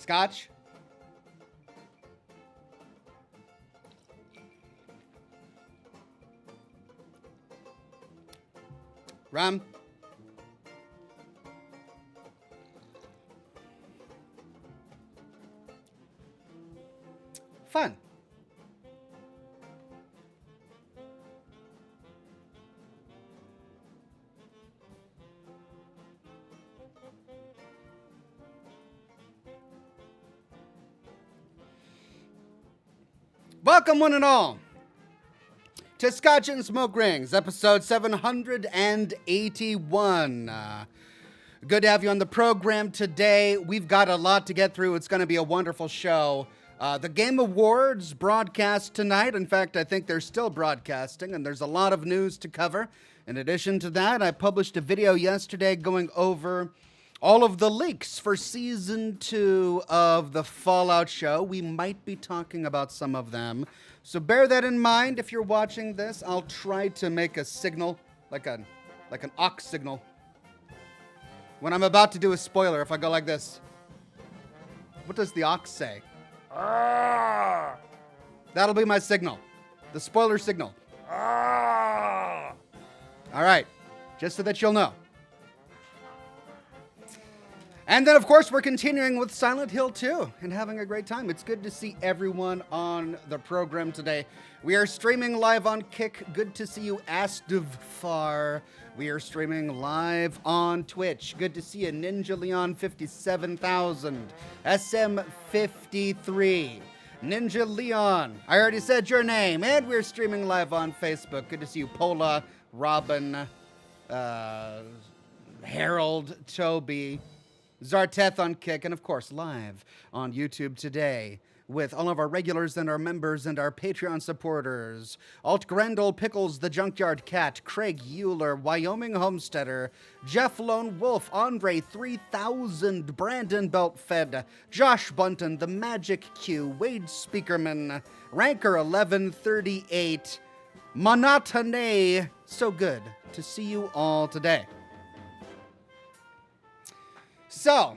Scotch? Rum? Fun. Welcome, one and all, to Scotch and Smoke Rings, episode 781. Good to have you on the program today. We've got a lot to get through. It's going to be a wonderful show. The Game Awards broadcast tonight. In fact, I think they're still broadcasting, and there's a lot of news to cover. In addition to that, I published a video yesterday going over all of the leaks for Season 2 of the Fallout show. We might be talking about some of them. So bear that in mind if you're watching this. I'll try to make a signal, like an ox signal, when I'm about to do a spoiler, if I go like this. What does the ox say? Arrgh! That'll be my signal. The spoiler signal. Arrgh! All right, just so that you'll know. And then, of course, we're continuing with Silent Hill 2 and having a great time. It's good to see everyone on the program today. We are streaming live on Kick. Good to see you, Astafar. We are streaming live on Twitch. Good to see you, Ninja Leon 57,000, SM53, Ninja Leon. I already said your name. And we're streaming live on Facebook. Good to see you, Pola, Robin, Harold, Toby, Zarteth on Kick, and of course live on YouTube today with all of our regulars and our members and our Patreon supporters. Alt Grendel Pickles, the Junkyard Cat, Craig Euler, Wyoming Homesteader, Jeff Lone Wolf, Andre 3000, Brandon Beltfed, Josh Bunton, The Magic Q, Wade Speakerman, Ranker 1138, Monotone. So good to see you all today. So,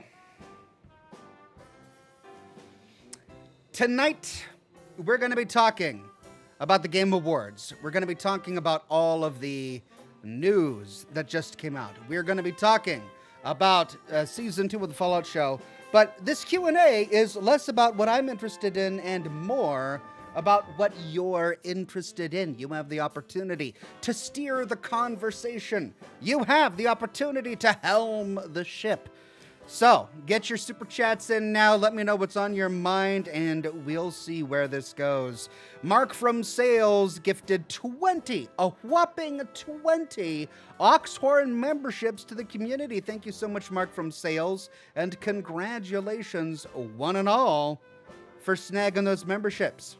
tonight, we're going to be talking about the Game Awards. We're going to be talking about all of the news that just came out. We're going to be talking about Season 2 of the Fallout show. But this Q&A is less about what I'm interested in and more about what you're interested in. You have the opportunity to steer the conversation. You have the opportunity to helm the ship. So, get your super chats in now. Let me know what's on your mind, and we'll see where this goes. Mark from Sales gifted 20, a whopping 20 Oxhorn memberships to the community. Thank you so much, Mark from Sales, and congratulations, one and all, for snagging those memberships.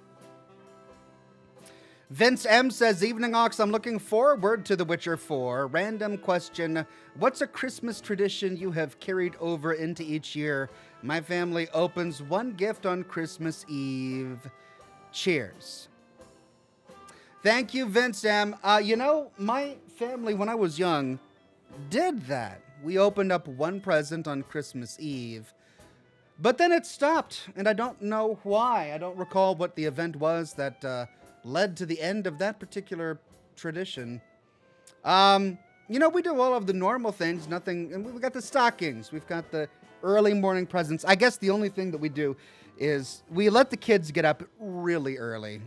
Vince M says, Evening Ox, I'm looking forward to The Witcher 4. Random question, what's a Christmas tradition you have carried over into each year? My family opens one gift on Christmas Eve. Cheers. Thank you, Vince M. My family, when I was young, did that. We opened up one present on Christmas Eve. But then it stopped, and I don't know why. I don't recall what the event was that led to the end of that particular tradition. We do all of the normal things, nothing, and we've got the stockings, we've got the early morning presents. I guess the only thing that we do is we let the kids get up really early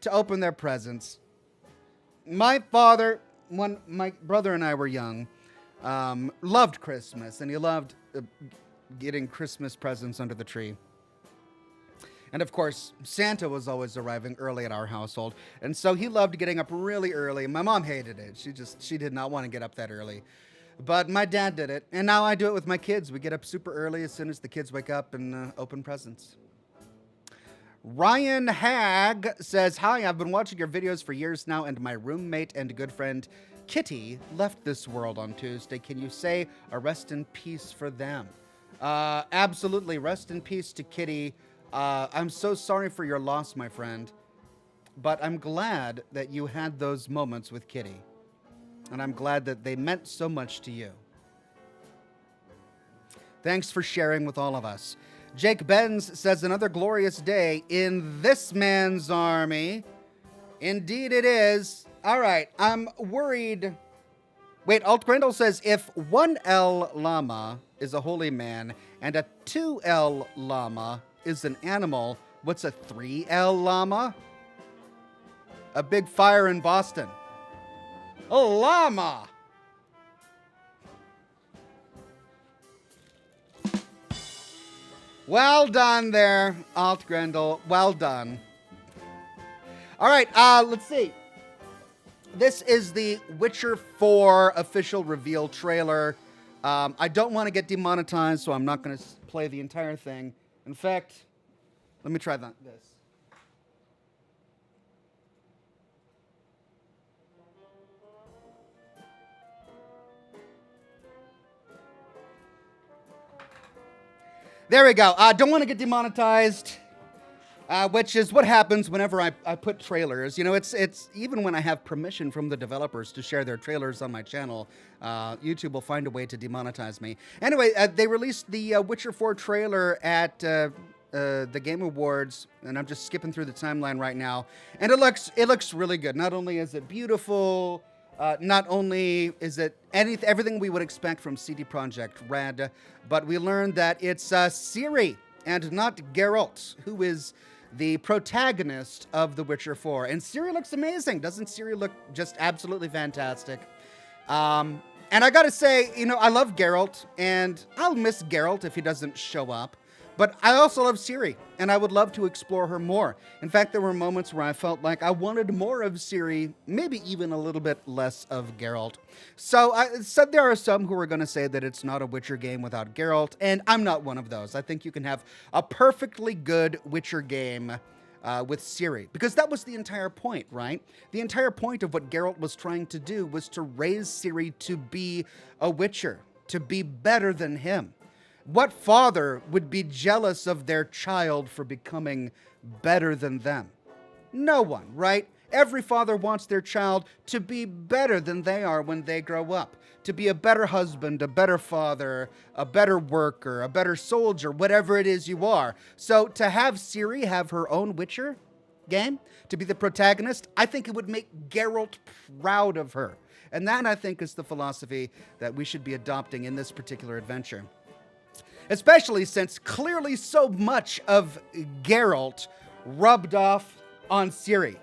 to open their presents. My father, when my brother and I were young, loved Christmas, and he loved getting Christmas presents under the tree. And of course, Santa was always arriving early at our household. And so he loved getting up really early. My mom hated it. She did not want to get up that early. But my dad did it. And now I do it with my kids. We get up super early as soon as the kids wake up and open presents. Ryan Hag says, Hi, I've been watching your videos for years now, and my roommate and good friend Kitty left this world on Tuesday. Can you say a rest in peace for them? Absolutely. Rest in peace to Kitty. I'm so sorry for your loss, my friend, but I'm glad that you had those moments with Kitty, and I'm glad that they meant so much to you. Thanks for sharing with all of us. Jake Benz says, another glorious day in this man's army. Indeed it is. All right, I'm worried. Wait, Alt Grendel says, if 1L llama is a holy man and a 2L llama is an animal, what's a 3L llama? A big fire in Boston. A llama. Well done there, Alt Grendel. Well done. All right, let's see. This is the Witcher 4 official reveal trailer. I don't want to get demonetized, so I'm not going to play the entire thing. In fact, let me try this. There we go. Don't want to get demonetized. Which is what happens whenever I put trailers. You know, it's even when I have permission from the developers to share their trailers on my channel, YouTube will find a way to demonetize me. Anyway, they released the Witcher 4 trailer at the Game Awards, and I'm just skipping through the timeline right now, and it looks really good. Not only is it beautiful, not only is it everything we would expect from CD Projekt Red, but we learned that it's Ciri and not Geralt who is the protagonist of The Witcher 4. And Ciri looks amazing. Doesn't Ciri look just absolutely fantastic? And I gotta say, you know, I love Geralt, and I'll miss Geralt if he doesn't show up. But I also love Ciri, and I would love to explore her more. In fact, there were moments where I felt like I wanted more of Ciri, maybe even a little bit less of Geralt. So there are some who are going to say that it's not a Witcher game without Geralt, and I'm not one of those. I think you can have a perfectly good Witcher game with Ciri, because that was the entire point, right? The entire point of what Geralt was trying to do was to raise Ciri to be a Witcher, to be better than him. What father would be jealous of their child for becoming better than them? No one, right? Every father wants their child to be better than they are when they grow up, to be a better husband, a better father, a better worker, a better soldier, whatever it is you are. So to have Ciri have her own Witcher game, to be the protagonist, I think it would make Geralt proud of her. And that, I think, is the philosophy that we should be adopting in this particular adventure. Especially since clearly so much of Geralt rubbed off on Ciri.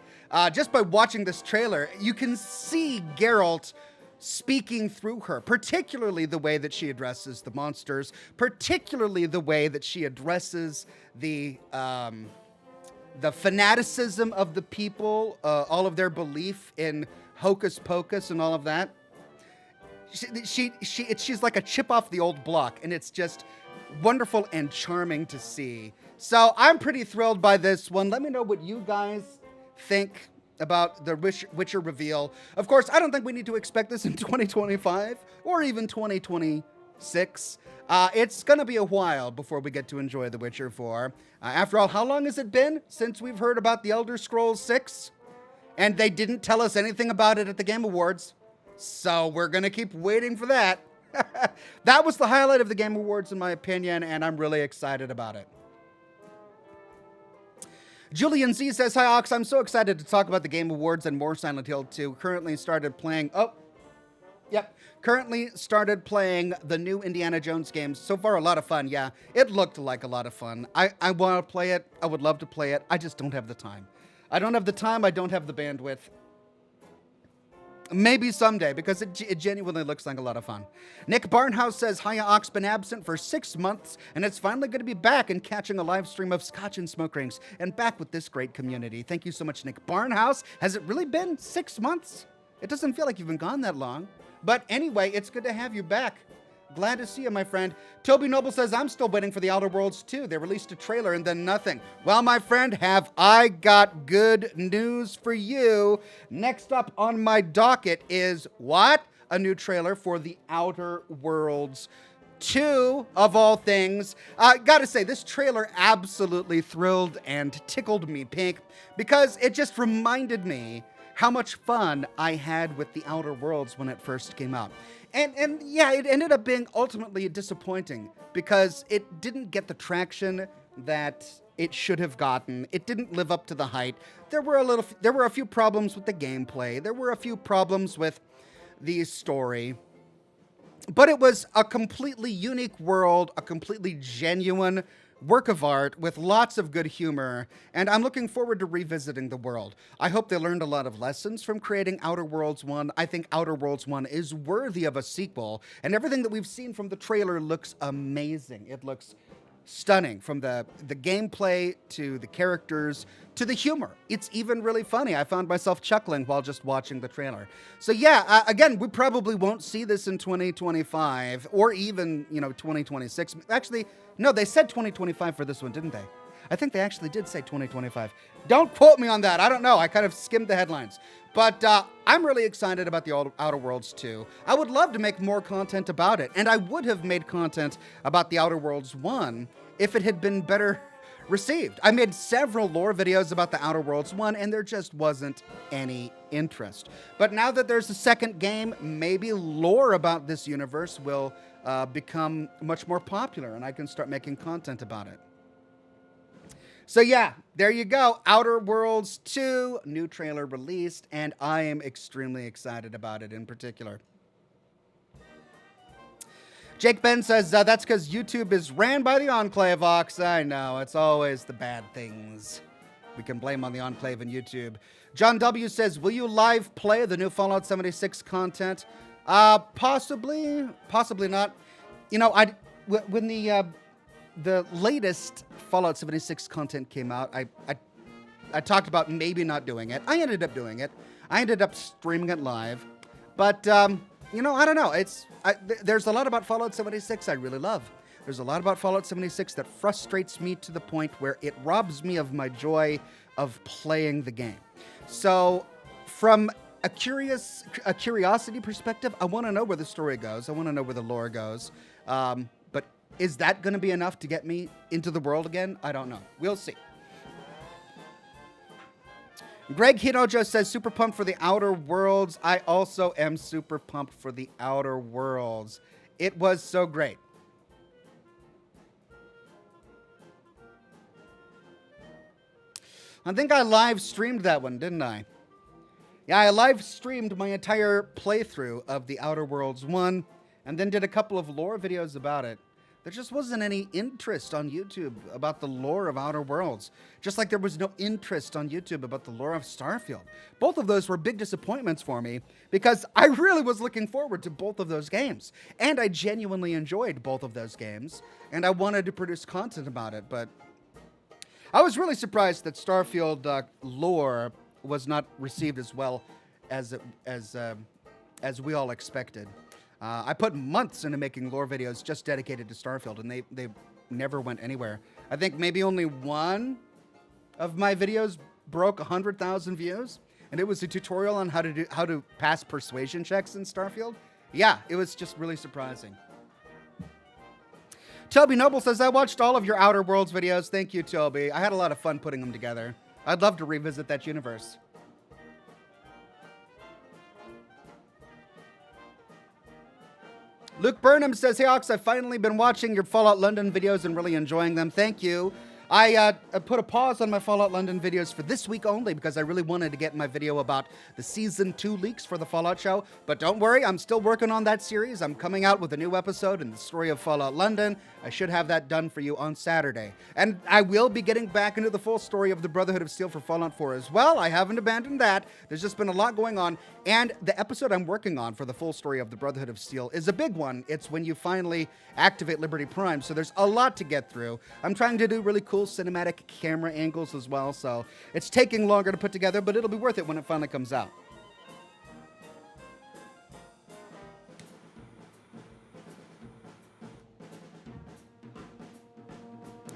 Just by watching this trailer, you can see Geralt speaking through her, particularly the way that she addresses the monsters, particularly the way that she addresses the fanaticism of the people, all of their belief in hocus pocus and all of that. She's like a chip off the old block, and it's just wonderful and charming to see. So I'm pretty thrilled by this one. Let me know what you guys think about the Witcher reveal. Of course, I don't think we need to expect this in 2025 or even 2026. It's going to be a while before we get to enjoy The Witcher 4. After all, how long has it been since we've heard about The Elder Scrolls 6? And they didn't tell us anything about it at the Game Awards. So we're going to keep waiting for that. That was the highlight of the Game Awards, in my opinion, and I'm really excited about it. Julian Z says, hi, Ox. I'm so excited to talk about the Game Awards and more Silent Hill 2. Currently started playing the new Indiana Jones games. So far, a lot of fun. Yeah, it looked like a lot of fun. I want to play it. I would love to play it. I just don't have the time. I don't have the time. I don't have the bandwidth. Maybe someday, because it genuinely looks like a lot of fun. Nick Barnhouse says, Hiya Ox, been absent for 6 months, and it's finally going to be back and catching a live stream of Scotch and Smoke Rings, and back with this great community. Thank you so much, Nick Barnhouse. Has it really been 6 months? It doesn't feel like you've been gone that long. But anyway, it's good to have you back. Glad to see you, my friend. Toby Noble says, I'm still waiting for The Outer Worlds 2. They released a trailer and then nothing. Well, my friend, have I got good news for you. Next up on my docket is what? A new trailer for The Outer Worlds 2, of all things. Gotta say, this trailer absolutely thrilled and tickled me pink because it just reminded me how much fun I had with The Outer Worlds when it first came out. And yeah, it ended up being ultimately disappointing because it didn't get the traction that it should have gotten. It didn't live up to the hype. There were a few problems with the gameplay. There were a few problems with the story. But it was a completely unique world, a completely genuine work of art with lots of good humor, and I'm looking forward to revisiting the world. I hope they learned a lot of lessons from creating Outer Worlds 1. I think Outer Worlds 1 is worthy of a sequel, and everything that we've seen from the trailer looks amazing. It looks stunning, from the gameplay to the characters to the humor. It's even really funny. I found myself chuckling while just watching the trailer. So yeah, again, we probably won't see this in 2025 or even, 2026. Actually, no, they said 2025 for this one, didn't they? I think they actually did say 2025. Don't quote me on that. I don't know. I kind of skimmed the headlines. But I'm really excited about the Outer Worlds 2. I would love to make more content about it. And I would have made content about the Outer Worlds 1 if it had been better received. I made several lore videos about the Outer Worlds 1, and there just wasn't any interest. But now that there's a second game, maybe lore about this universe will become much more popular, and I can start making content about it. So yeah, there you go. Outer Worlds 2, new trailer released, and I am extremely excited about it in particular. Jake Ben says, that's because YouTube is ran by the Enclave, Ox. I know, it's always the bad things we can blame on the Enclave and YouTube. John W. says, will you live play the new Fallout 76 content? Possibly, possibly not. When the latest Fallout 76 content came out, I talked about maybe not doing it. I ended up doing it. I ended up streaming it live. But, I don't know. There's a lot about Fallout 76 I really love. There's a lot about Fallout 76 that frustrates me to the point where it robs me of my joy of playing the game. So, from a curiosity perspective, I want to know where the story goes. I want to know where the lore goes. But is that going to be enough to get me into the world again? I don't know. We'll see. Greg Hinojo says, super pumped for the Outer Worlds. I also am super pumped for the Outer Worlds. It was so great. I think I live streamed that one, didn't I? Yeah, I live streamed my entire playthrough of the Outer Worlds 1 and then did a couple of lore videos about it. There just wasn't any interest on YouTube about the lore of Outer Worlds, just like there was no interest on YouTube about the lore of Starfield. Both of those were big disappointments for me because I really was looking forward to both of those games, and I genuinely enjoyed both of those games, and I wanted to produce content about it, but I was really surprised that Starfield lore was not received as well as we all expected. I put months into making lore videos just dedicated to Starfield, and they never went anywhere. I think maybe only one of my videos broke 100,000 views, and it was a tutorial on how to pass persuasion checks in Starfield. Yeah, it was just really surprising. Toby Noble says, I watched all of your Outer Worlds videos. Thank you, Toby. I had a lot of fun putting them together. I'd love to revisit that universe. Luke Burnham says, hey, Ox, I've finally been watching your Fallout London videos and really enjoying them. Thank you. I put a pause on my Fallout London videos for this week only because I really wanted to get my video about the Season 2 leaks for the Fallout show. But don't worry, I'm still working on that series. I'm coming out with a new episode in the story of Fallout London. I should have that done for you on Saturday. And I will be getting back into the full story of the Brotherhood of Steel for Fallout 4 as well. I haven't abandoned that. There's just been a lot going on. And the episode I'm working on for the full story of the Brotherhood of Steel is a big one. It's when you finally activate Liberty Prime. So there's a lot to get through. I'm trying to do really cool cinematic camera angles as well, so it's taking longer to put together, but it'll be worth it when it finally comes out.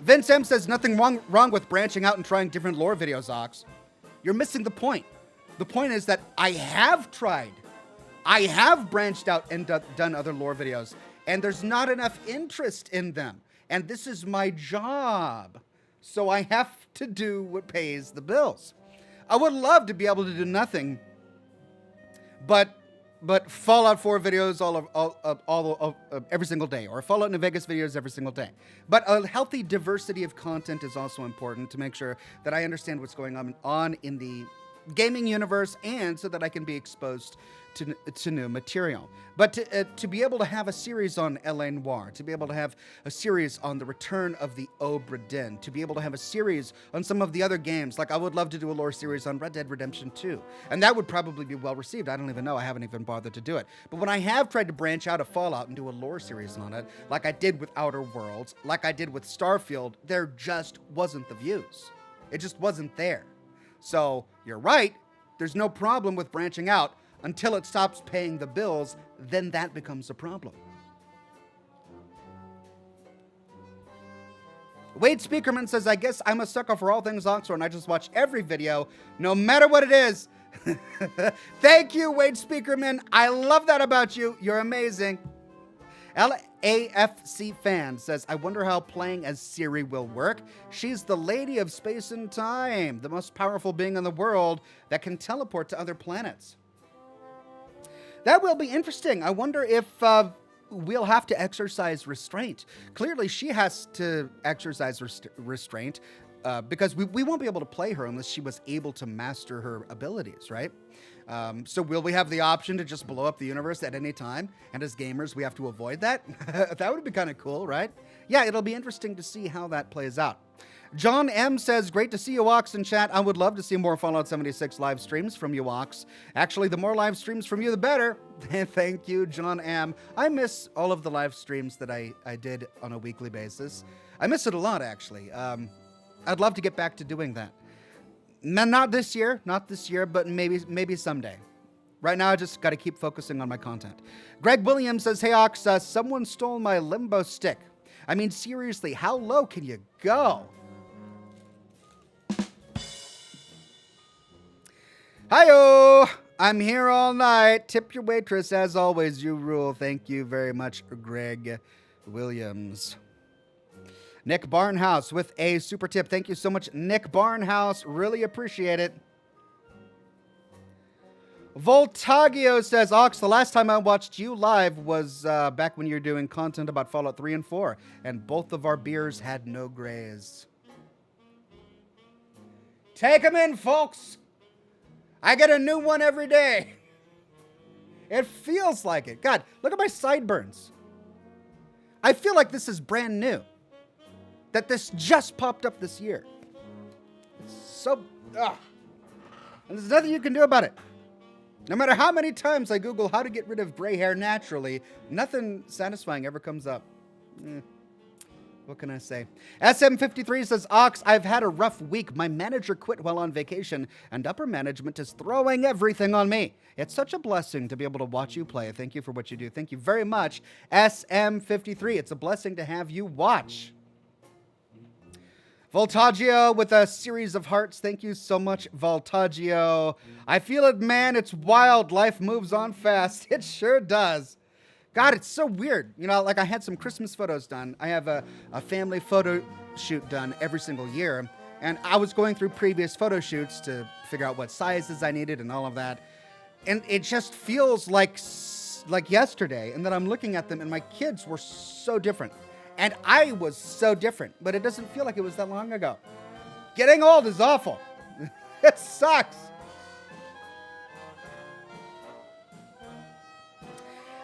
Vince M says, nothing wrong with branching out and trying different lore videos, Ox. You're missing the point. The point is that I have tried. I have branched out and done other lore videos, and there's not enough interest in them. And this is my job. So I have to do what pays the bills. I would love to be able to do nothing but but Fallout 4 videos every single day, or Fallout New Vegas videos every single day. But a healthy diversity of content is also important to make sure that I understand what's going on in the gaming universe, and so that I can be exposed to new material. But to be able to have a series on L.A. Noire, to be able to have a series on the return of the Obra Dinn, to be able to have a series on some of the other games, like I would love to do a lore series on Red Dead Redemption 2. And that would probably be well received. I don't even know. I haven't even bothered to do it. But when I have tried to branch out of Fallout and do a lore series on it, like I did with Outer Worlds, like I did with Starfield, there just wasn't the views. It just wasn't there. So you're right. There's no problem with branching out until it stops paying the bills. Then that becomes a problem. Wade Speakerman says, I guess I'm a sucker for all things Oxhorn. I just watch every video, no matter what it is. Thank you, Wade Speakerman. I love that about you. You're amazing. LAFC fan says, I wonder how playing as Siri will work. She's the lady of space and time, the most powerful being in the world that can teleport to other planets. That will be interesting. I wonder if we'll have to exercise restraint. Clearly, she has to exercise restraint because we won't be able to play her unless she was able to master her abilities, right? So will we have the option to just blow up the universe at any time? And as gamers, we have to avoid that? That would be kind of cool, right? Yeah, it'll be interesting to see how that plays out. John M. says, great to see you, Ox, in chat. I would love to see more Fallout 76 live streams from you, Ox. Actually, the more live streams from you, the better. Thank you, John M. I miss all of the live streams that I did on a weekly basis. I miss it a lot, actually. I'd love to get back to doing that. Not this year, but maybe someday. Right now, I just got to keep focusing on my content. Greg Williams says, hey, Ox, someone stole my limbo stick. I mean, seriously, how low can you go? Hi-yo! I'm here all night. Tip your waitress. As always, you rule. Thank you very much, Greg Williams. Nick Barnhouse with a super tip. Thank you so much, Nick Barnhouse. Really appreciate it. Voltagio says, Ox, the last time I watched you live was back when you were doing content about Fallout 3 and 4, and both of our beers had no grays. Take them in, folks. I get a new one every day. It feels like it. God, look at my sideburns. I feel like this is brand new. That this just popped up this year. It's so... And there's nothing you can do about it. No matter how many times I Google how to get rid of gray hair naturally, nothing satisfying ever comes up. What can I say? SM53 says, Ox, I've had a rough week. My manager quit while on vacation, and upper management is throwing everything on me. It's such a blessing to be able to watch you play. Thank you for what you do. Thank you very much, SM53. It's a blessing to have you watch. Voltagio with a series of hearts. Thank you so much, Voltagio. I feel it, man. It's wild. Life moves on fast. It sure does. God, it's so weird. You know, like I had some Christmas photos done. I have a family photo shoot done every single year. And I was going through previous photo shoots to figure out what sizes I needed and all of that. And it just feels like yesterday. And then I'm looking at them and my kids were so different. And I was so different. But it doesn't feel like it was that long ago. Getting old is awful. It sucks.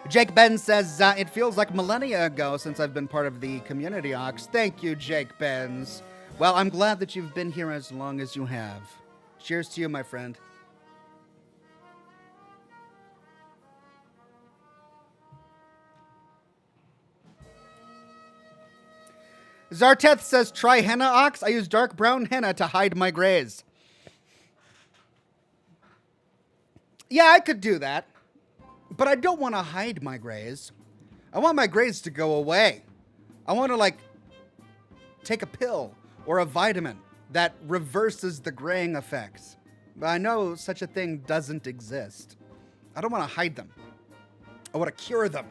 Jake Ben says, it feels like millennia ago since I've been part of the community, Ox. Thank you, Jake Benz. Well, I'm glad that you've been here as long as you have. Cheers to you, my friend. Zarteth says, try henna, Ox. I use dark brown henna to hide my grays. Yeah, I could do that. But I don't want to hide my grays. I want my grays to go away. I want to, like, take a pill or a vitamin that reverses the graying effects. But I know such a thing doesn't exist. I don't want to hide them. I want to cure them.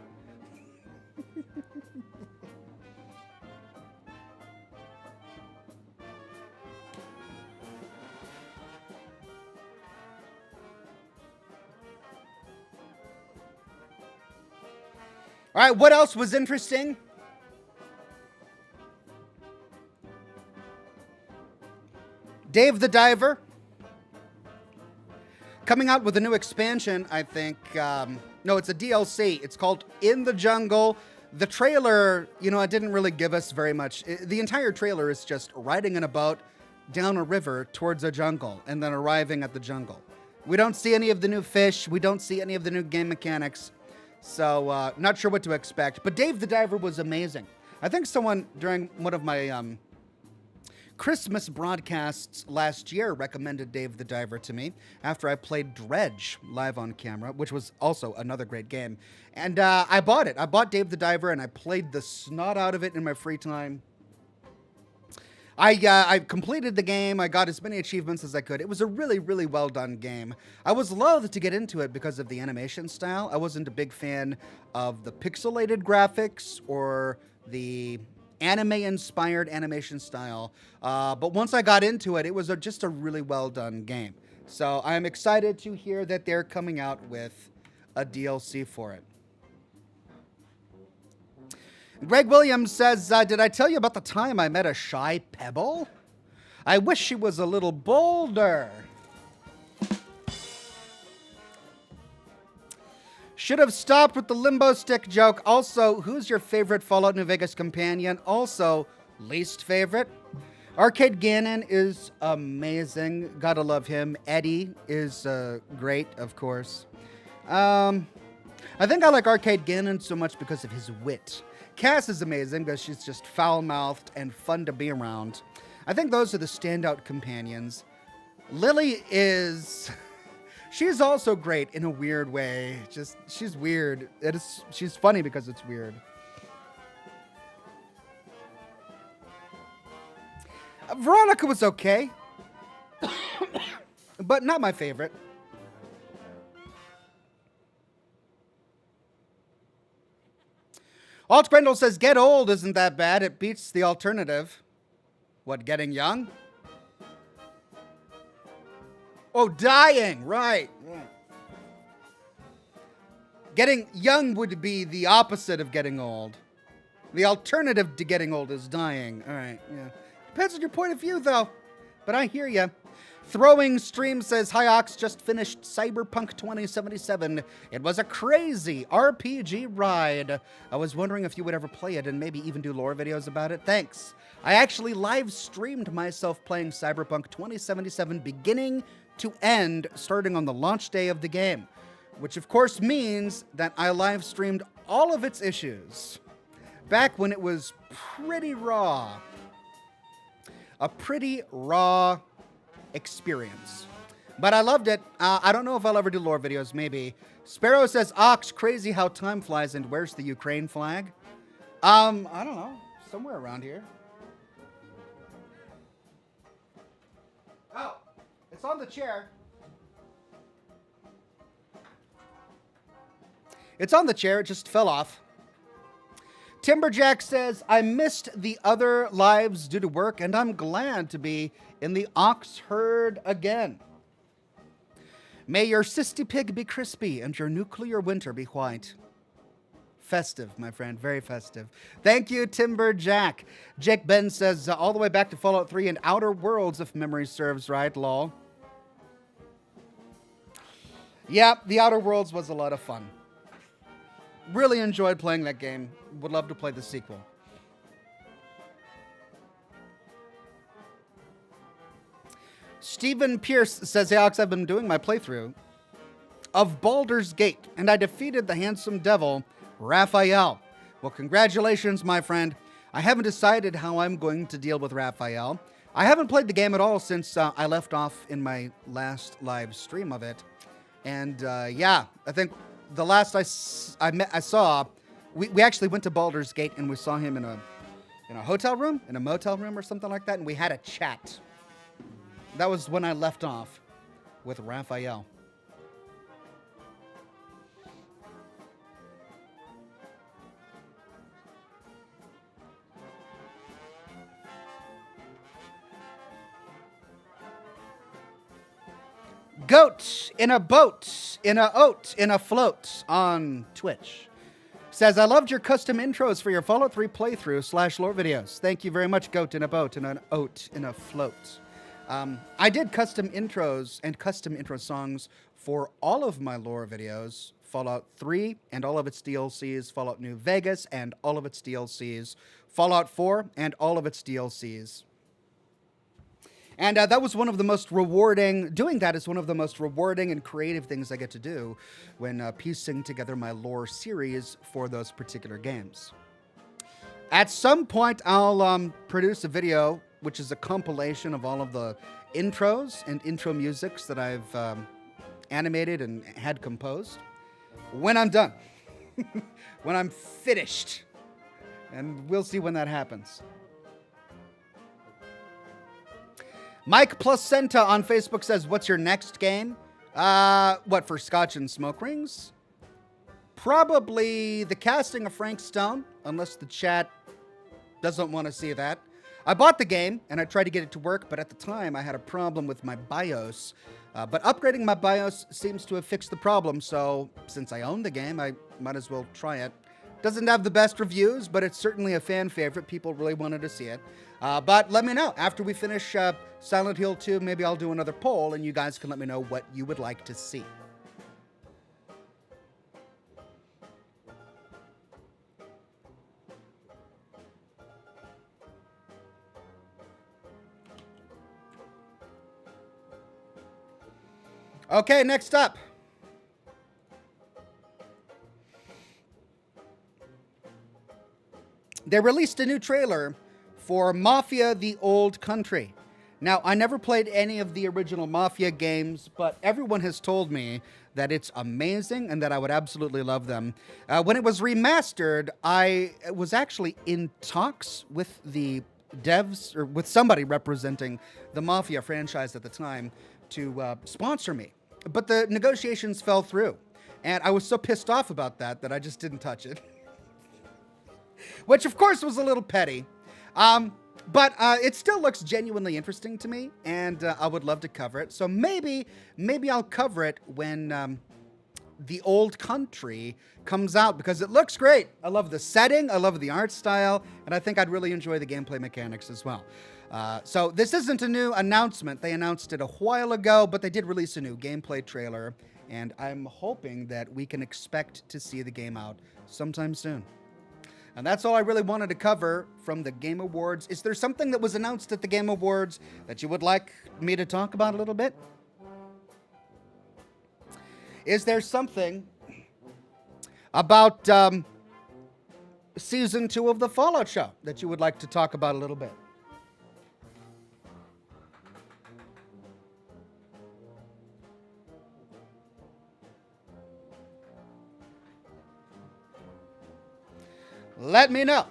All right, what else was interesting? Dave the Diver. Coming out with a new expansion, I think. No, it's a DLC. It's called In the Jungle. The trailer, it didn't really give us very much. The entire trailer is just riding in a boat down a river towards a jungle and then arriving at the jungle. We don't see any of the new fish. We don't see any of the new game mechanics. So, not sure what to expect. But Dave the Diver was amazing. I think someone during one of my Christmas broadcasts last year recommended Dave the Diver to me after I played Dredge live on camera, which was also another great game. And I bought it. I bought Dave the Diver and I played the snot out of it in my free time. I completed the game. I got as many achievements as I could. It was a really, really well done game. I was loath to get into it because of the animation style. I wasn't a big fan of the pixelated graphics or the anime-inspired animation style. But once I got into it, it was just a really well-done game. So I'm excited to hear that they're coming out with a DLC for it. Greg Williams says, did I tell you about the time I met a shy pebble? I wish she was a little bolder. Should have stopped with the limbo stick joke. Also, who's your favorite Fallout New Vegas companion? Also, least favorite? Arcade Gannon is amazing. Gotta love him. Eddie is great, of course. I think I like Arcade Gannon so much because of his wit. Cass is amazing because she's just foul-mouthed and fun to be around. I think those are the standout companions. Lily is... She's also great in a weird way. She's weird. She's funny because it's weird. Veronica was okay. But not my favorite. Alt Grendel says, get old isn't that bad. It beats the alternative. What, getting young? Oh, dying. Right. Getting young would be the opposite of getting old. The alternative to getting old is dying. All right. Yeah. Depends on your point of view, though. But I hear ya. Throwing Stream says, hi, Ox, just finished Cyberpunk 2077. It was a crazy RPG ride. I was wondering if you would ever play it and maybe even do lore videos about it. Thanks. I actually live streamed myself playing Cyberpunk 2077 beginning to end, starting on the launch day of the game, which of course means that I live streamed all of its issues back when it was pretty raw. A pretty raw experience. But I loved it. I don't know if I'll ever do lore videos, maybe. Sparrow says, Ox, crazy how time flies, and where's the Ukraine flag? I don't know. Somewhere around here. Oh, it's on the chair. It's on the chair. It just fell off. Timberjack says, I missed the other lives due to work, and I'm glad to be in the ox herd again. May your cysty pig be crispy and your nuclear winter be white. Festive, my friend. Very festive. Thank you, Timberjack. Jake Ben says, all the way back to Fallout 3 and Outer Worlds, if memory serves right, lol. Yeah, the Outer Worlds was a lot of fun. Really enjoyed playing that game. Would love to play the sequel. Stephen Pierce says, hey, Alex, I've been doing my playthrough of Baldur's Gate, and I defeated the handsome devil, Raphael. Well, congratulations, my friend. I haven't decided how I'm going to deal with Raphael. I haven't played the game at all since I left off in my last live stream of it. And yeah, I think the last I saw, we actually went to Baldur's Gate and we saw him in a hotel room, in a motel room or something like that, and we had a chat. That was when I left off with Raphael. Goat in a boat, in a oat, in a float on Twitch. Says, I loved your custom intros for your Fallout 3 playthrough / lore videos. Thank you very much, Goat in a Boat and an Oat in a Float. I did custom intros and custom intro songs for all of my lore videos. Fallout 3 and all of its DLCs, Fallout New Vegas and all of its DLCs, Fallout 4 and all of its DLCs. And that was one of the most rewarding, doing that is one of the most rewarding and creative things I get to do when piecing together my lore series for those particular games. At some point, I'll produce a video, which is a compilation of all of the intros and intro musics that I've animated and had composed. When I'm done, when I'm finished, and we'll see when that happens. Mike Placenta on Facebook says, what's your next game? What, for Scotch and Smoke Rings? Probably the casting of Frank Stone, unless the chat doesn't want to see that. I bought the game, and I tried to get it to work, but at the time, I had a problem with my BIOS. But upgrading my BIOS seems to have fixed the problem, so since I own the game, I might as well try it. Doesn't have the best reviews, but it's certainly a fan favorite. People really wanted to see it. But let me know. After we finish Silent Hill 2, maybe I'll do another poll, and you guys can let me know what you would like to see. Okay, next up. They released a new trailer for Mafia: The Old Country. Now, I never played any of the original Mafia games, but everyone has told me that it's amazing and that I would absolutely love them. When it was remastered, I was actually in talks with the devs, or with somebody representing the Mafia franchise at the time, to sponsor me. But the negotiations fell through, and I was so pissed off about that I just didn't touch it. Which, of course, was a little petty. But it still looks genuinely interesting to me, and I would love to cover it. So maybe I'll cover it when The Old Country comes out, because it looks great. I love the setting, I love the art style, and I think I'd really enjoy the gameplay mechanics as well. So this isn't a new announcement. They announced it a while ago, but they did release a new gameplay trailer, and I'm hoping that we can expect to see the game out sometime soon. And that's all I really wanted to cover from the Game Awards. Is there something that was announced at the Game Awards that you would like me to talk about a little bit? Is there something about Season 2 of the Fallout show that you would like to talk about a little bit? Let me know.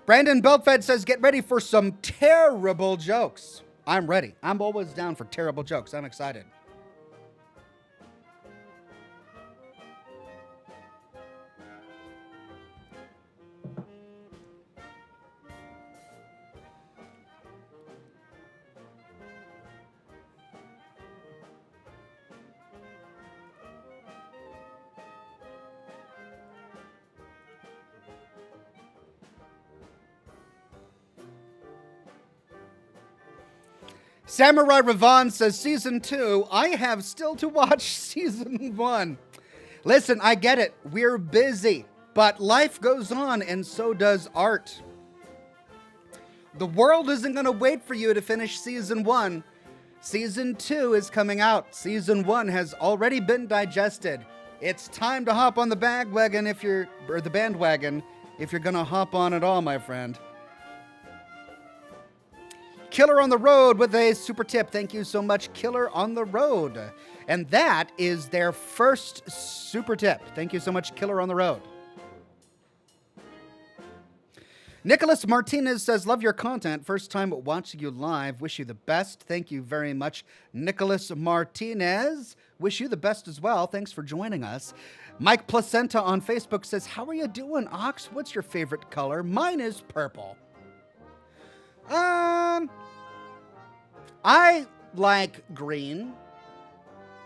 Brandon Beltfed says, get ready for some terrible jokes. I'm ready. I'm always down for terrible jokes. I'm excited. Samurai Ravon says, Season 2, I have still to watch Season 1. Listen, I get it. We're busy, but life goes on, and so does art. The world isn't going to wait for you to finish Season 1. Season 2 is coming out. Season 1 has already been digested. It's time to hop on the bandwagon if you're going to hop on at all, my friend. Killer on the Road with a super tip. Thank you so much, Killer on the Road. And that is their first super tip. Thank you so much, Killer on the Road. Nicholas Martinez says, love your content. First time watching you live. Wish you the best. Thank you very much, Nicholas Martinez. Wish you the best as well. Thanks for joining us. Mike Placenta on Facebook says, how are you doing, Ox? What's your favorite color? Mine is purple. I like green.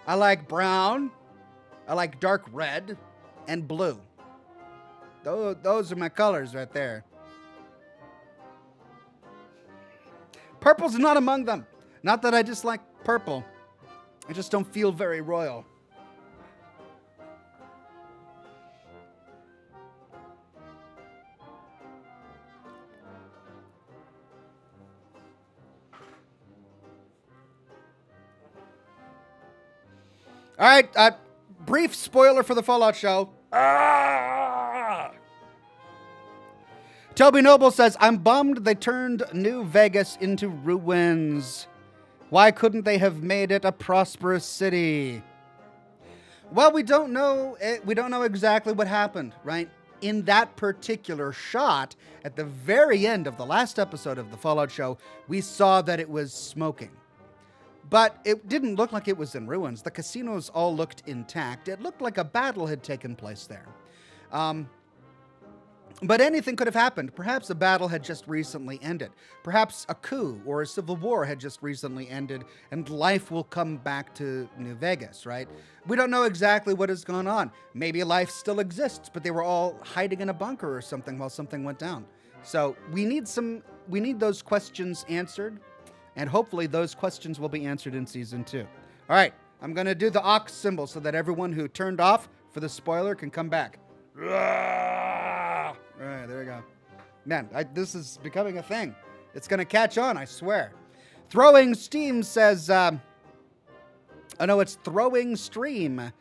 I like brown. I like dark red. and blue. Those are my colors right there. Purple's not among them. Not that I dislike purple. I just don't feel very royal. All right, brief spoiler for the Fallout show. Toby Noble says, I'm bummed they turned New Vegas into ruins. Why couldn't they have made it a prosperous city? Well, we don't know. We don't know exactly what happened, right? In that particular shot, at the very end of the last episode of the Fallout show, we saw that it was smoking. But it didn't look like it was in ruins. The casinos all looked intact. It looked like a battle had taken place there. But anything could have happened. Perhaps a battle had just recently ended. Perhaps a coup or a civil war had just recently ended, and life will come back to New Vegas, right? We don't know exactly what has gone on. Maybe life still exists, but they were all hiding in a bunker or something while something went down. So we need those questions answered. And hopefully those questions will be answered in Season 2. All right, I'm going to do the ox symbol so that everyone who turned off for the spoiler can come back. All right, there we go. Man, this is becoming a thing. It's going to catch on, I swear. Throwing Steam says, it's Throwing Stream.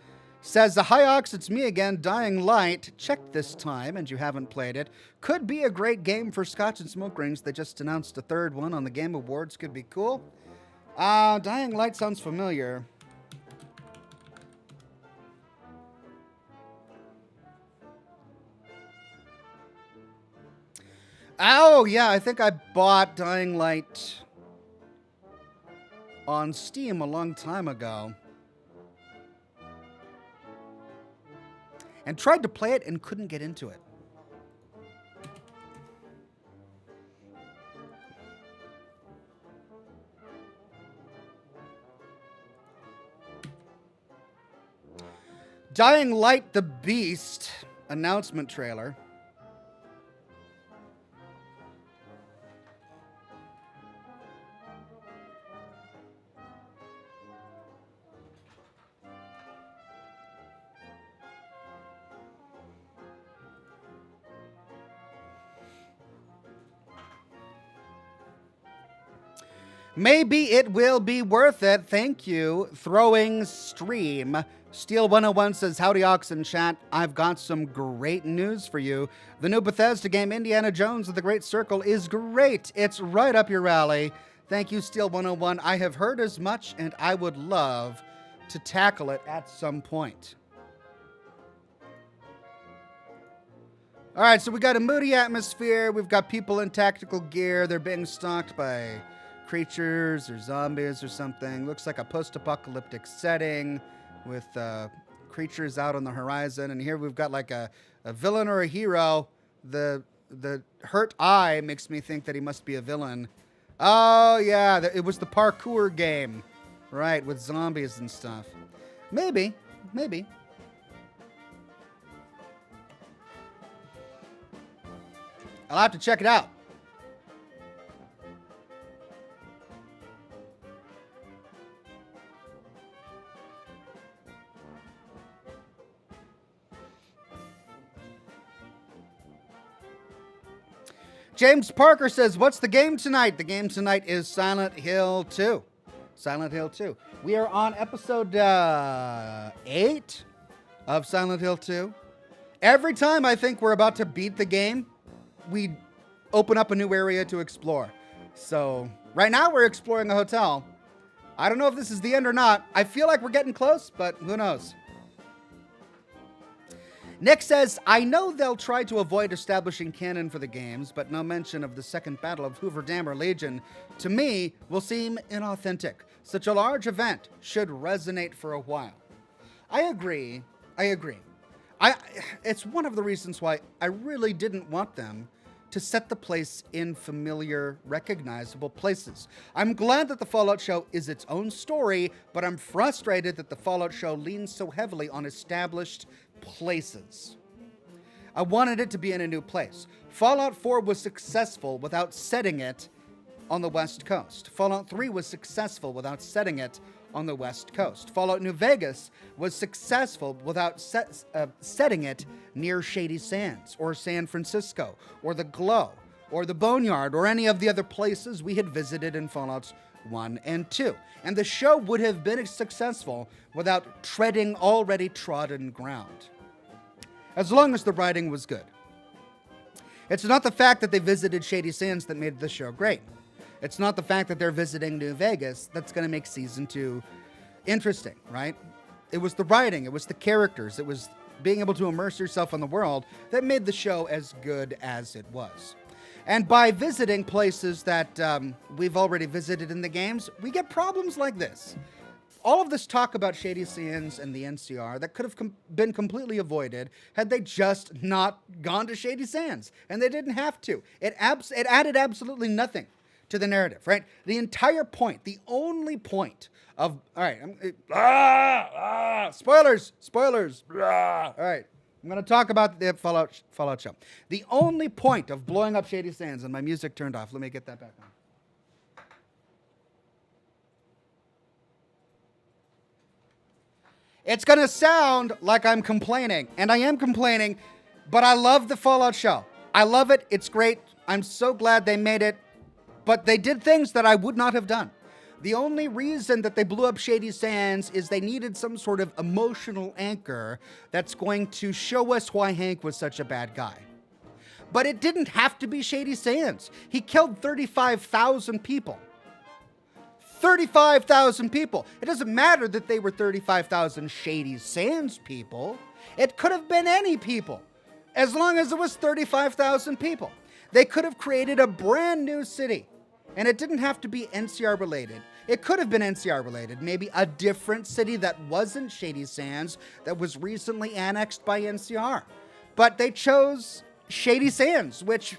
Says, hi Ox, it's me again, Dying Light. Check this time, and you haven't played it. Could be a great game for Scotch and Smoke Rings. They just announced a third one on the Game Awards. Could be cool. Dying Light sounds familiar. Oh, yeah, I think I bought Dying Light on Steam a long time ago. And tried to play it and couldn't get into it. Dying Light the Beast announcement trailer. Maybe it will be worth it. Thank you. Throwing Stream. Steel 101 says, howdy Ox in chat. I've got some great news for you. The new Bethesda game, Indiana Jones of the Great Circle, is great. It's right up your alley. Thank you, Steel 101. I have heard as much, and I would love to tackle it at some point. All right, so we got a moody atmosphere. We've got people in tactical gear. They're being stalked by creatures or zombies or something. Looks like a post-apocalyptic setting with creatures out on the horizon. And here we've got like a villain or a hero. The hurt eye makes me think that he must be a villain. Oh, yeah, it was the parkour game, right, with zombies and stuff. Maybe. I'll have to check it out. James Parker says, what's the game tonight? The game tonight is Silent Hill 2. Silent Hill 2. We are on episode 8 of Silent Hill 2. Every time I think we're about to beat the game, we open up a new area to explore. So right now we're exploring a hotel. I don't know if this is the end or not. I feel like we're getting close, but who knows? Nick says, I know they'll try to avoid establishing canon for the games, but no mention of the second battle of Hoover Dam or Legion, to me, will seem inauthentic. Such a large event should resonate for a while. I agree. It's one of the reasons why I really didn't want them to set the place in familiar, recognizable places. I'm glad that the Fallout show is its own story, but I'm frustrated that the Fallout show leans so heavily on established places. I wanted it to be in a new place. Fallout 4 was successful without setting it on the West Coast. Fallout 3 was successful without setting it on the West Coast. Fallout New Vegas was successful without setting it near Shady Sands or San Francisco or the Glow or the Boneyard or any of the other places we had visited in Fallouts 1 and 2. And the show would have been successful without treading already trodden ground, as long as the writing was good. It's not the fact that they visited Shady Sands that made the show great. It's not the fact that they're visiting New Vegas that's going to make season 2 interesting, right? It was the writing, it was the characters, it was being able to immerse yourself in the world that made the show as good as it was. And by visiting places that we've already visited in the games, we get problems like this. All of this talk about Shady Sands and the NCR that could have been completely avoided had they just not gone to Shady Sands. And they didn't have to. It added absolutely nothing to the narrative, right? The entire point, the only point of... All right. Spoilers. All right. I'm going to talk about the Fallout show. The only point of blowing up Shady Sands, and my music turned off. Let me get that back on. It's going to sound like I'm complaining, and I am complaining, but I love the Fallout show. I love it. It's great. I'm so glad they made it, but they did things that I would not have done. The only reason that they blew up Shady Sands is they needed some sort of emotional anchor that's going to show us why Hank was such a bad guy. But it didn't have to be Shady Sands. He killed 35,000 people. 35,000 people. It doesn't matter that they were 35,000 Shady Sands people. It could have been any people, as long as it was 35,000 people. They could have created a brand new city, and it didn't have to be NCR related. It could have been NCR related, maybe a different city that wasn't Shady Sands that was recently annexed by NCR. But they chose Shady Sands, which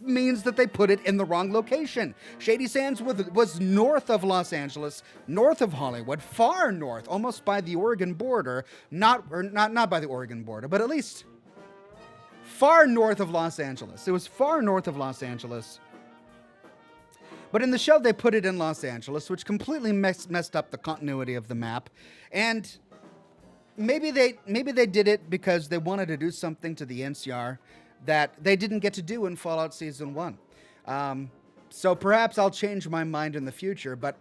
means that they put it in the wrong location. Shady Sands was north of Los Angeles, north of Hollywood, far north, almost by the Oregon border. Not by the Oregon border, but at least far north of Los Angeles. It was far north of Los Angeles. But in the show, they put it in Los Angeles, which completely messed up the continuity of the map. And maybe they did it because they wanted to do something to the NCR that they didn't get to do in Fallout Season 1. So perhaps I'll change my mind in the future, but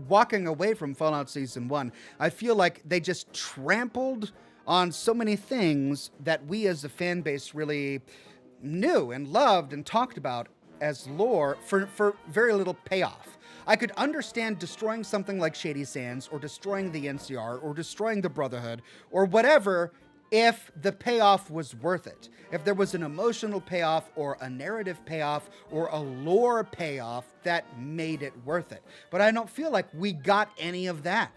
walking away from Fallout Season 1, I feel like they just trampled on so many things that we as a fan base really knew and loved and talked about as lore for very little payoff. I could understand destroying something like Shady Sands or destroying the NCR or destroying the Brotherhood or whatever if the payoff was worth it. If there was an emotional payoff or a narrative payoff or a lore payoff that made it worth it. But I don't feel like we got any of that.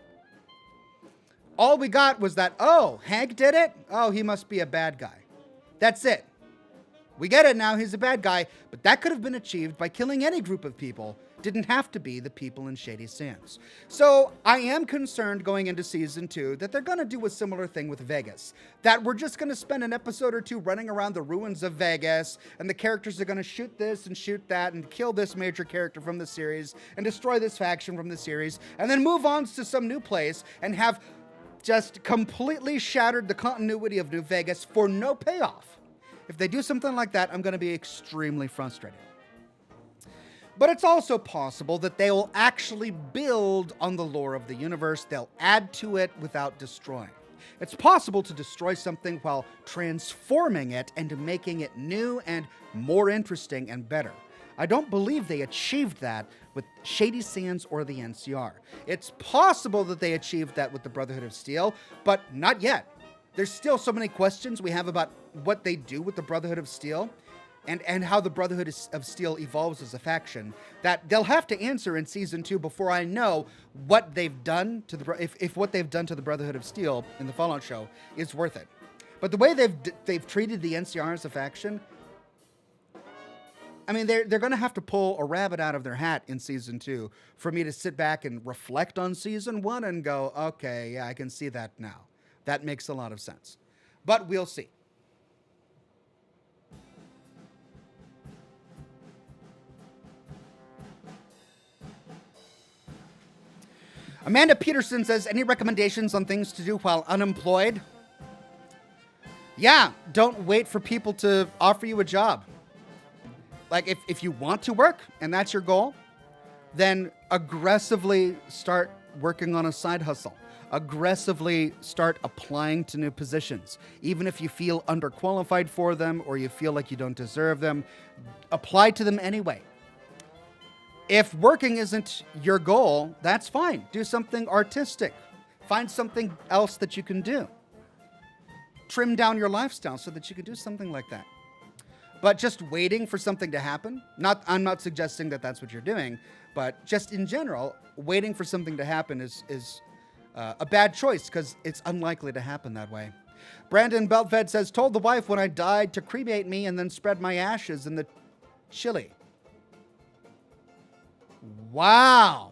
All we got was that, oh, Hank did it? Oh, he must be a bad guy. That's it. We get it now, he's a bad guy, but that could have been achieved by killing any group of people. Didn't have to be the people in Shady Sands. So I am concerned going into Season 2 that they're going to do a similar thing with Vegas. That we're just going to spend an episode or two running around the ruins of Vegas, and the characters are going to shoot this and shoot that and kill this major character from the series and destroy this faction from the series, and then move on to some new place and have just completely shattered the continuity of New Vegas for no payoff. If they do something like that, I'm going to be extremely frustrated. But it's also possible that they will actually build on the lore of the universe. They'll add to it without destroying. It's possible to destroy something while transforming it and making it new and more interesting and better. I don't believe they achieved that with Shady Sands or the NCR. It's possible that they achieved that with the Brotherhood of Steel, but not yet. There's still so many questions we have about what they do with the Brotherhood of Steel and how the Brotherhood of Steel evolves as a faction that they'll have to answer in Season 2 before I know what they've done to if what they've done to the Brotherhood of Steel in the Fallout show is worth it. But the way they've treated the NCR as a faction, I mean, they're going to have to pull a rabbit out of their hat in Season 2 for me to sit back and reflect on Season 1 and go, okay, yeah, I can see that now. That makes a lot of sense. But we'll see. Amanda Peterson says, any recommendations on things to do while unemployed? Yeah, don't wait for people to offer you a job. Like, if you want to work and that's your goal, then aggressively start working on a side hustle. Aggressively start applying to new positions. Even if you feel underqualified for them or you feel like you don't deserve them, apply to them anyway. If working isn't your goal, that's fine. Do something artistic. Find something else that you can do. Trim down your lifestyle so that you can do something like that. But just waiting for something to happen, I'm not suggesting that that's what you're doing, but just in general, waiting for something to happen is a bad choice because it's unlikely to happen that way. Brandon Beltfed says, told the wife when I died to cremate me and then spread my ashes in the chili. Wow.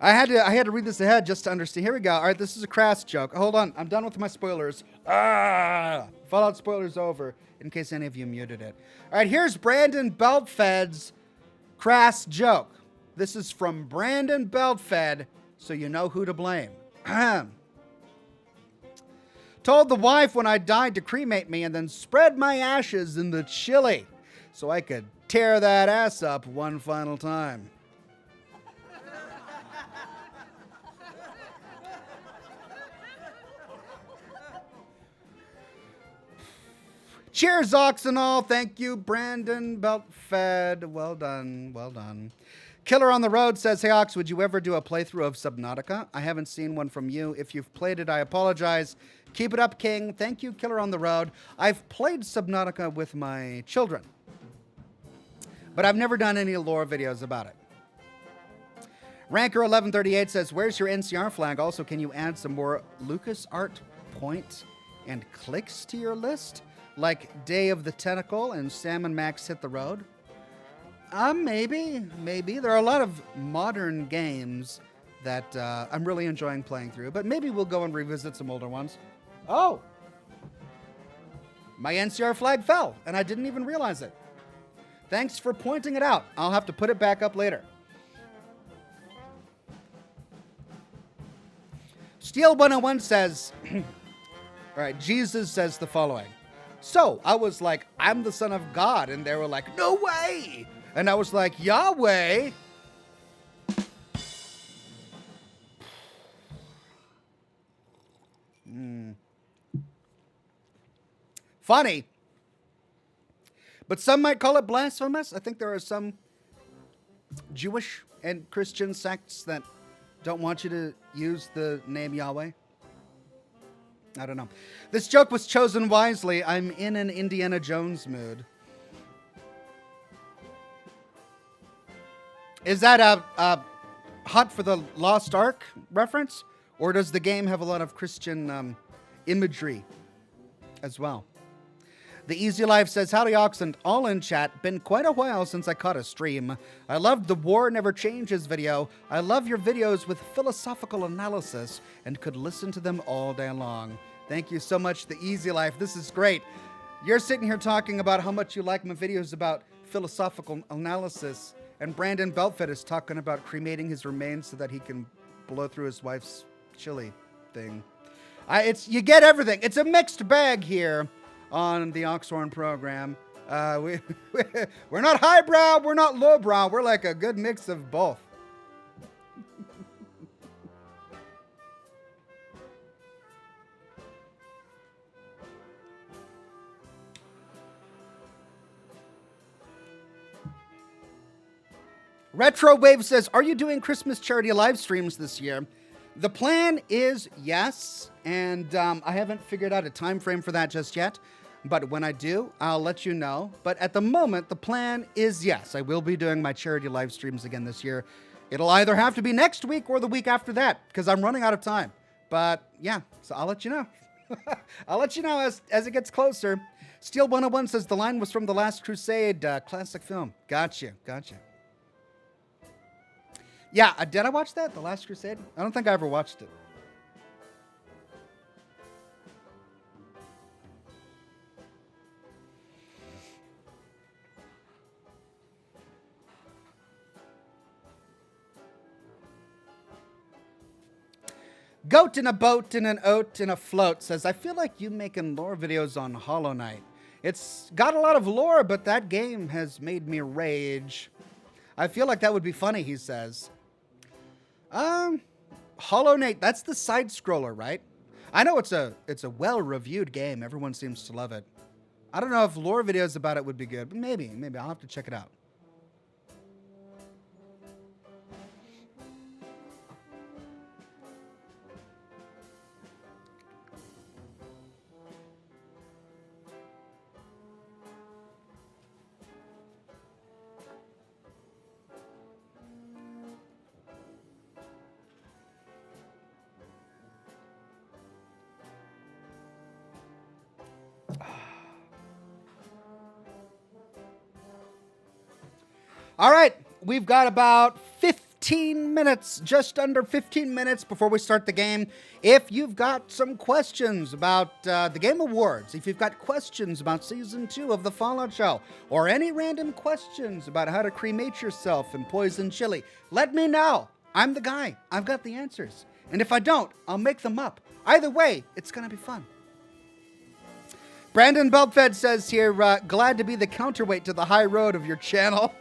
I had to read this ahead just to understand. Here we go. All right, this is a crass joke. Hold on. I'm done with my spoilers. Fallout spoilers over, in case any of you muted it. All right, here's Brandon Beltfed's crass joke. This is from Brandon Beltfed, so you know who to blame. Told the wife when I died to cremate me and then spread my ashes in the chili so I could tear that ass up one final time. Cheers, Ox and all. Thank you, Brandon Beltfed. Well done. Killer on the Road says, hey, Ox, would you ever do a playthrough of Subnautica? I haven't seen one from you. If you've played it, I apologize. Keep it up, King. Thank you, Killer on the Road. I've played Subnautica with my children, but I've never done any lore videos about it. Ranker1138 says, where's your NCR flag? Also, can you add some more LucasArts point and clicks to your list? Like Day of the Tentacle and Sam and Max Hit the Road? Maybe. There are a lot of modern games that I'm really enjoying playing through, but maybe we'll go and revisit some older ones. Oh! My NCR flag fell, and I didn't even realize it. Thanks for pointing it out. I'll have to put it back up later. Steel 101 says, all right, Jesus says the following. So I was like, I'm the son of God. And they were like, no way. And I was like, Yahweh. Funny. But some might call it blasphemous. I think there are some Jewish and Christian sects that don't want you to use the name Yahweh. I don't know. This joke was chosen wisely. I'm in an Indiana Jones mood. Is that a Hunt for the Lost Ark reference? Or does the game have a lot of Christian imagery as well? The Easy Life says, howdy Ox and all in chat. Been quite a while since I caught a stream. I loved the War Never Changes video. I love your videos with philosophical analysis and could listen to them all day long. Thank you so much, The Easy Life. This is great. You're sitting here talking about how much you like my videos about philosophical analysis, and Brandon Beltfed is talking about cremating his remains so that he can blow through his wife's chili thing. You get everything. It's a mixed bag here on the Oxhorn program. We're not highbrow, we're not lowbrow. We're like a good mix of both. Retro Wave says, are you doing Christmas charity live streams this year? The plan is yes, and I haven't figured out a time frame for that just yet. But when I do, I'll let you know. But at the moment, the plan is yes. I will be doing my charity live streams again this year. It'll either have to be next week or the week after that, because I'm running out of time. But yeah, so I'll let you know. I'll let you know as it gets closer. Steel 101 says the line was from The Last Crusade, classic film. Gotcha. Yeah, did I watch that? The Last Crusade? I don't think I ever watched it. Goat in a boat in an oat in a float says, I feel like you making lore videos on Hollow Knight. It's got a lot of lore, but that game has made me rage. I feel like that would be funny, he says. Hollow Knight, that's the side scroller, right? I know it's a well-reviewed game. Everyone seems to love it. I don't know if lore videos about it would be good, but maybe I'll have to check it out. All right, we've got about 15 minutes, just under 15 minutes before we start the game. If you've got some questions about the Game Awards, if you've got questions about Season 2 of the Fallout show, or any random questions about how to cremate yourself in poison chili, let me know. I'm the guy. I've got the answers. And if I don't, I'll make them up. Either way, it's going to be fun. Brandon Belfed says here, glad to be the counterweight to the high road of your channel.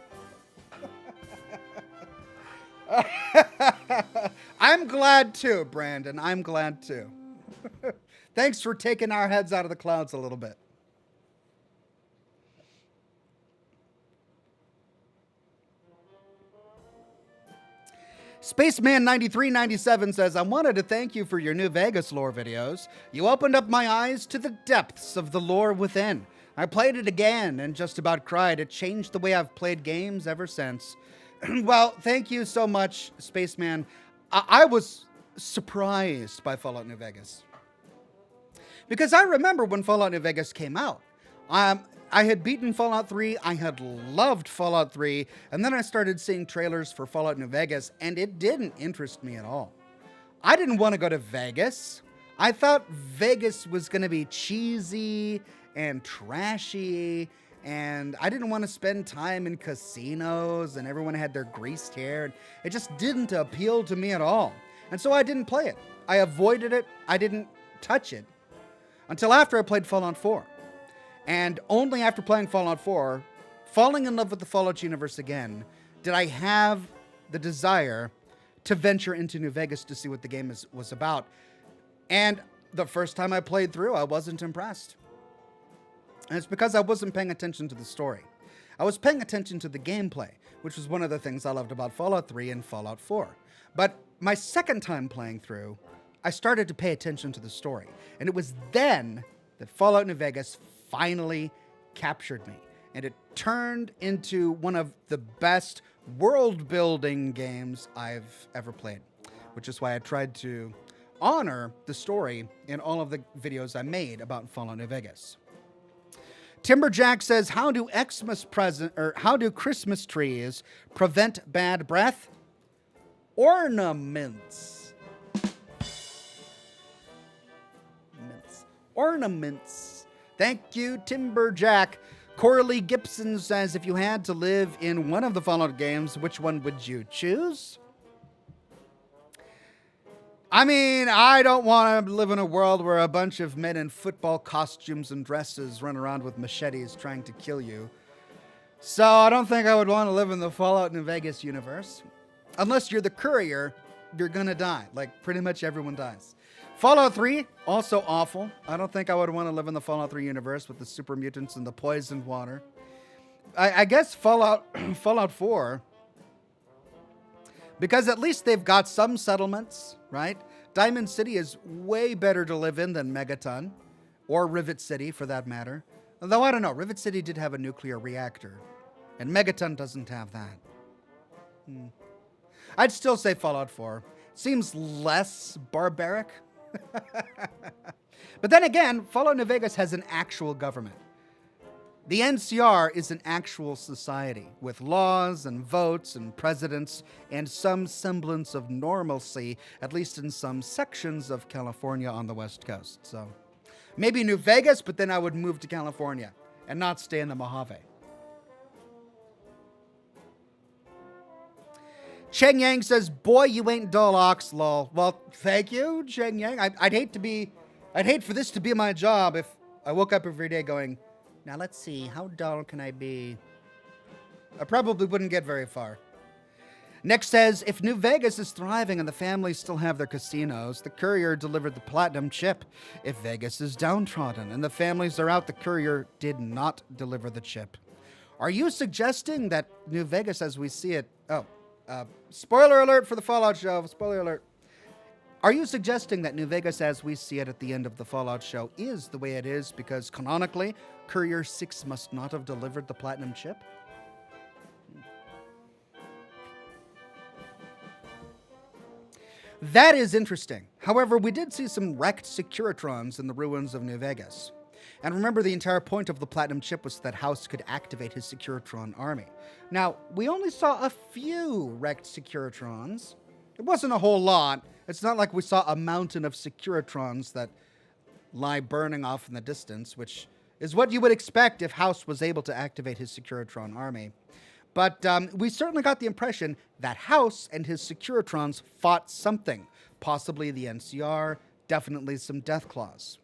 I'm glad too, Brandon. I'm glad too. Thanks for taking our heads out of the clouds a little bit. Spaceman9397 says, I wanted to thank you for your New Vegas lore videos. You opened up my eyes to the depths of the lore within. I played it again and just about cried. It changed the way I've played games ever since. Well, thank you so much, Spaceman. I was surprised by Fallout New Vegas. Because I remember when Fallout New Vegas came out. I had beaten Fallout 3, I had loved Fallout 3, and then I started seeing trailers for Fallout New Vegas, and it didn't interest me at all. I didn't want to go to Vegas. I thought Vegas was going to be cheesy and trashy, and I didn't want to spend time in casinos and everyone had their greased hair. It just didn't appeal to me at all. And so I didn't play it. I avoided it. I didn't touch it until after I played Fallout 4. And only after playing Fallout 4, falling in love with the Fallout universe again, did I have the desire to venture into New Vegas to see what the game was about. And the first time I played through, I wasn't impressed. And it's because I wasn't paying attention to the story. I was paying attention to the gameplay, which was one of the things I loved about Fallout 3 and Fallout 4. But my second time playing through, I started to pay attention to the story. And it was then that Fallout New Vegas finally captured me. And it turned into one of the best world-building games I've ever played, which is why I tried to honor the story in all of the videos I made about Fallout New Vegas. Timberjack says, how do Christmas trees prevent bad breath? Ornaments. Ornaments. Thank you, Timberjack. Coralie Gibson says, if you had to live in one of the Fallout games, which one would you choose? I mean, I don't want to live in a world where a bunch of men in football costumes and dresses run around with machetes trying to kill you. So I don't think I would want to live in the Fallout New Vegas universe. Unless you're the courier, you're going to die. Like, pretty much everyone dies. Fallout 3, also awful. I don't think I would want to live in the Fallout 3 universe with the super mutants and the poisoned water. I guess Fallout 4... because at least they've got some settlements, right? Diamond City is way better to live in than Megaton, or Rivet City for that matter. Although, I don't know, Rivet City did have a nuclear reactor, and Megaton doesn't have that. I'd still say Fallout 4. Seems less barbaric. But then again, Fallout New Vegas has an actual government. The NCR is an actual society with laws and votes and presidents and some semblance of normalcy, at least in some sections of California on the West Coast. So maybe New Vegas, but then I would move to California and not stay in the Mojave. Cheng Yang says, boy, you ain't dull, Ox, lol. Well, thank you, Cheng Yang. I'd hate for this to be my job if I woke up every day going, now let's see, how dull can I be? I probably wouldn't get very far. Nick says, if New Vegas is thriving and the families still have their casinos, the courier delivered the platinum chip. If Vegas is downtrodden and the families are out, the courier did not deliver the chip. Are you suggesting that New Vegas as we see it... spoiler alert for the Fallout show. Spoiler alert. Are you suggesting that New Vegas as we see it at the end of the Fallout show is the way it is because canonically, Courier 6 must not have delivered the platinum chip? That is interesting. However, we did see some wrecked Securitrons in the ruins of New Vegas. And remember, the entire point of the platinum chip was that House could activate his Securitron army. Now, we only saw a few wrecked Securitrons. It wasn't a whole lot. It's not like we saw a mountain of Securitrons that lie burning off in the distance, which is what you would expect if House was able to activate his Securitron army. But we certainly got the impression that House and his Securitrons fought something. Possibly the NCR, definitely some Deathclaws.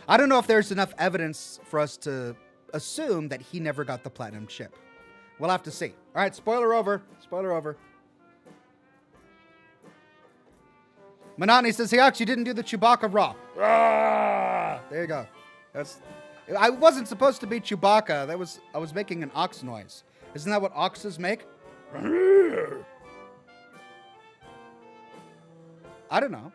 I don't know if there's enough evidence for us to assume that he never got the platinum chip. We'll have to see. All right, spoiler over. Spoiler over. Monotony says, hey, Ox, you didn't do the Chewbacca raw. There you go. I wasn't supposed to be Chewbacca. I was making an ox noise. Isn't that what oxes make? I don't know.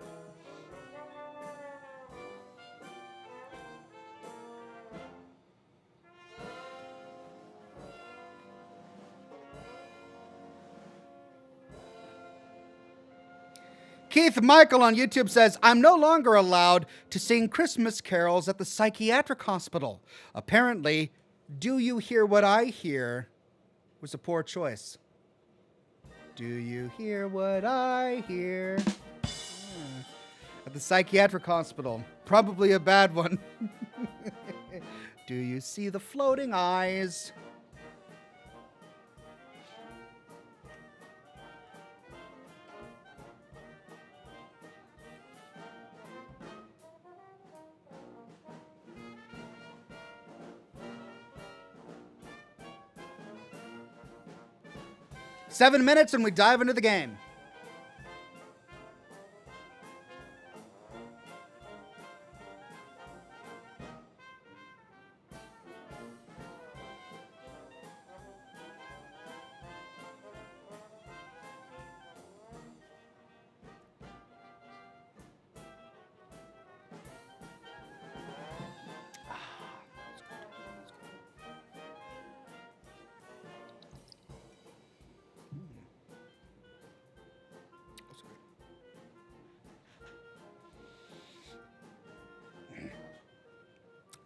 Keith Michael on YouTube says, I'm no longer allowed to sing Christmas carols at the psychiatric hospital. Apparently, Do You Hear What I Hear was a poor choice. Do you hear what I hear? At the psychiatric hospital. Probably a bad one. Do you see the floating eyes? Seven minutes and we dive into the game.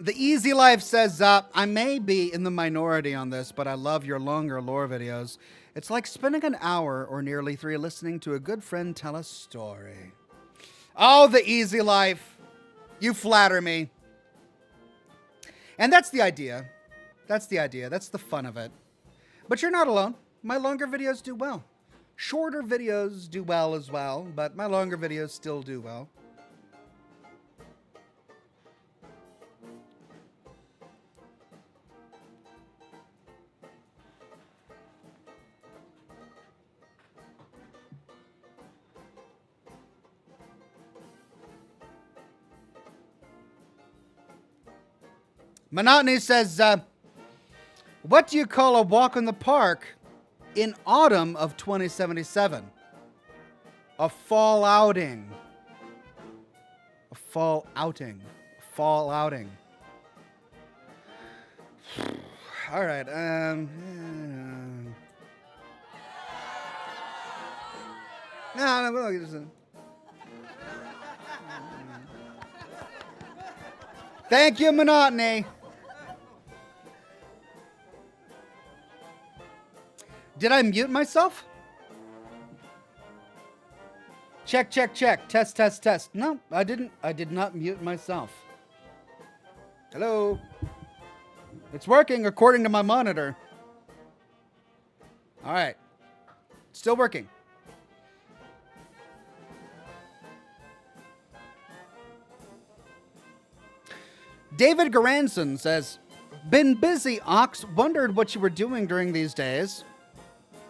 The Easy Life says, I may be in the minority on this, but I love your longer lore videos. It's like spending an hour or nearly 3 listening to a good friend tell a story. Oh, the Easy Life. You flatter me. And that's the idea. That's the idea. That's the fun of it. But you're not alone. My longer videos do well. Shorter videos do well as well, but my longer videos still do well. Monotony says, what do you call a walk in the park in autumn of 2077? A fall outing. A fall outing. A fall outing. All right. No. Thank you, Monotony. Did I mute myself? Check. Test. No, I didn't. I did not mute myself. Hello. It's working according to my monitor. All right. Still working. David Garanson says, been busy, Ox. Wondered what you were doing during these days.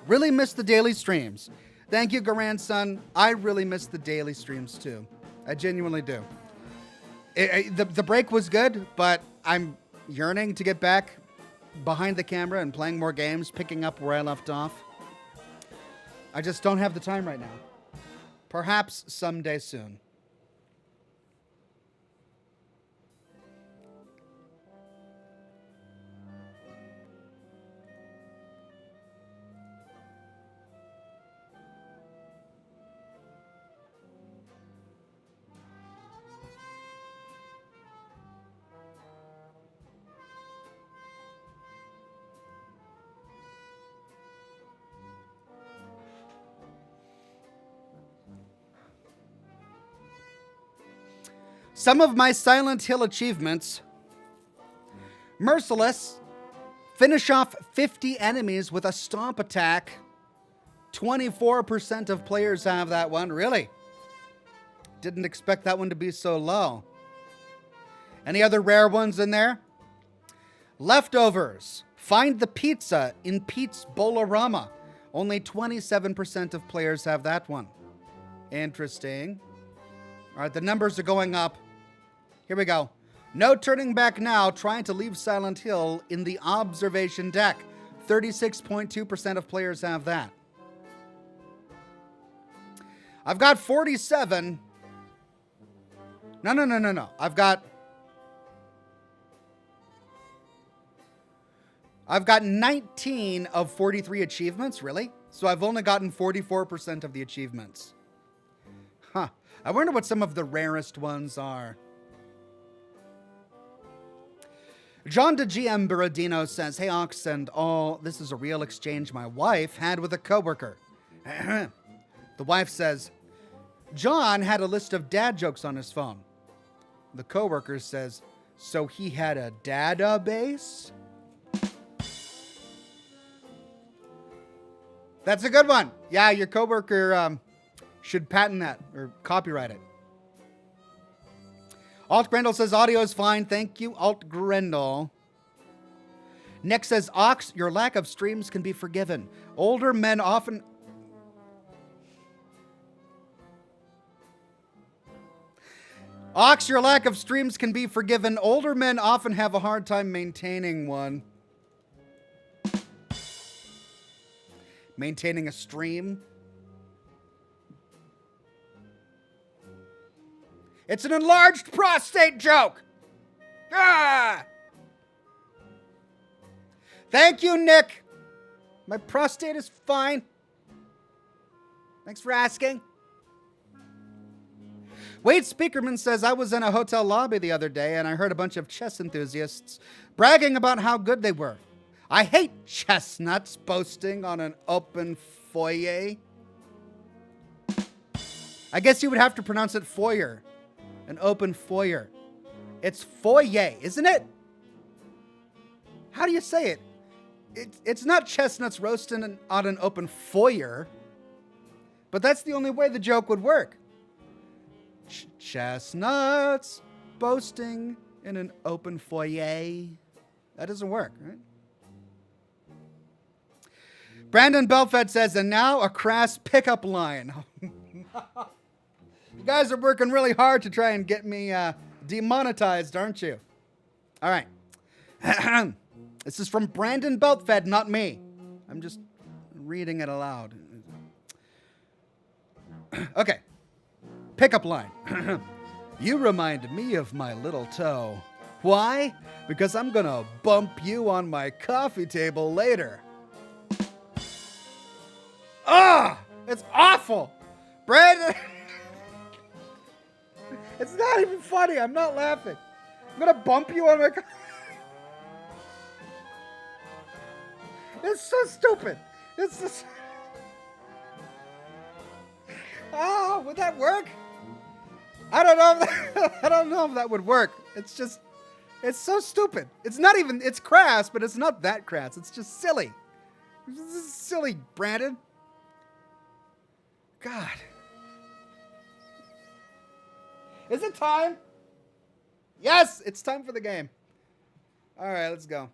Really missed the daily streams. Thank you, Garanson. I really miss the daily streams too. I genuinely do. The break was good, but I'm yearning to get back behind the camera and playing more games, picking up where I left off. I just don't have the time right now. Perhaps someday soon. Some of my Silent Hill achievements. Merciless. Finish off 50 enemies with a stomp attack. 24% of players have that one. Really? Didn't expect that one to be so low. Any other rare ones in there? Leftovers. Find the pizza in Pete's Bolorama. Only 27% of players have that one. Interesting. All right, the numbers are going up. Here we go. No turning back now. Trying to leave Silent Hill in the observation deck. 36.2% of players have that. I've got 47. No. I've got 19 of 43 achievements, really? So I've only gotten 44% of the achievements. Huh. I wonder what some of the rarest ones are. John de GM Buradino says, hey, Ox and all, this is a real exchange my wife had with a coworker. The wife says, John had a list of dad jokes on his phone. The coworker says, so he had a database? That's a good one. Yeah, your coworker should patent that or copyright it. Alt Grendel says audio is fine. Thank you, Alt Grendel. Nick says, Ox, your lack of streams can be forgiven. Older men often... Ox, your lack of streams can be forgiven. Older men often have a hard time maintaining one. Maintaining a stream. It's an enlarged prostate joke. Ah! Thank you, Nick. My prostate is fine. Thanks for asking. Wade Speakerman says, I was in a hotel lobby the other day and I heard a bunch of chess enthusiasts bragging about how good they were. I hate chestnuts boasting on an open foyer. I guess you would have to pronounce it foyer. An open foyer. It's foyer, isn't it? How do you say it? It's not chestnuts roasting on an open foyer. But that's the only way the joke would work. Chestnuts boasting in an open foyer. That doesn't work, right? Brandon Belfed says, and now a crass pickup line. You guys are working really hard to try and get me demonetized, aren't you? All right. This is from Brandon Belfed, not me. I'm just reading it aloud. Okay. Pickup line. You remind me of my little toe. Why? Because I'm going to bump you on my coffee table later. Ah! It's awful! Brandon! It's not even funny. I'm not laughing. I'm going to bump you on my coffee. It's so stupid. It's just... Oh, would that work? I don't know if that would work. It's just, it's so stupid. It's not even, it's crass, but it's not that crass. It's just silly. This is silly, Brandon. God. Is it time? Yes, it's time for the game. All right, let's go.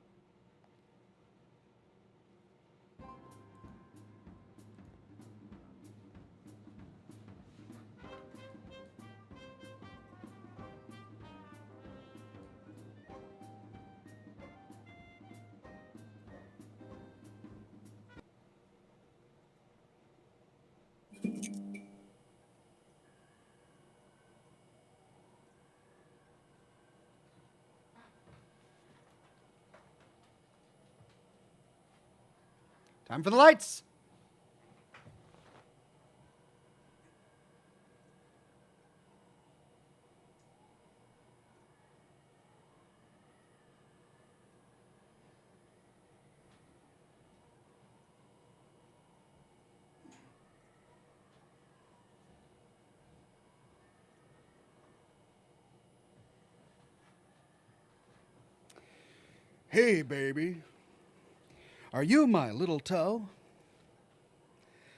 Time for the lights. Hey, baby. Are you my little toe?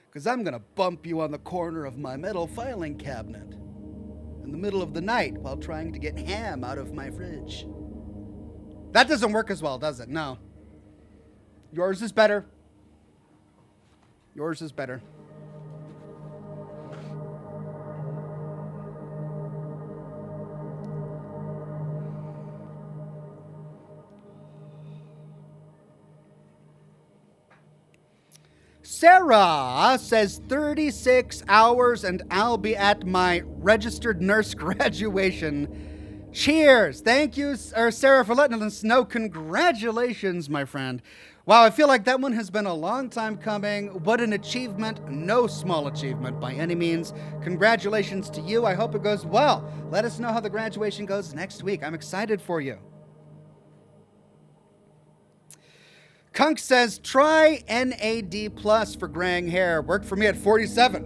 Because I'm going to bump you on the corner of my metal filing cabinet in the middle of the night while trying to get ham out of my fridge. That doesn't work as well, does it? No. Yours is better. Yours is better. Sarah says 36 hours and I'll be at my registered nurse graduation. Cheers. Thank you, Sarah, for letting us know. Congratulations, my friend. Wow, I feel like that one has been a long time coming. What an achievement. No small achievement by any means. Congratulations to you. I hope it goes well. Let us know how the graduation goes next week. I'm excited for you. Kunk says, try NAD plus for graying hair. Worked for me at 47.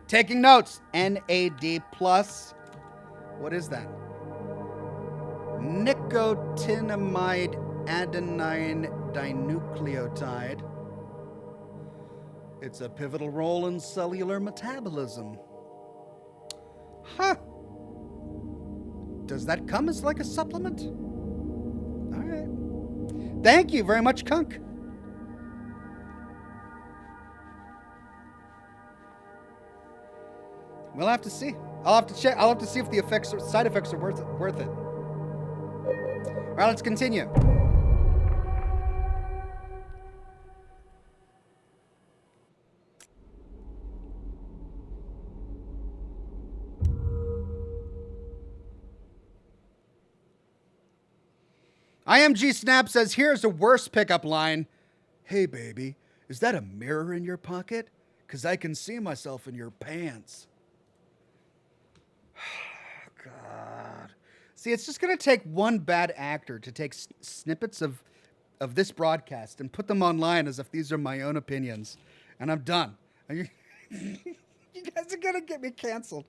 Taking notes. NAD plus. What is that? Nicotinamide adenine dinucleotide. It's a pivotal role in cellular metabolism. Huh. Does that come as like a supplement? All right. Thank you very much, Kunk. We'll have to see. I'll have to check. I'll have to see if the side effects are worth it. All right, let's continue. IMG Snap says, here's a worse pickup line. Hey, baby, is that a mirror in your pocket? Because I can see myself in your pants. God. See, it's just going to take one bad actor to take snippets of this broadcast and put them online as if these are my own opinions. And I'm done. You guys are going to get me canceled.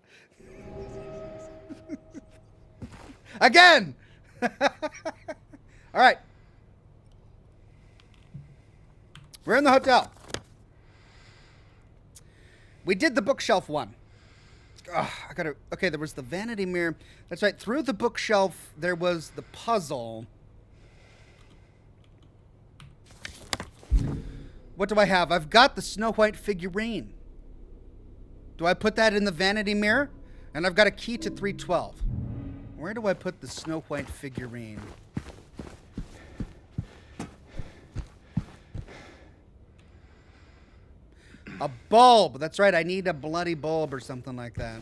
Again! All right. We're in the hotel. We did the bookshelf one. Okay, there was the vanity mirror. That's right. Through the bookshelf, there was the puzzle. What do I have? I've got the Snow White figurine. Do I put that in the vanity mirror? And I've got a key to 312. Where do I put the Snow White figurine? A bulb. That's right. I need a bloody bulb or something like that.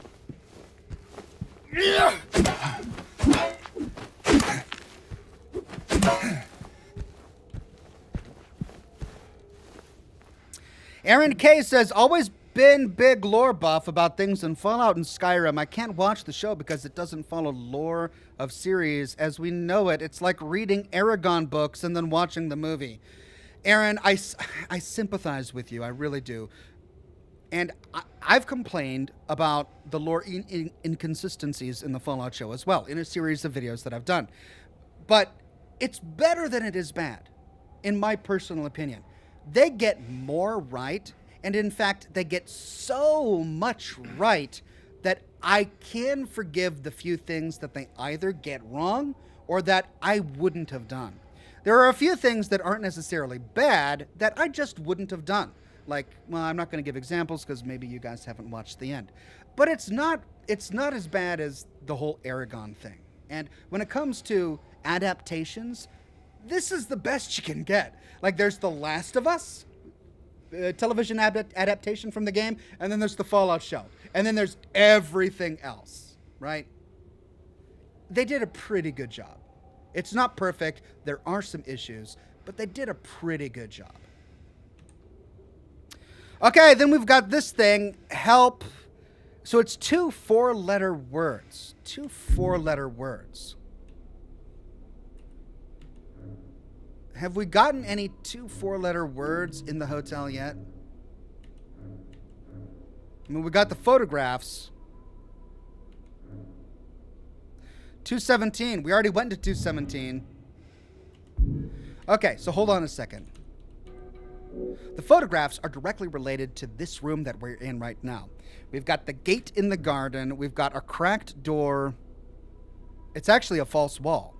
Aaron K says, always been big lore buff about things in Fallout and Skyrim. I can't watch the show because it doesn't follow lore of series as we know it. It's like reading Aragon books and then watching the movie. Aaron, I sympathize with you. I really do. And I've complained about the lore inconsistencies in the Fallout show as well, in a series of videos that I've done. But it's better than it is bad, in my personal opinion. They get more right, and in fact, they get so much right that I can forgive the few things that they either get wrong or that I wouldn't have done. There are a few things that aren't necessarily bad that I just wouldn't have done. Like, well, I'm not going to give examples because maybe you guys haven't watched the end. But it's not as bad as the whole Aragon thing. And when it comes to adaptations, this is the best you can get. Like, there's The Last of Us, television adaptation from the game, and then there's the Fallout show. And then there's everything else, right? They did a pretty good job. It's not perfect. There are some issues, but they did a pretty good job. Okay, then we've got this thing, help. So it's 2 4-letter words. 2 4-letter words. Have we gotten any 2 4-letter words in the hotel yet? I mean, we got the photographs. 217. We already went to 217. Okay, so hold on a second. The photographs are directly related to this room that we're in right now. We've got the gate in the garden. We've got a cracked door. It's actually a false wall.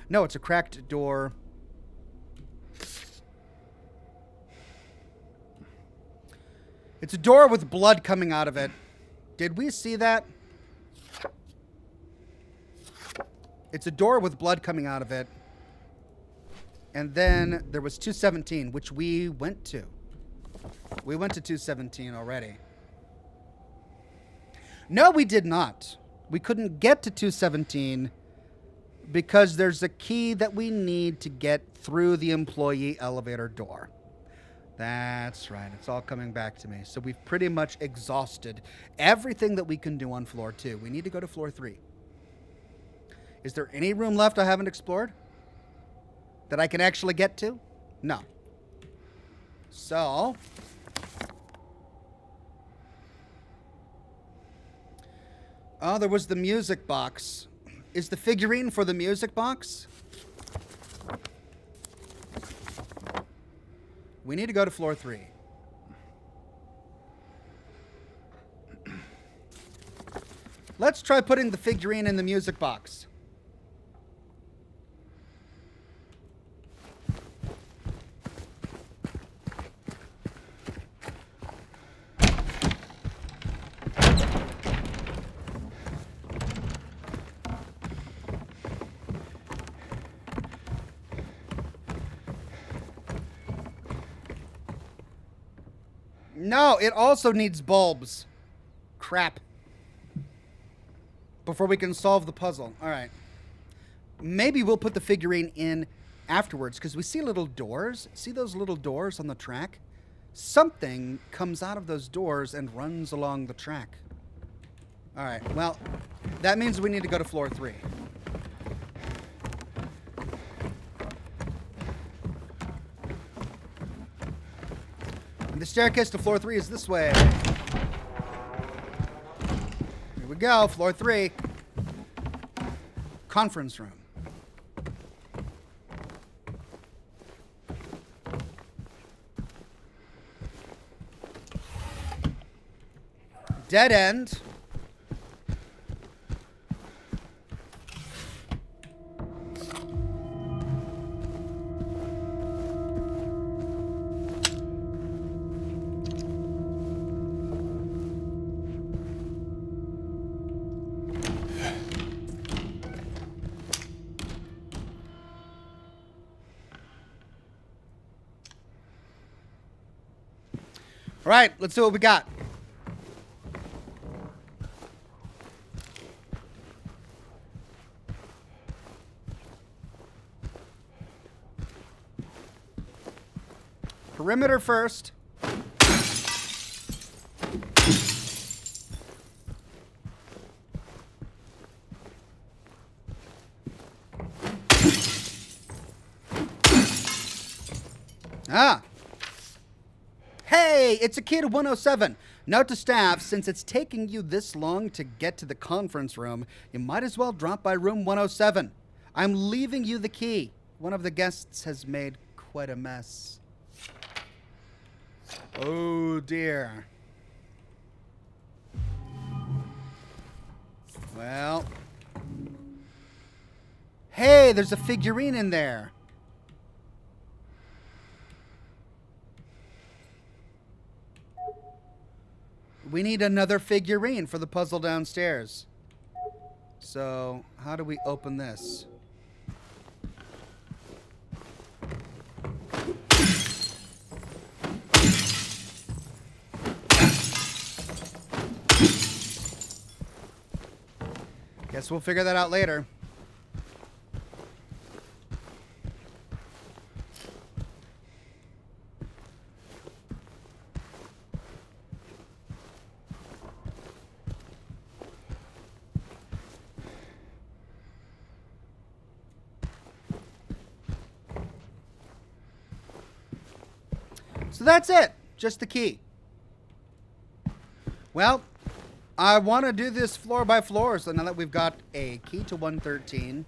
No, it's a cracked door. It's a door with blood coming out of it. Did we see that? It's a door with blood coming out of it. And then there was 217, which we went to. We went to 217 already. No, we did not. We couldn't get to 217 because there's a key that we need to get through the employee elevator door. That's right. It's all coming back to me. So we've pretty much exhausted everything that we can do on floor 2. We need to go to floor 3. Is there any room left I haven't explored that I can actually get to? No. So oh, there was the music box. Is the figurine for the music box? We need to go to floor 3. Let's try putting the figurine in the music box. No, it also needs bulbs. Crap. Before we can solve the puzzle. All right. Maybe we'll put the figurine in afterwards because we see little doors. See those little doors on the track? Something comes out of those doors and runs along the track. All right. Well, that means we need to go to floor 3. The staircase to floor 3 is this way. Here we go, floor 3. Conference room. Dead end. All right, let's see what we got. Perimeter first. Ah. Hey, it's a kid 107. Note to staff, since it's taking you this long to get to the conference room, you might as well drop by room 107. I'm leaving you the key. One of the guests has made quite a mess. Oh dear. Well. Hey, there's a figurine in there. We need another figurine for the puzzle downstairs. So, how do we open this? Guess we'll figure that out later. So that's it. Just the key. Well, I want to do this floor by floor. So now that we've got a key to 113,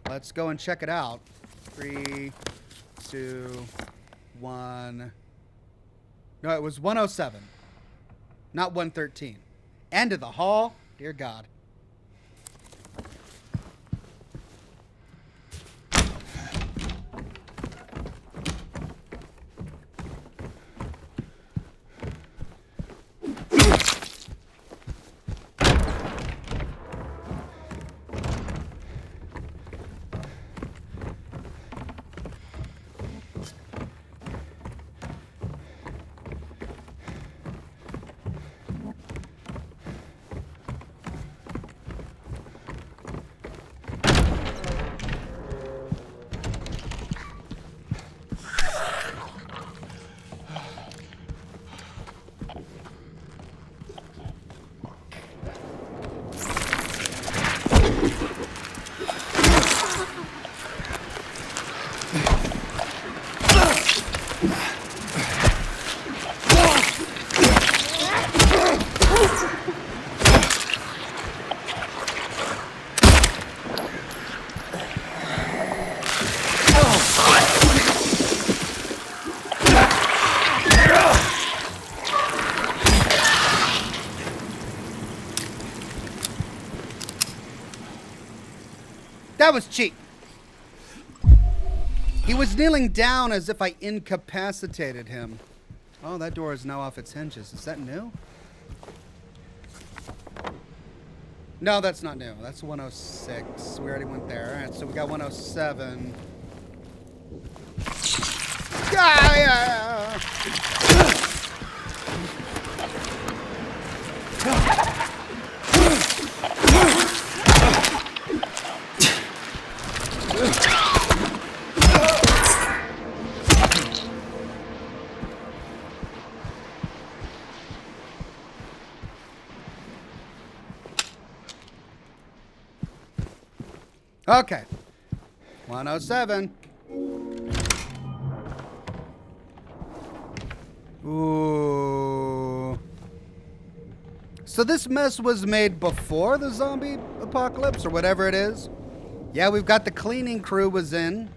let's go and check it out. 3, 2, 1. No, it was 107, not 113. End of the hall. Dear God. That was cheap. He was kneeling down as if I incapacitated him. Oh, that door is now off its hinges. Is that new? No, that's not new. That's 106. We already went there. All right, so we got 107. Yeah! Okay. 107. Ooh. So this mess was made before the zombie apocalypse or whatever it is? Yeah, we've got the cleaning crew was in.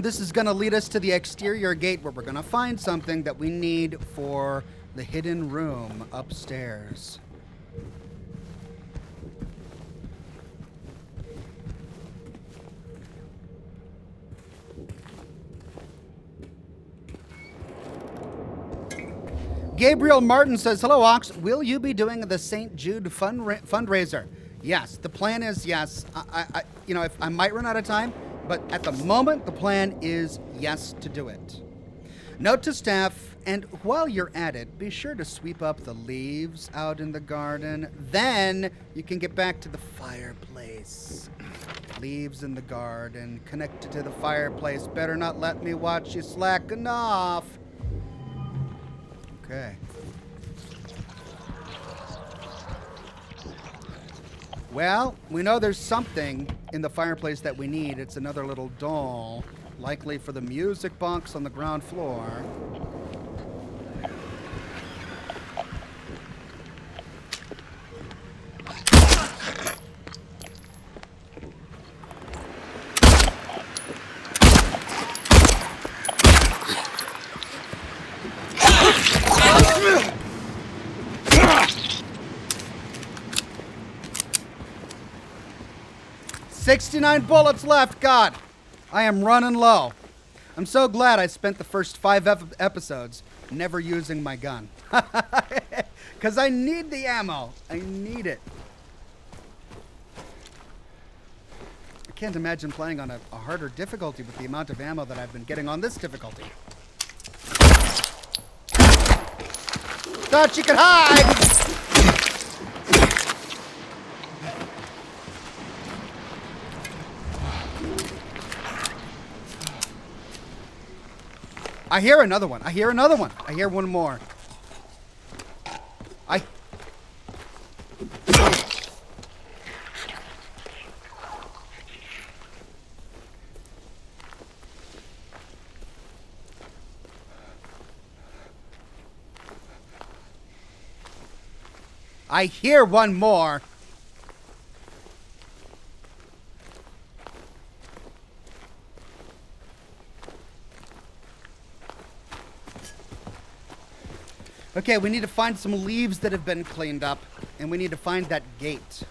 This is going to lead us to the exterior gate where we're going to find something that we need for the hidden room upstairs. Gabriel Martin says, hello, Ox. Will you be doing the St. Jude fundraiser? Yes. The plan is yes. If I might run out of time, but at the moment, the plan is yes to do it. Note to staff, and while you're at it, be sure to sweep up the leaves out in the garden. Then you can get back to the fireplace. Leaves in the garden, connected to the fireplace. Better not let me watch you slacking off. Okay. Well, we know there's something in the fireplace that we need. It's another little doll, likely for the music box on the ground floor. "69 bullets left, God. I am running low. I'm so glad I spent the first 5 episodes never using my gun. Because I need the ammo. I need it. I can't imagine playing on a harder difficulty with the amount of ammo that I've been getting on this difficulty. Thought you could hide! I hear another one. I hear another one. I hear one more. I hear one more. Okay, we need to find some leaves that have been cleaned up, and we need to find that gate.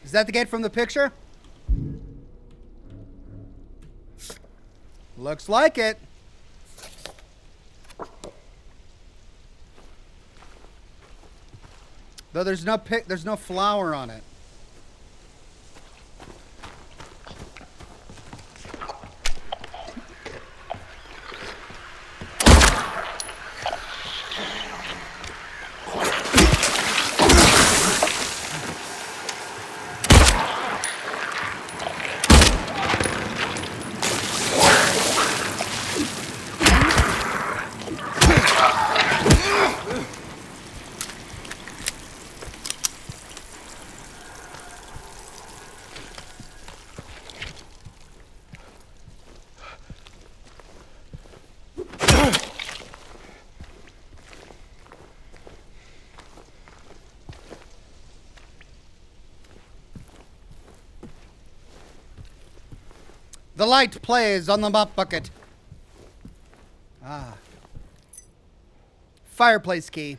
Is that the gate from the picture? Looks like it. Though there's no flower on it. The light plays on the mop bucket. Ah. Fireplace key.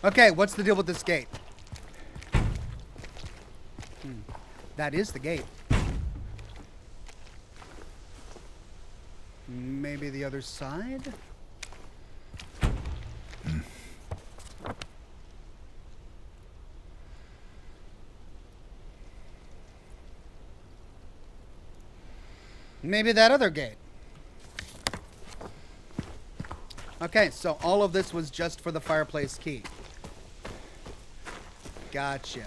Okay, what's the deal with this gate? That is the gate. Maybe the other side? Maybe that other gate. Okay, so all of this was just for the fireplace key. Gotcha.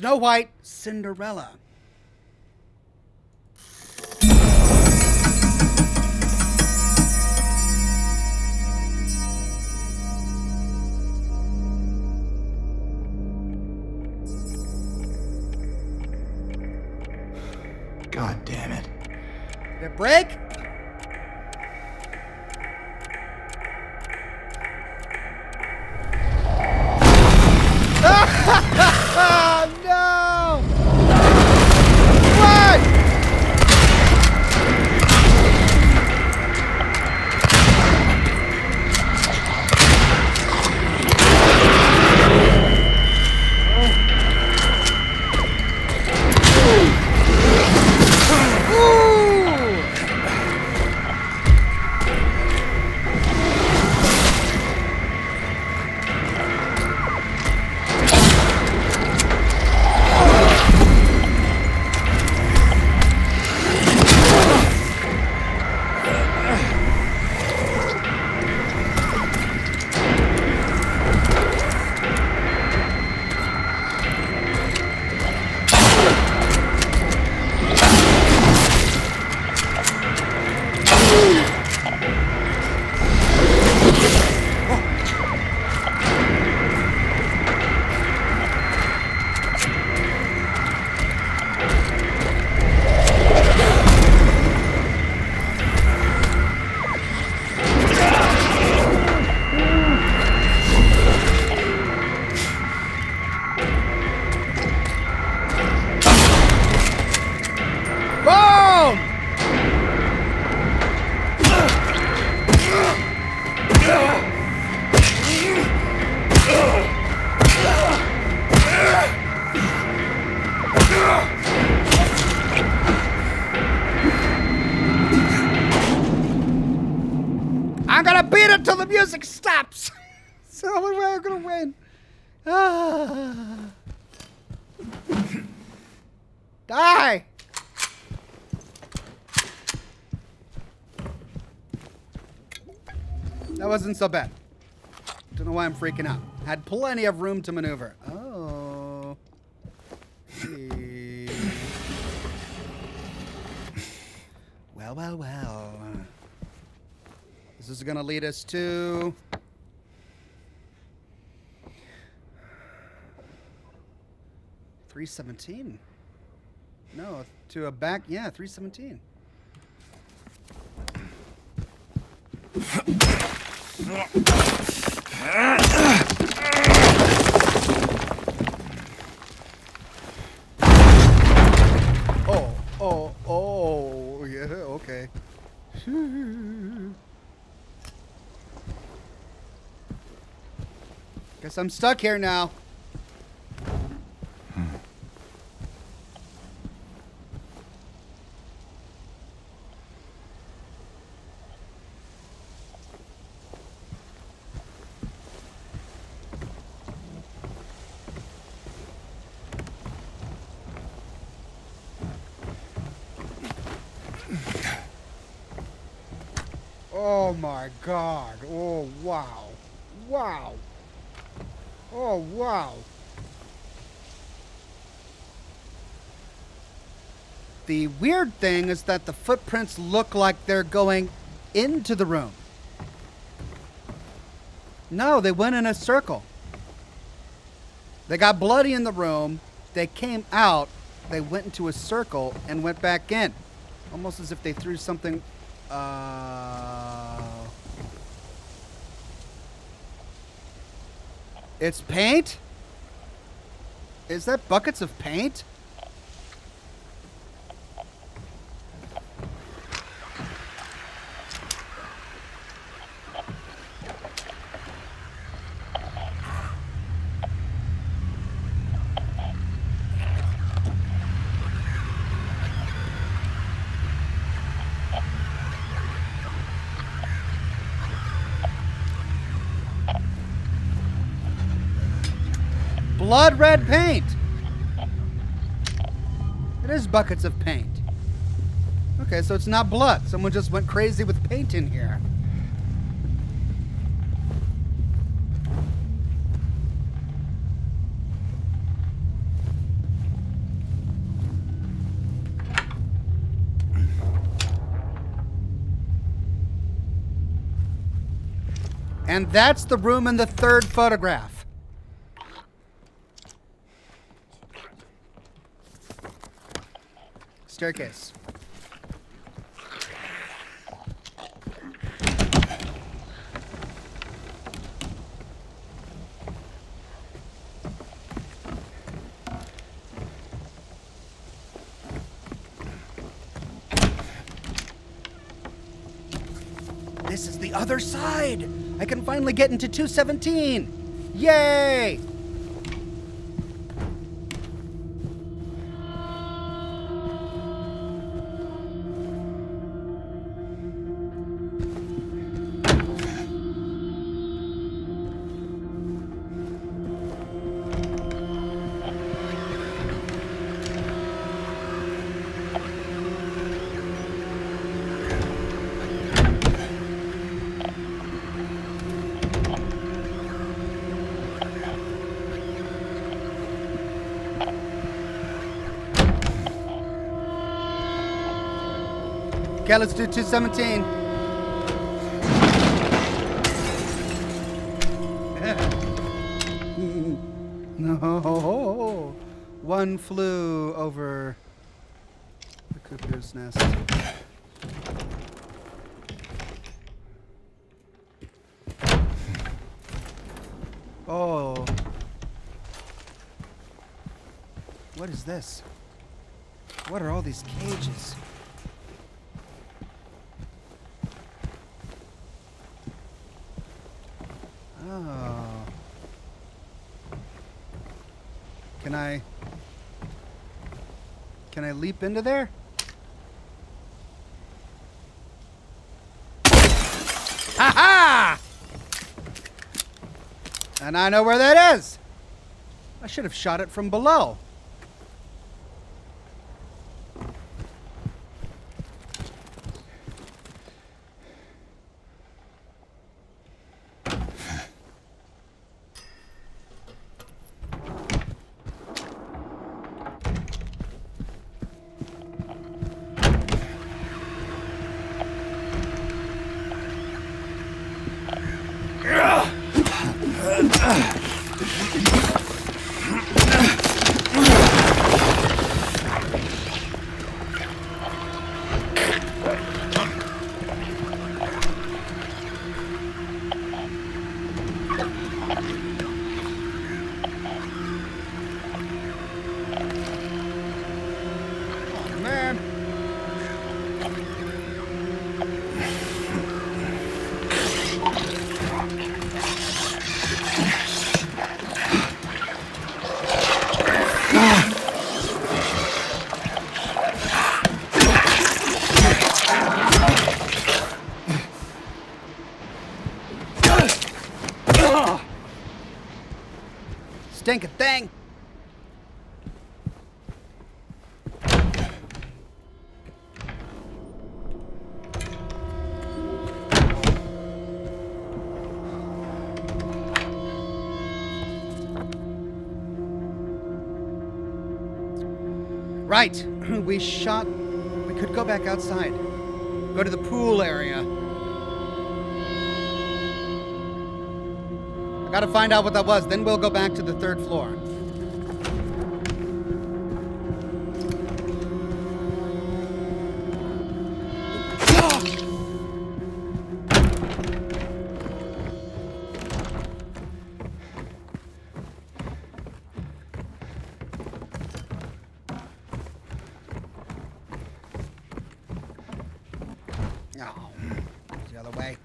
Snow White, Cinderella. God damn it. Did it break? Oh, no! What? I'm gonna beat it till the music stops. It's the only way I'm gonna win. Die! That wasn't so bad. Don't know why I'm freaking out. Had plenty of room to maneuver. Oh. Gee. Well, well, well. This is gonna lead us to... 317. No, to a back... Yeah, 317. Oh, yeah, okay. Guess I'm stuck here now. Oh my God. Oh, wow. Wow. Oh, wow. The weird thing is that the footprints look like they're going into the room. No, they went in a circle. They got bloody in the room. They came out. They went into a circle and went back in. Almost as if they threw something... It's paint? Is that buckets of paint? Blood red paint. It is buckets of paint. Okay, so it's not blood. Someone just went crazy with paint in here. And that's the room in the third photograph. Staircase. This is the other side. I can finally get into 217. Yay! Okay, let's do 217. No. One flew over the cuckoo's nest. Oh. What is this? What are all these cages? Oh. Can I leap into there? Ha ha! And I know where that is. I should have shot it from below. Stinking thing. Right. We could go back outside. Go to the pool area. I gotta find out what that was, then we'll go back to the third floor. Oh, the other way.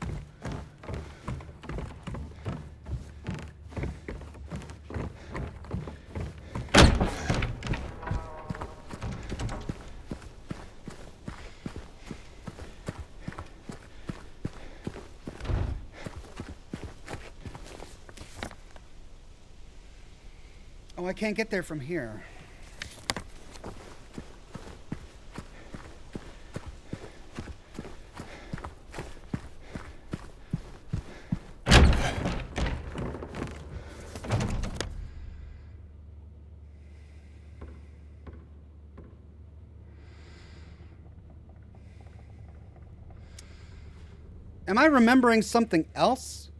Oh, I can't get there from here. Am I remembering something else?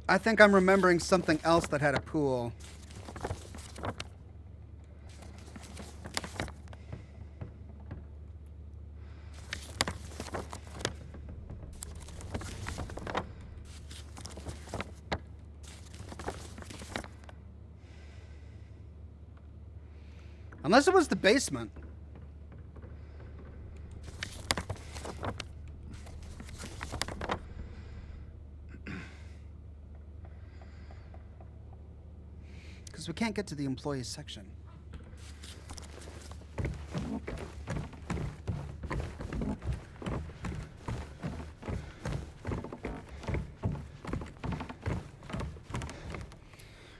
I think I'm remembering something else that had a pool. Unless it was the basement. Because we can't get to the employees section.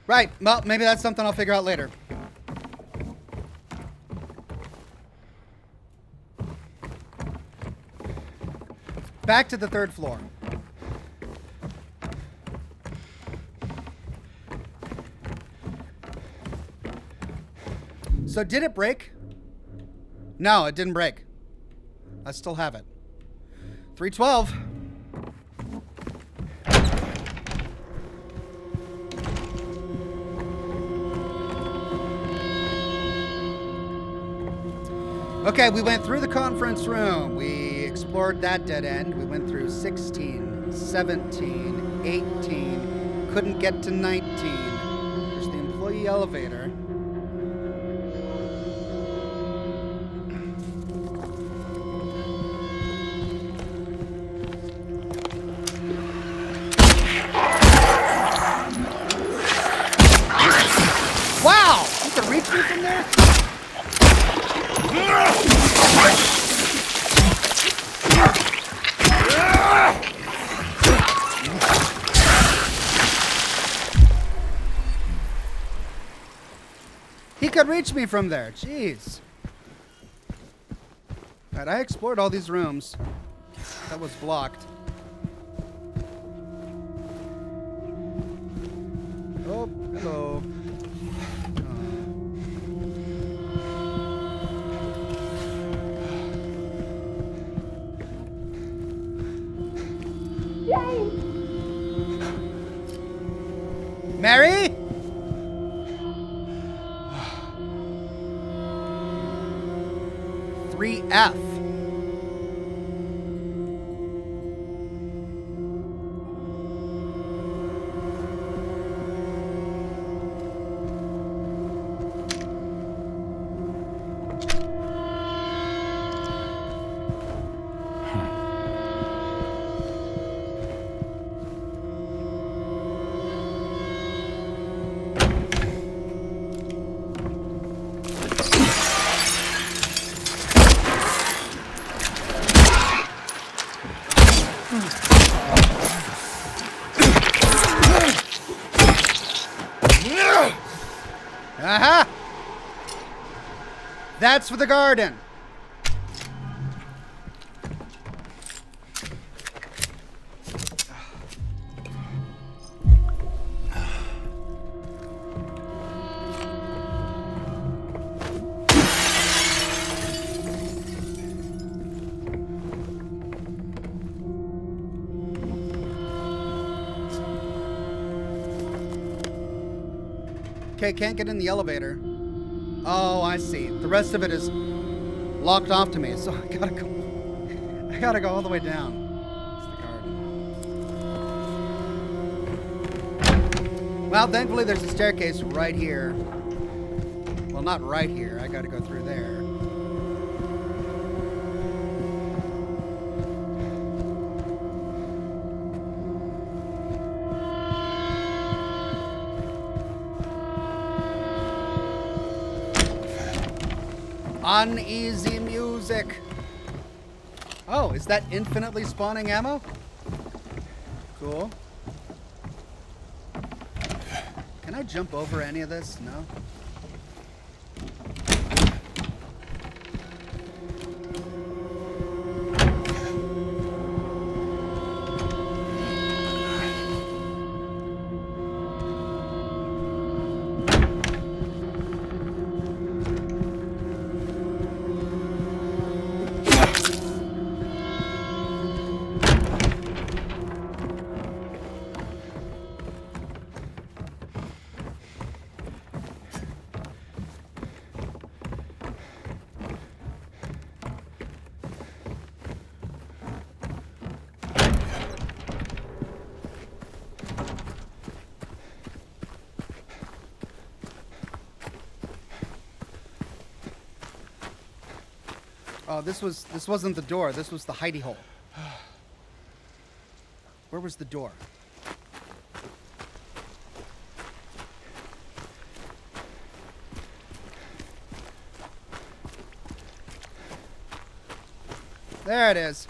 Right. Well, maybe that's something I'll figure out later. Back to the third floor. So did it break? No, it didn't break. I still have it. 312. Okay, we went through the conference room. We explored that dead end. We went through 16, 17, 18. Couldn't get to 19. There's the employee elevator. Wow! You can reach me from there? He could reach me from there. Jeez. Alright, I explored all these rooms. That was blocked. Oh, hello. Mary? 3F. Aha! That's for the garden. Okay, can't get in the elevator. Oh, I see. The rest of it is locked off to me, so I gotta go all the way down. It's the garden. Well, thankfully there's a staircase right here. Well, not right here. I gotta go through there. Uneasy music. Oh, is that infinitely spawning ammo? Cool. Can I jump over any of this? No. Oh, this wasn't the door. This was the hidey hole. Where was the door? There it is.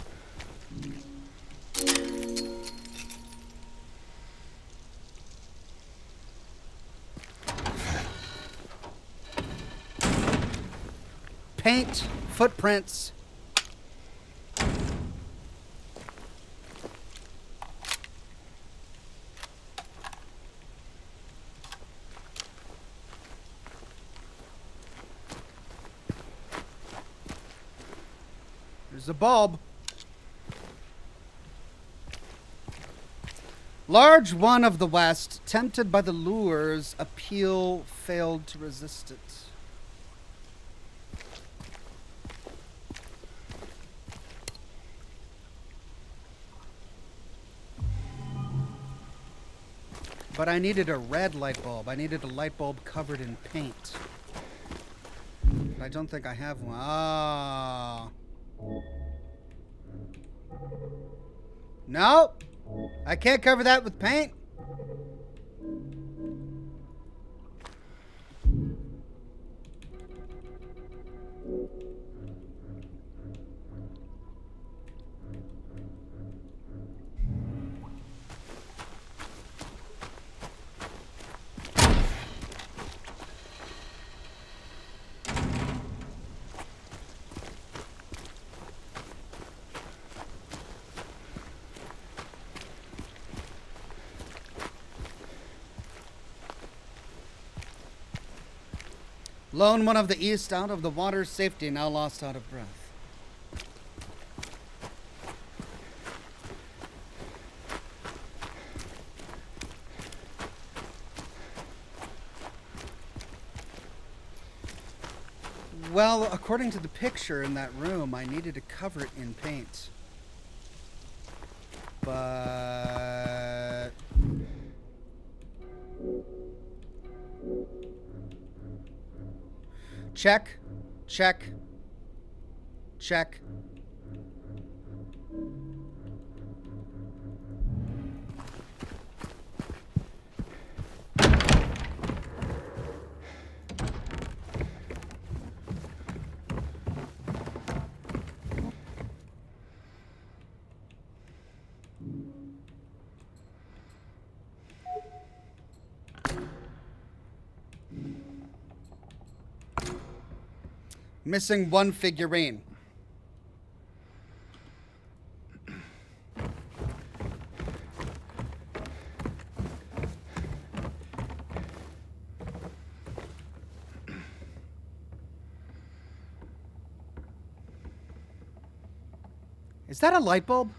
Paint, footprints. There's a bulb. Large one of the West, tempted by the lures, appeal failed to resist it. But I needed a red light bulb. I needed a light bulb covered in paint. I don't think I have one. Ah. No. I can't cover that with paint. Lone one of the East out of the water's safety, now lost out of breath. Well, according to the picture in that room, I needed to cover it in paint. But... check, check, check. Missing one figurine. Is that a light bulb?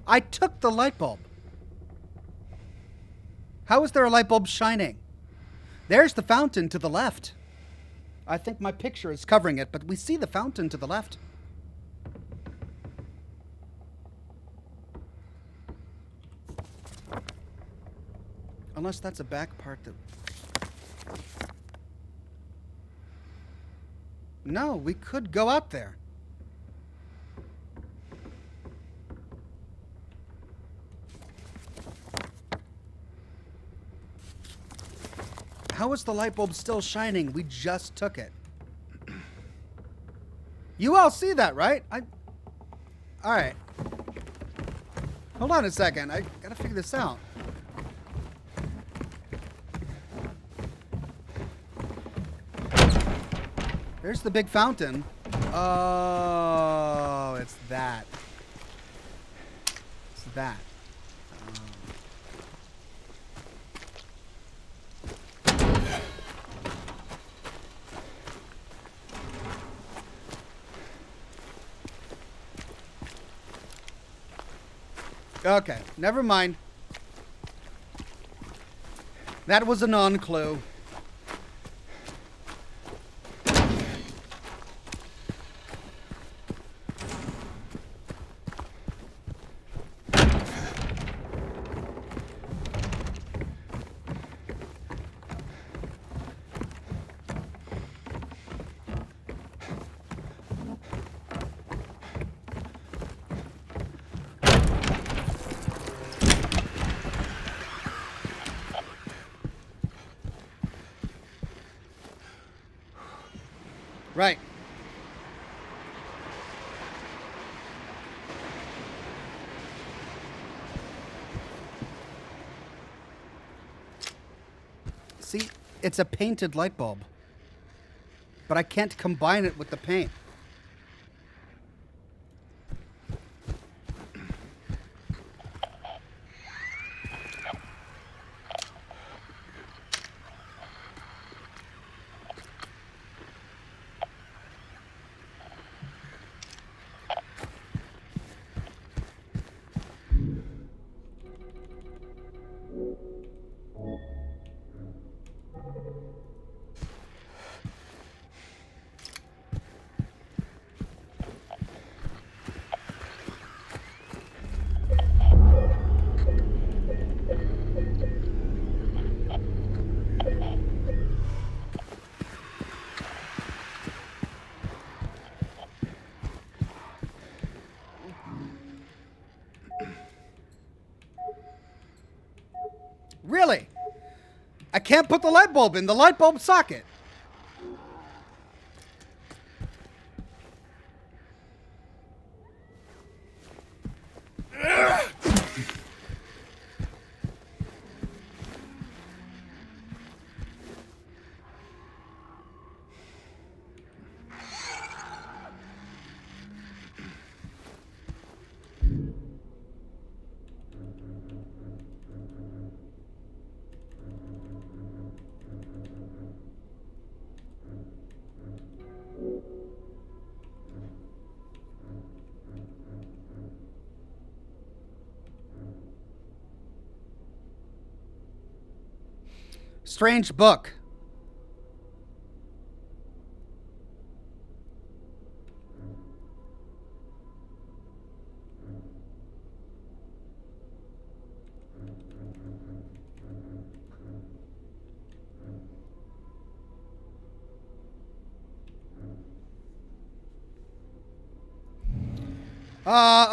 I took the light bulb. How is there a light bulb shining? There's the fountain to the left. I think my picture is covering it, but we see the fountain to the left. Unless that's a back part that... No, we could go out there. How is the light bulb still shining? We just took it. You all see that, right? All right. Hold on a second. I gotta figure this out. There's the big fountain. Oh, it's that. It's that. Okay, never mind. That was a non-clue. Right. See, it's a painted light bulb, but I can't combine it with the paint. Really? I can't put the light bulb in the light bulb socket. Strange book.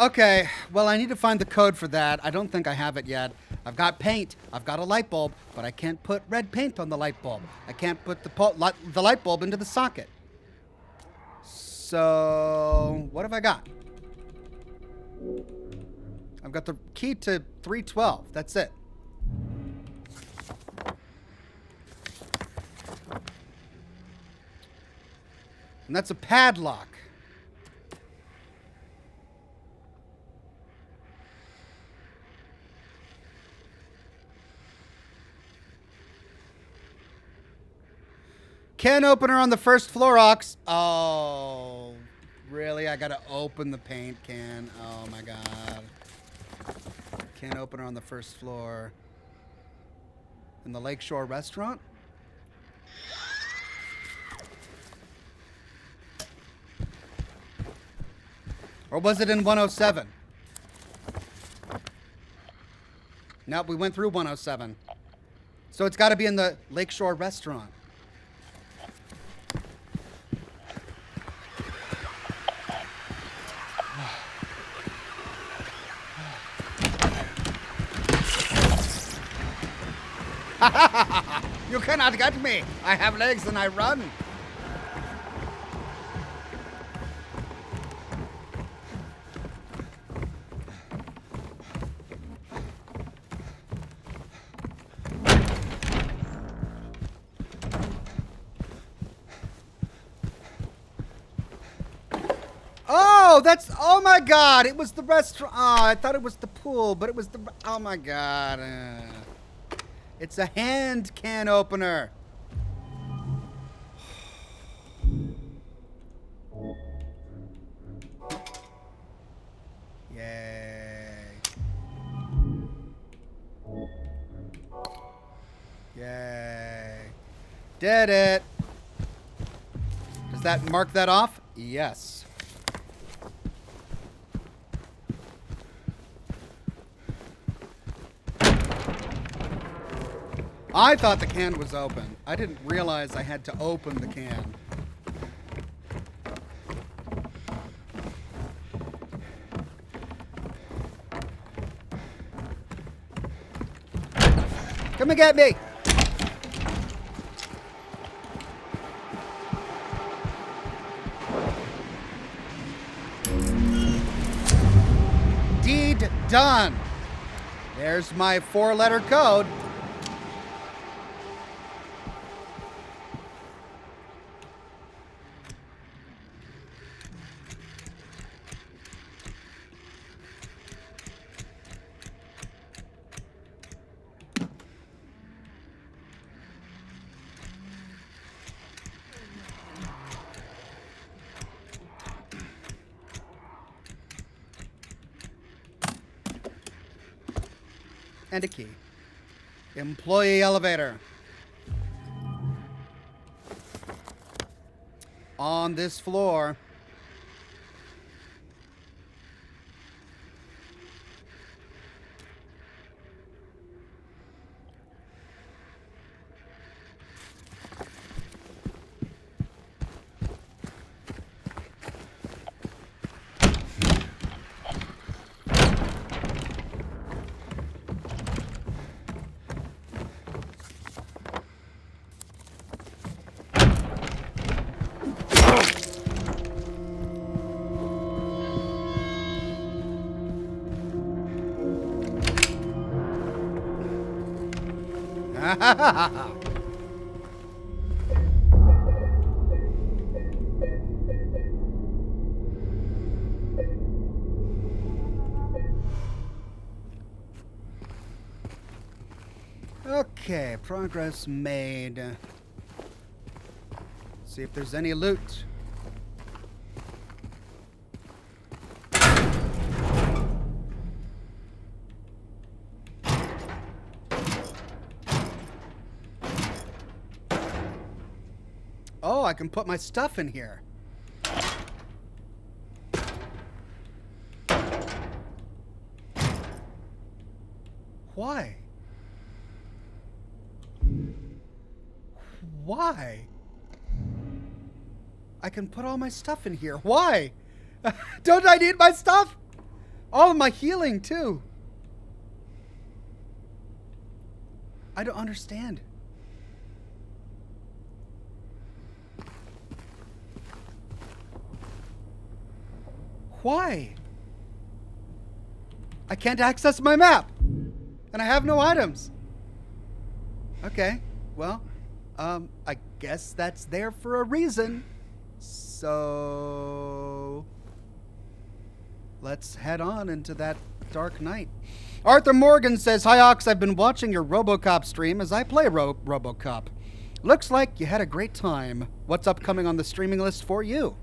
Okay. Well, I need to find the code for that. I don't think I have it yet. I've got paint. I've got a light bulb, but I can't put red paint on the light bulb. I can't put the light bulb into the socket. So, what have I got? I've got the key to 312. That's it. And that's a padlock. Can opener on the first floor, Ox. Oh, really? I gotta open the paint can. Oh my god. Can opener on the first floor. In the Lakeshore restaurant? Or was it in 107? Nope, we went through 107. So it's gotta be in the Lakeshore restaurant. You cannot get me. I have legs and I run. Oh, oh my god, it was the restaurant. Oh, I thought it was the pool, but it was oh my god. It's a hand can opener. Yay. Yay. Did it. Does that mark that off? Yes. I thought the can was open. I didn't realize I had to open the can. Come and get me! And done. There's my 4-letter code. And a key. Employee elevator. On this floor. Okay, progress made. See if there's any loot. Oh, I can put my stuff in here. Why? Why? I can put all my stuff in here. Why? Don't I need my stuff? All of my healing, too. I don't understand. Why? I can't access my map. And I have no items. Okay, well, I guess that's there for a reason. So let's head on into that dark night. Arthur Morgan says, "Hi Ox, I've been watching your RoboCop stream as I play RoboCop. Looks like you had a great time. What's upcoming on the streaming list for you?"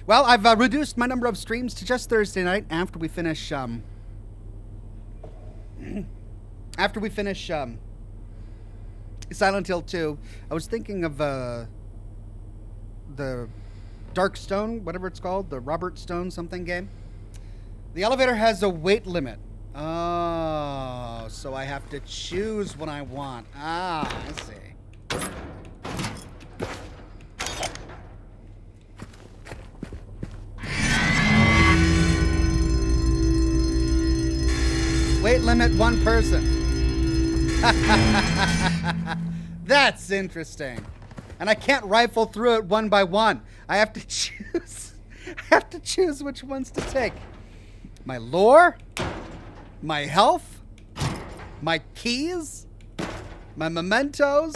Well, I've reduced my number of streams to just Thursday night after we finish Silent Hill 2. I was thinking of the Dark Stone, whatever it's called, the Robert Stone something game. The elevator has a weight limit. Oh, so I have to choose what I want. Ah, I see. Weight limit 1 person. That's interesting. And I can't rifle through it one by one. I have to choose. I have to choose which ones to take. My lore, my health, my keys, my mementos,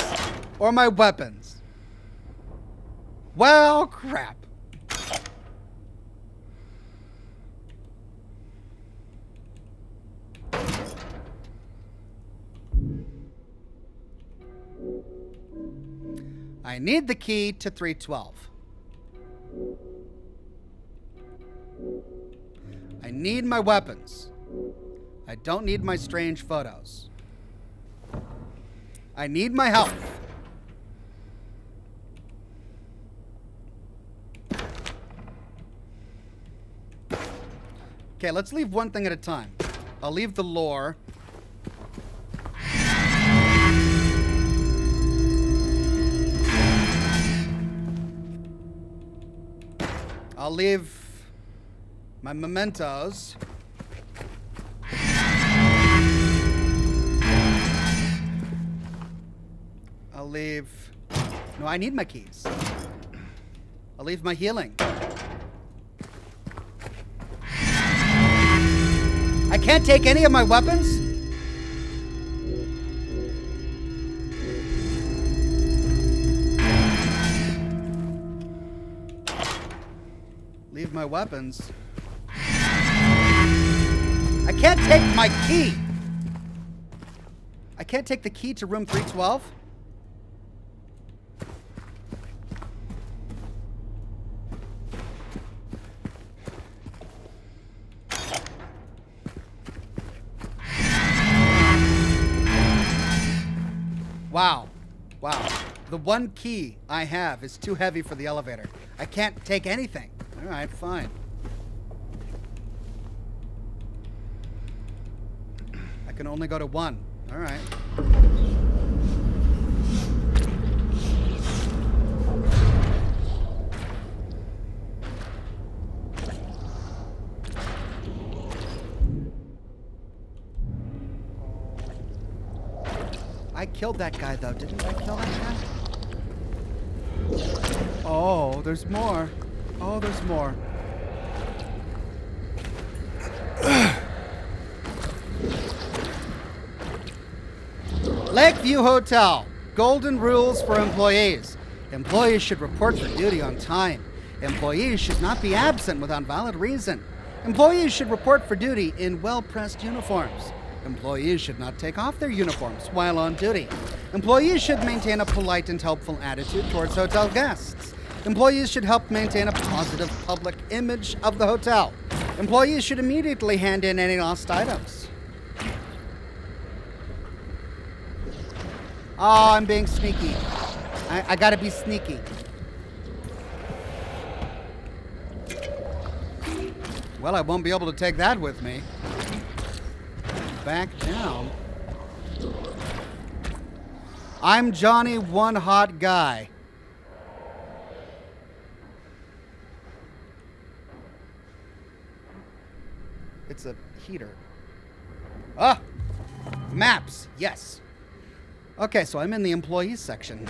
or my weapons. Well, crap. I need the key to 312. I need my weapons. I don't need my strange photos. I need my health. Okay, let's leave one thing at a time. I'll leave the lore. I'll leave my mementos. I'll leave... No, I need my keys. I'll leave my healing. I can't take any of my weapons? Leave my weapons. I can't take my key. I can't take the key to room 312? Wow. Wow. The one key I have is too heavy for the elevator. I can't take anything. All right, fine. I can only go to one. All right. I killed that guy, though. Didn't I kill that guy? Oh, there's more. Oh, there's more. Lakeview Hotel. Golden rules for employees. Employees should report for duty on time. Employees should not be absent without valid reason. Employees should report for duty in well-pressed uniforms. Employees should not take off their uniforms while on duty. Employees should maintain a polite and helpful attitude towards hotel guests. Employees should help maintain a positive public image of the hotel. Employees should immediately hand in any lost items. Oh, I'm being sneaky. I gotta be sneaky. Well, I won't be able to take that with me. Back down. I'm Johnny, one hot guy. It's a heater. Ah! Maps, yes. Okay, so I'm in the employees section.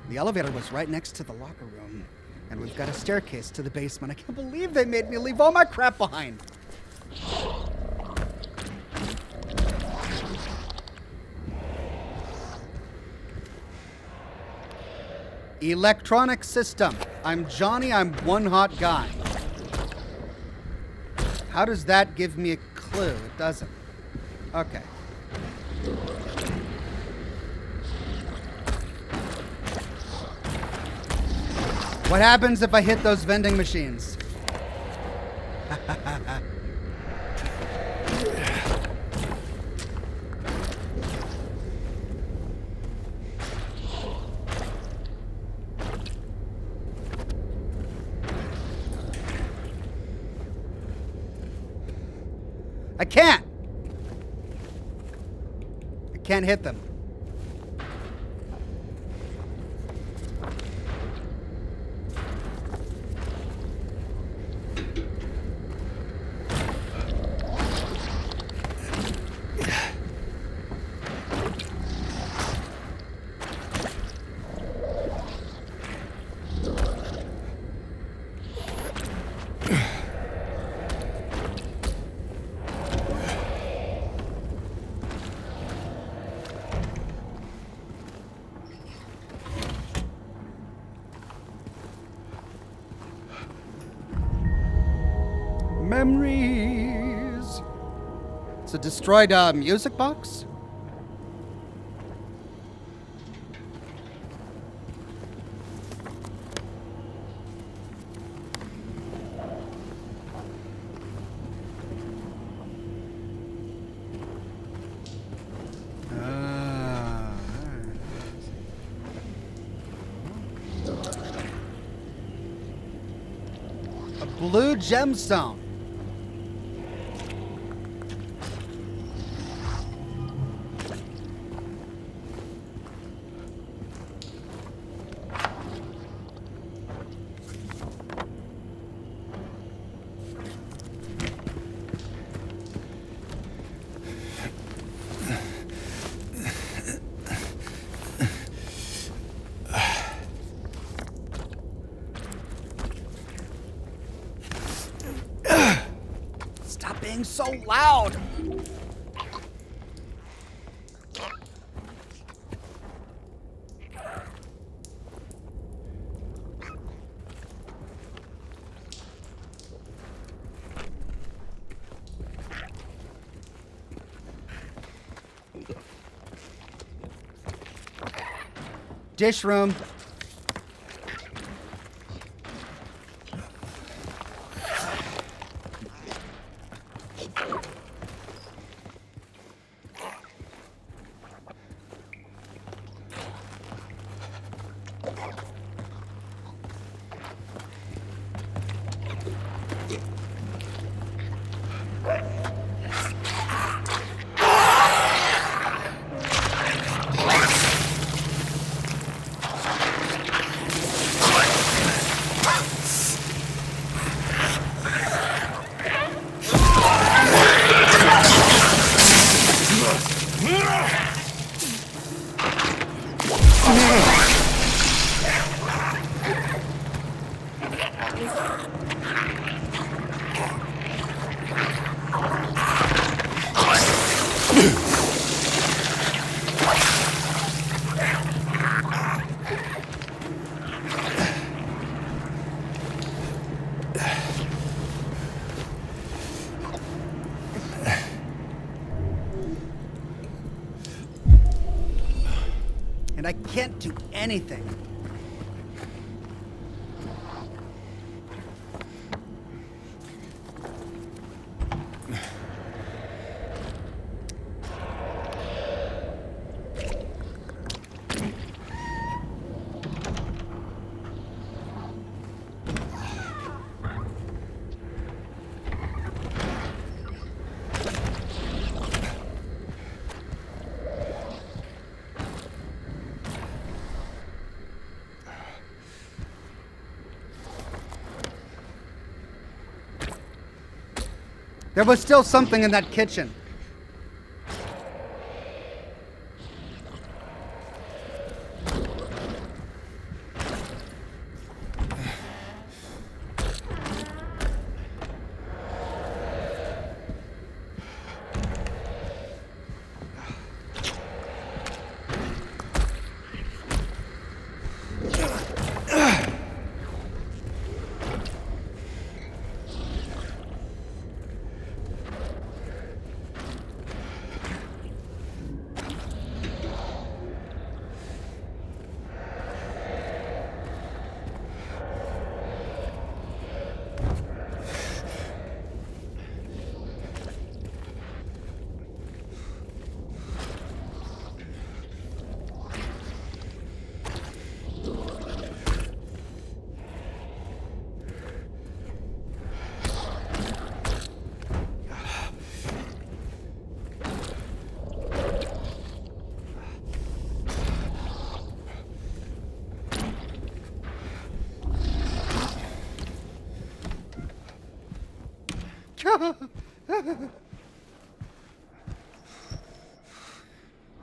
The elevator was right next to the locker room. And we've got a staircase to the basement. I can't believe they made me leave all my crap behind. Electronic system. I'm Johnny, I'm one hot guy. How does that give me a clue? It doesn't. Okay. What happens if I hit those vending machines? I can't. I can't hit them. Memories. It's a destroyed music box. A blue gemstone. being so loud. Dish room. And I can't do anything. There was still something in that kitchen.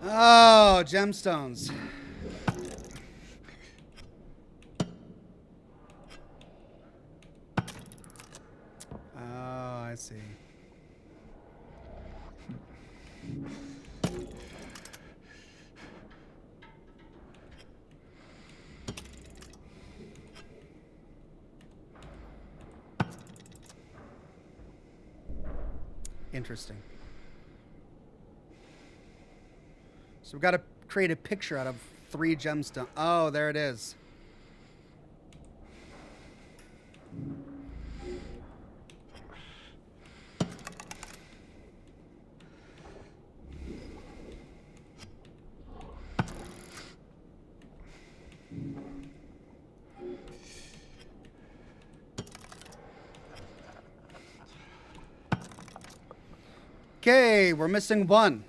Oh, gemstones. Oh, I see. Interesting. So we've got to create a picture out of 3 gemstones. Oh, there it is. Okay, we're missing 1.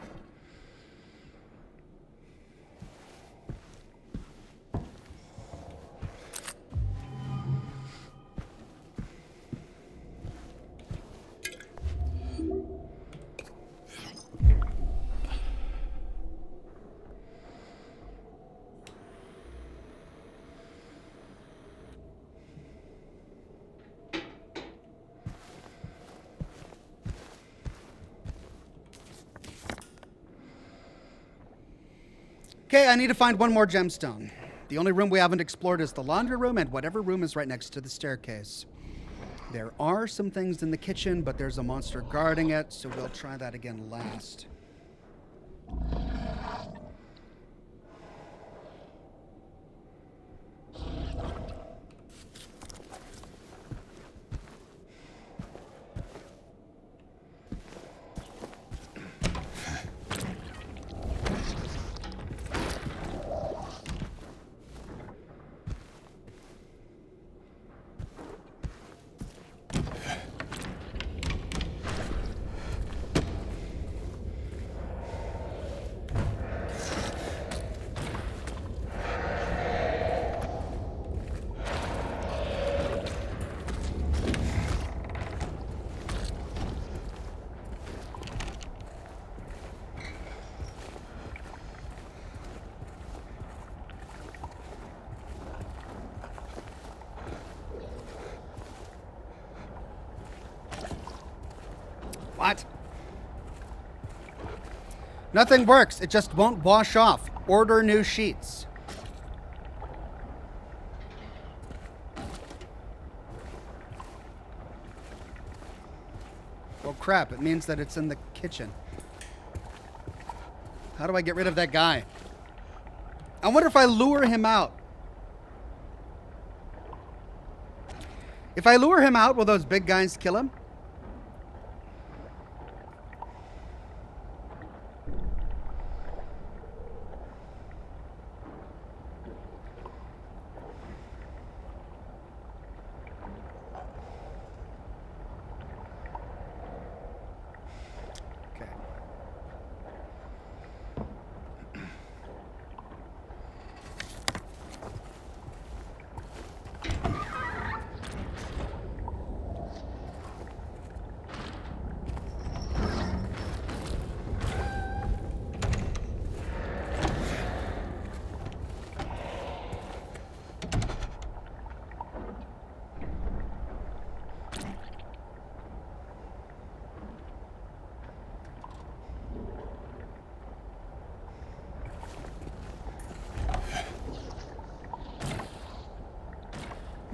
Okay, I need to find one more gemstone. The only room we haven't explored is the laundry room and whatever room is right next to the staircase. There are some things in the kitchen, but there's a monster guarding it, so we'll try that again last. What? Nothing works. It just won't wash off. Order new sheets. Well, crap. It means that it's in the kitchen. How do I get rid of that guy? I wonder if I lure him out. If I lure him out, will those big guys kill him?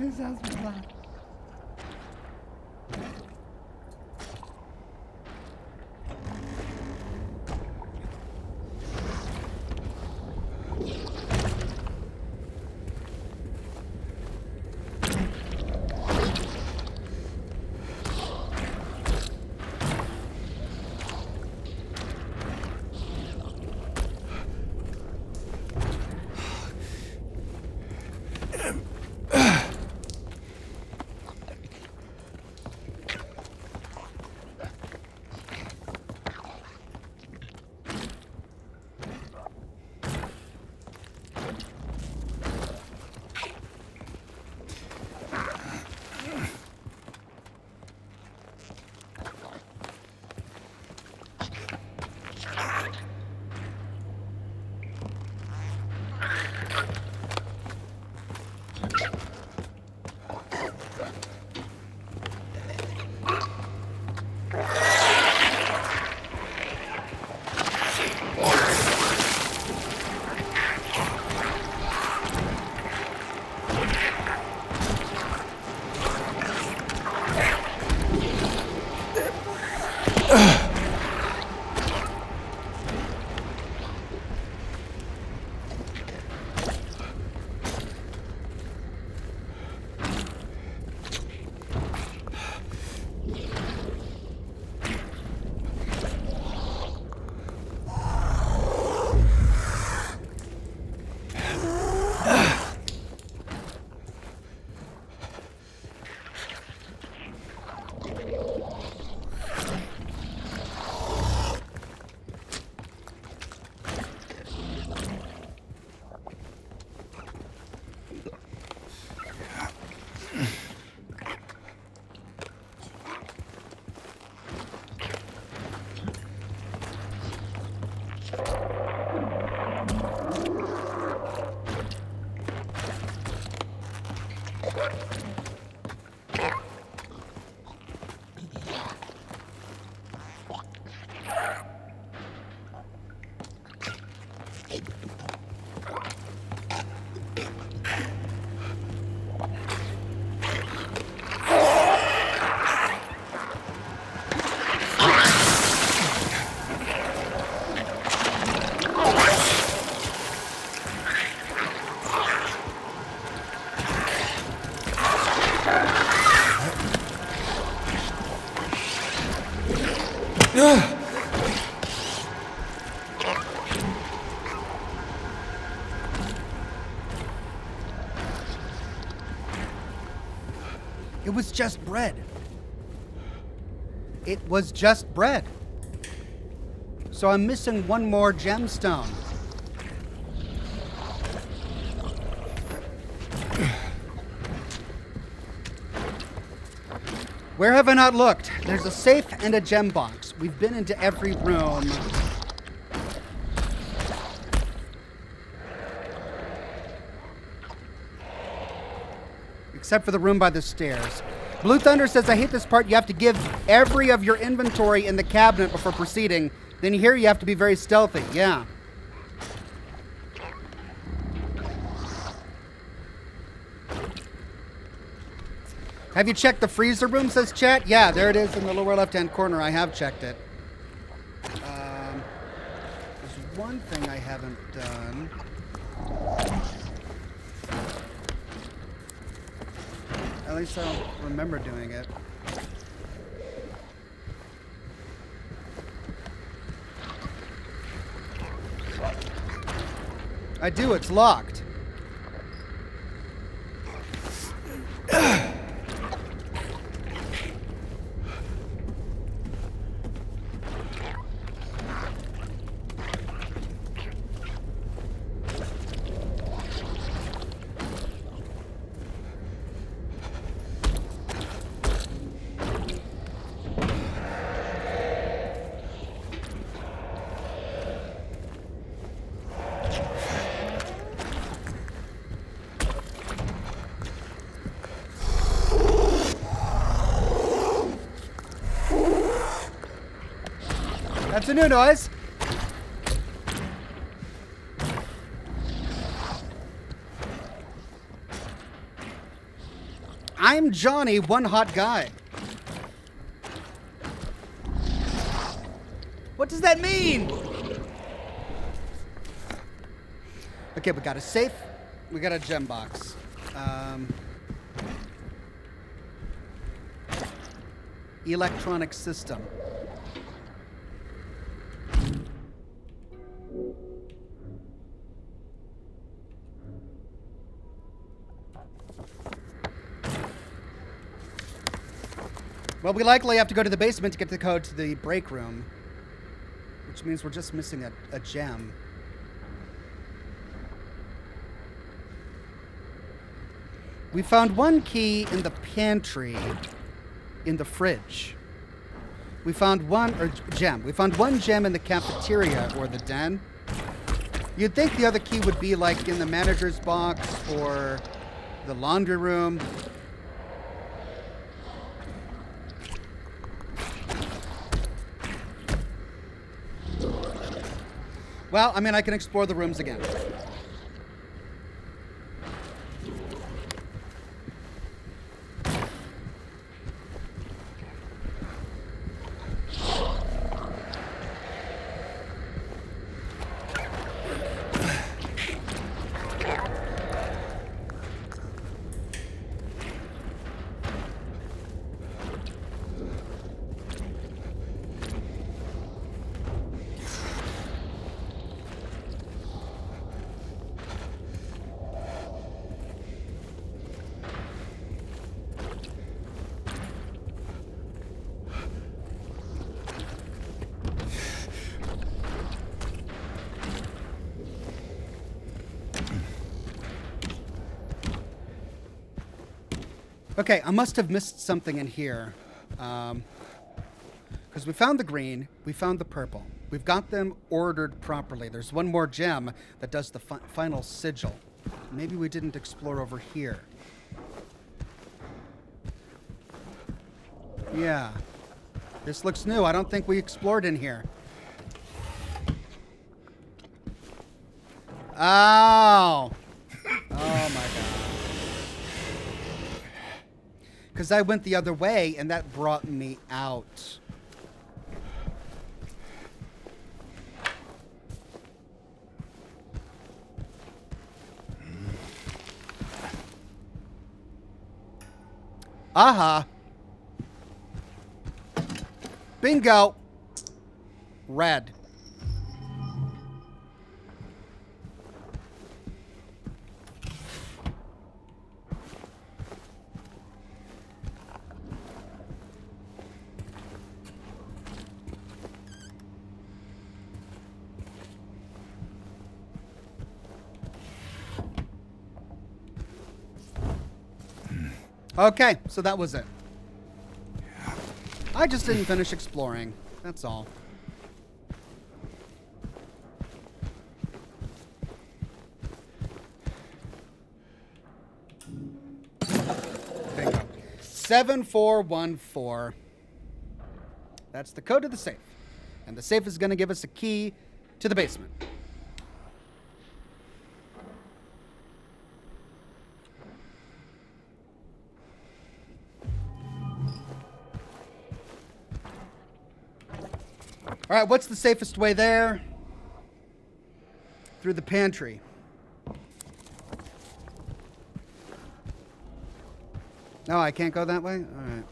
This sounds fun. It was just bread. It was just bread. So I'm missing one more gemstone. Where have I not looked? There's a safe and a gem box. We've been into every room. Except for the room by the stairs. Blue Thunder says, I hate this part. You have to give every of your inventory in the cabinet before proceeding. Then here you have to be very stealthy. Yeah. Have you checked the freezer room, says chat? Yeah, there it is in the lower left-hand corner. I have checked it. There's one thing I haven't done. At least I don't remember doing it. I do, it's locked. That's a new noise. I'm Johnny, one hot guy. What does that mean? Okay, we got a safe. We got a gem box. Electronic system. Well, we likely have to go to the basement to get the code to the break room. Which means we're just missing a gem. We found one key in the pantry, in the fridge. We found one gem. We found one gem in the cafeteria or the den. You'd think the other key would be like in the manager's box or the laundry room. Well, I mean, I can explore the rooms again. Okay, I must have missed something in here. Because we found the green, we found the purple. We've got them ordered properly. There's one more gem that does the final sigil. Maybe we didn't explore over here. Yeah. This looks new. I don't think we explored in here. Oh! Oh my god. Because I went the other way, and that brought me out. Aha. Bingo. Red. Okay, so that was it. I just didn't finish exploring. That's all. Bingo. 7414. That's the code to the safe. And the safe is going to give us a key to the basement. All right, what's the safest way there? Through the pantry. No, I can't go that way? All right.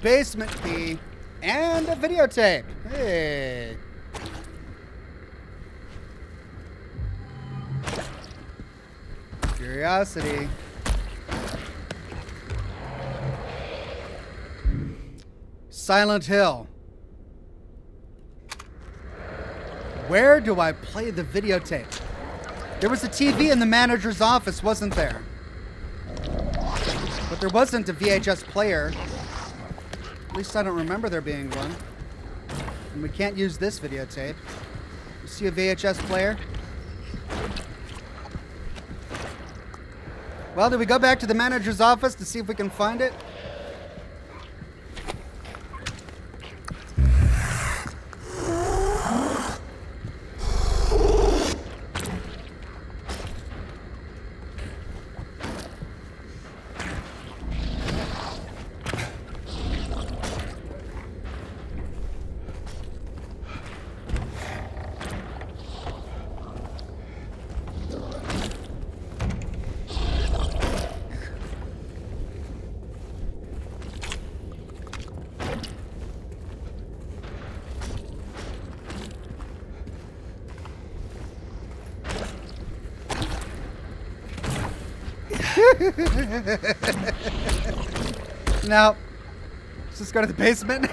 Basement key and a videotape. Hey. Curiosity. Silent Hill. Where do I play the videotape? There was a TV in the manager's office, wasn't there? But there wasn't a VHS player. At least I don't remember there being one. And we can't use this videotape. You see a VHS player? Well, do we go back to the manager's office to see if we can find it? Now, let's just go to the basement.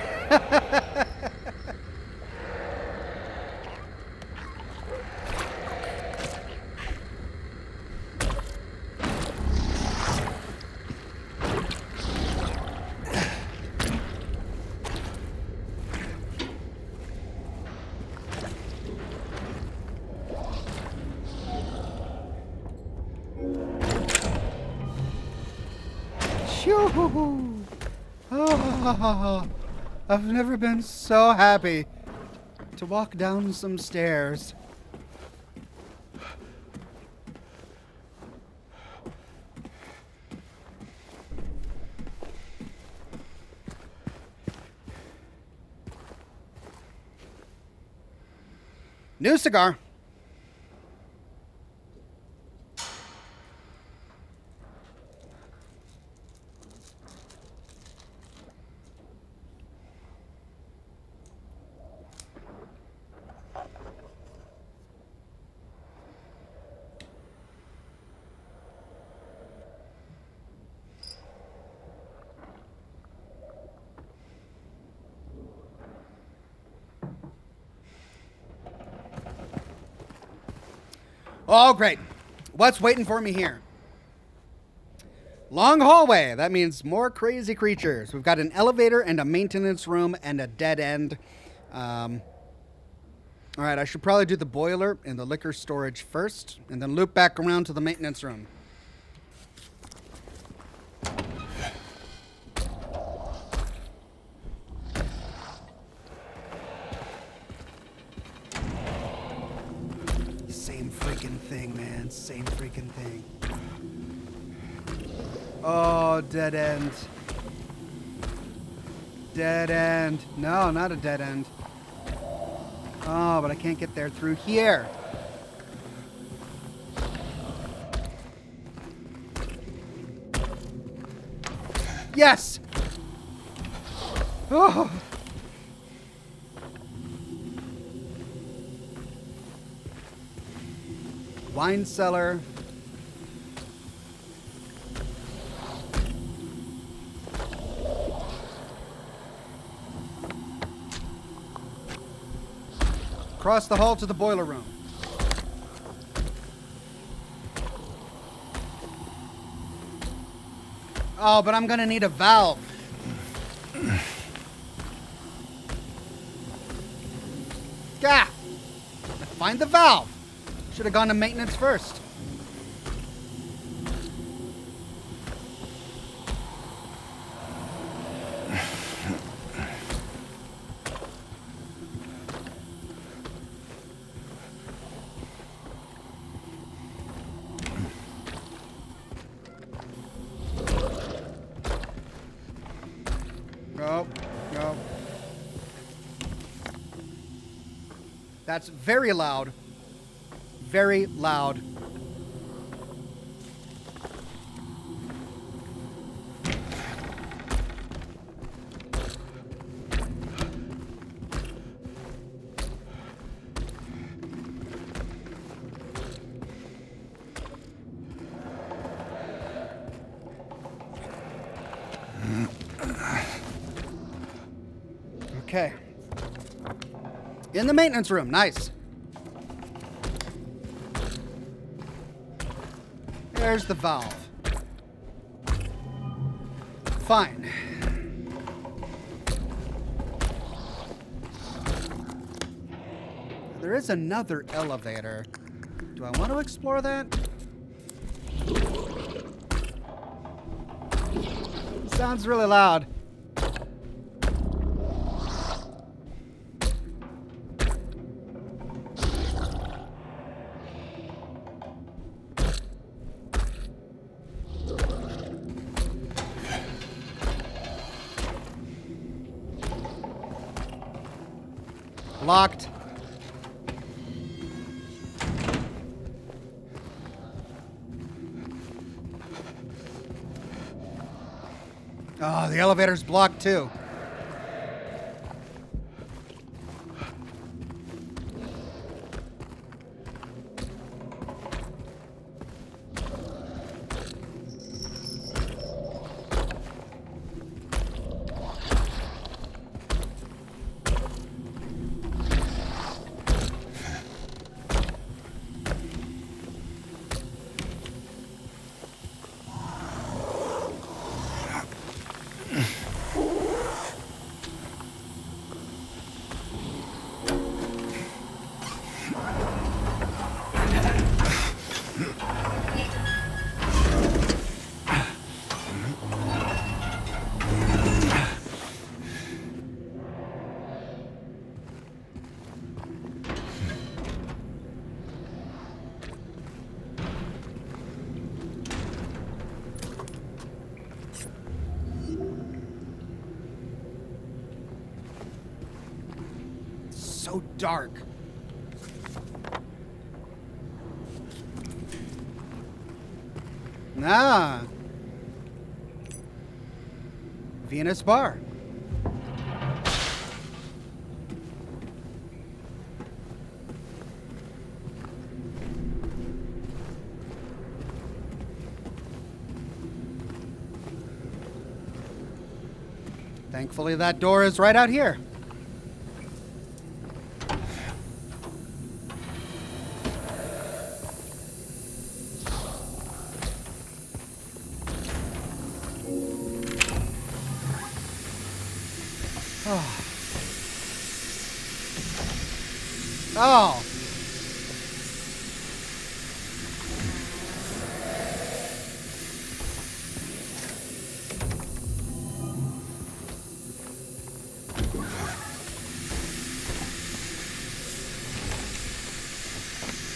Oh, I've never been so happy to walk down some stairs. New cigar. Oh, great. What's waiting for me here? Long hallway. That means more crazy creatures. We've got an elevator and a maintenance room and a dead end. All right, I should probably do the boiler and the liquor storage first, and then loop back around to the maintenance room. freaking thing, man. Same freaking thing. Oh, dead end. Dead end. No, not a dead end. Oh, but I can't get there through here. Yes! Oh! Wine cellar. Across the hall to the boiler room. Oh, but I'm gonna need a valve. Gah! Find the valve. Should have gone to maintenance first. No, no. That's very loud. Very loud. Okay. In the maintenance room. Nice. There's the valve. Fine. There is another elevator. Do I want to explore that? Sounds really loud. Locked. Oh, the elevator's blocked too. So dark. Ah. Venus Bar. Thankfully, that door is right out here. Oh.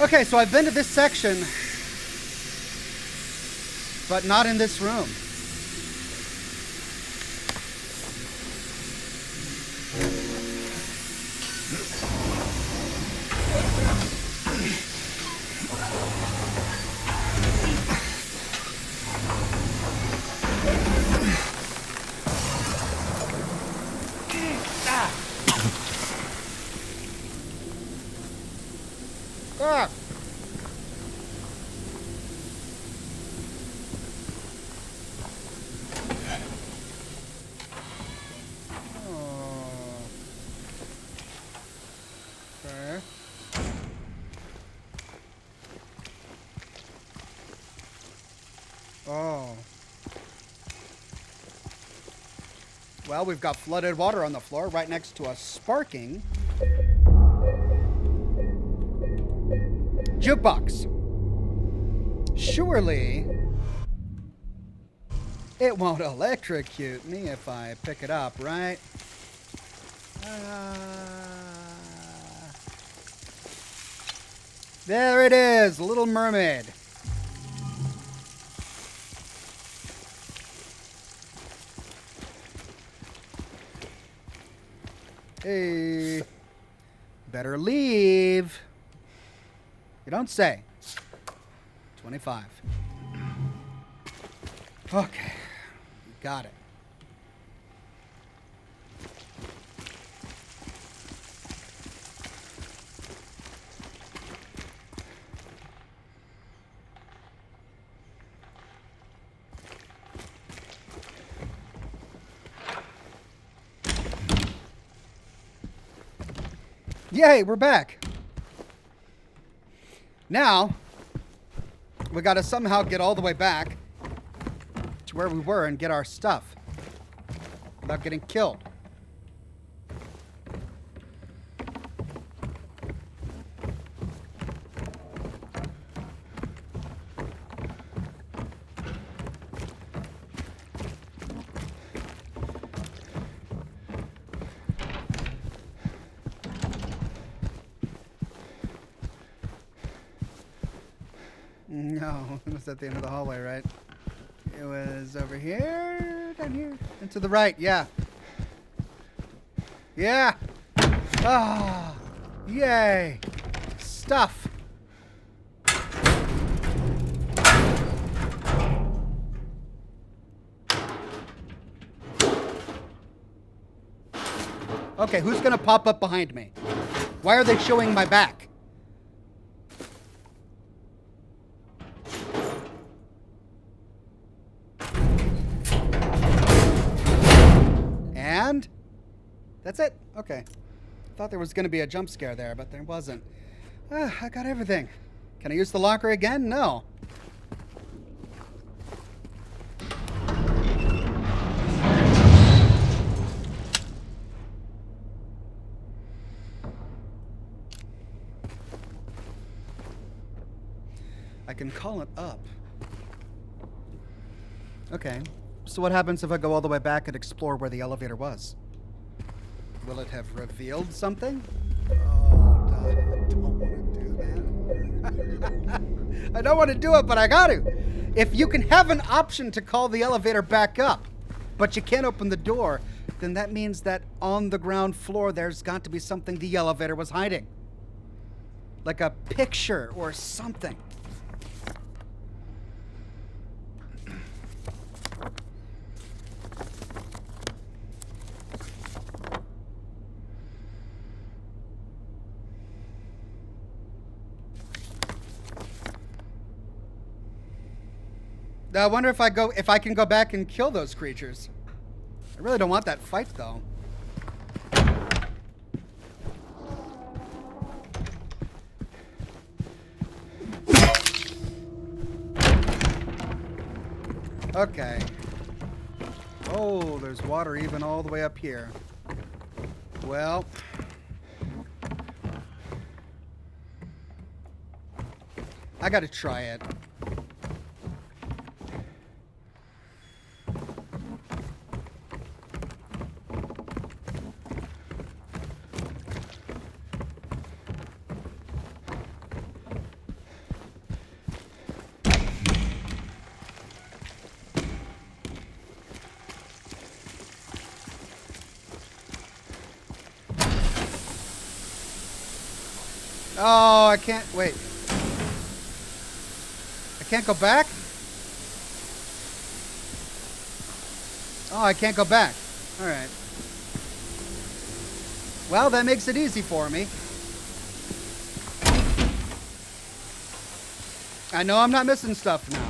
Okay, so I've been to this section, but not in this room. Ah. Okay. Oh. Well, we've got flooded water on the floor right next to a sparking jukebox. Surely it won't electrocute me if I pick it up, right? There it is, Little Mermaid. Hey, better leave. You don't say. 25. Okay, got it. Yay, we're back. Now, we gotta somehow get all the way back to where we were and get our stuff without getting killed. No, it was at the end of the hallway, right? It was over here, down here, and to the right, yeah. Yeah! Ah! Yay! Stuff! Okay, who's gonna pop up behind me? Why are they showing my back? And that's it. Okay. Thought there was going to be a jump scare there, but there wasn't. I got everything. Can I use the locker again? No. I can call it up. Okay. So what happens if I go all the way back and explore where the elevator was? Will it have revealed something? Oh, I don't want to do that. I don't want to do it, but I got to. If you can have an option to call the elevator back up, but you can't open the door, then that means that on the ground floor there's got to be something the elevator was hiding. Like a picture or something. I wonder if I can go back and kill those creatures. I really don't want that fight though. Okay. Oh, there's water even all the way up here. Well, I gotta try it. Oh, I can't. Wait. I can't go back? Oh, I can't go back. All right. Well, that makes it easy for me. I know I'm not missing stuff now.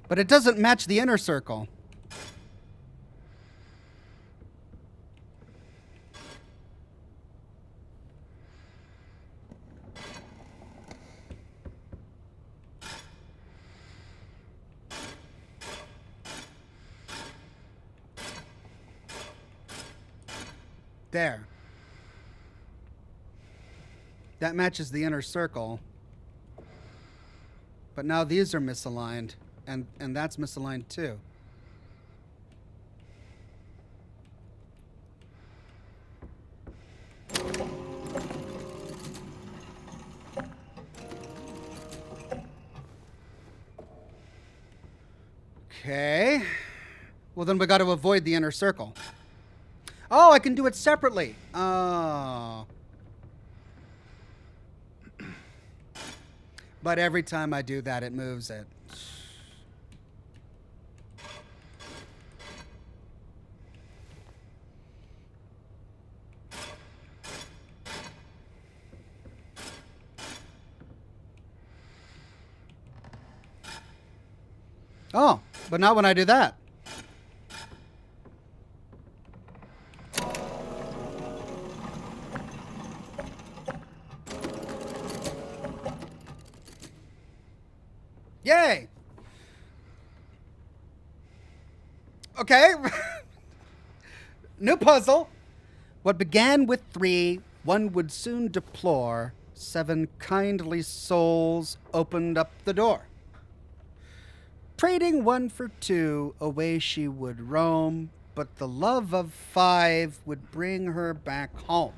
But it doesn't match the inner circle. There. That matches the inner circle. But now these are misaligned, and that's misaligned too. Okay. Well, then we got to avoid the inner circle. Oh, I can do it separately. Oh. But every time I do that, it moves it. Oh, but not when I do that. Yay! Okay. New puzzle. What began with 3, one would soon deplore. 7 kindly souls opened up the door. Trading 1 for 2, away she would roam, but the love of 5 would bring her back home.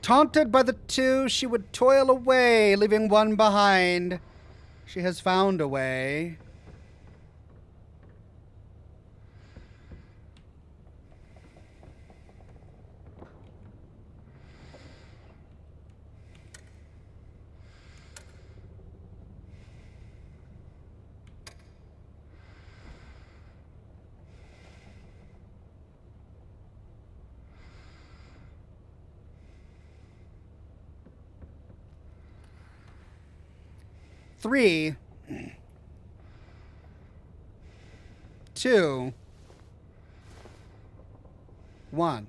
Taunted by the 2, she would toil away, leaving 1 behind. She has found a way. Three, 2, 1.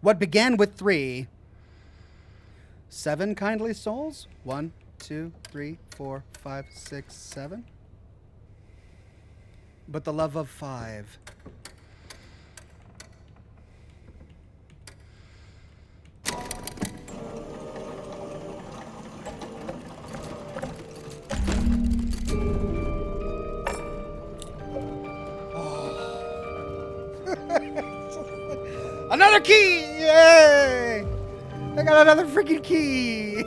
What began with 3, 7 kindly souls? 1, 2, 3, 4, 5, 6, 7. But the love of 5. Another key! Yay! I got another freaking key!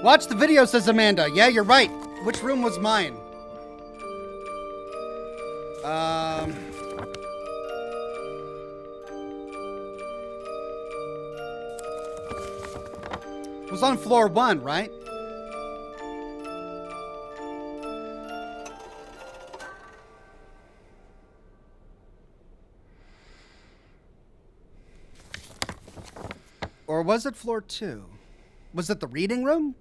Watch the video, says Amanda. Yeah, you're right. Which room was mine? It was on floor 1, right? Or was it floor 2? Was it the reading room?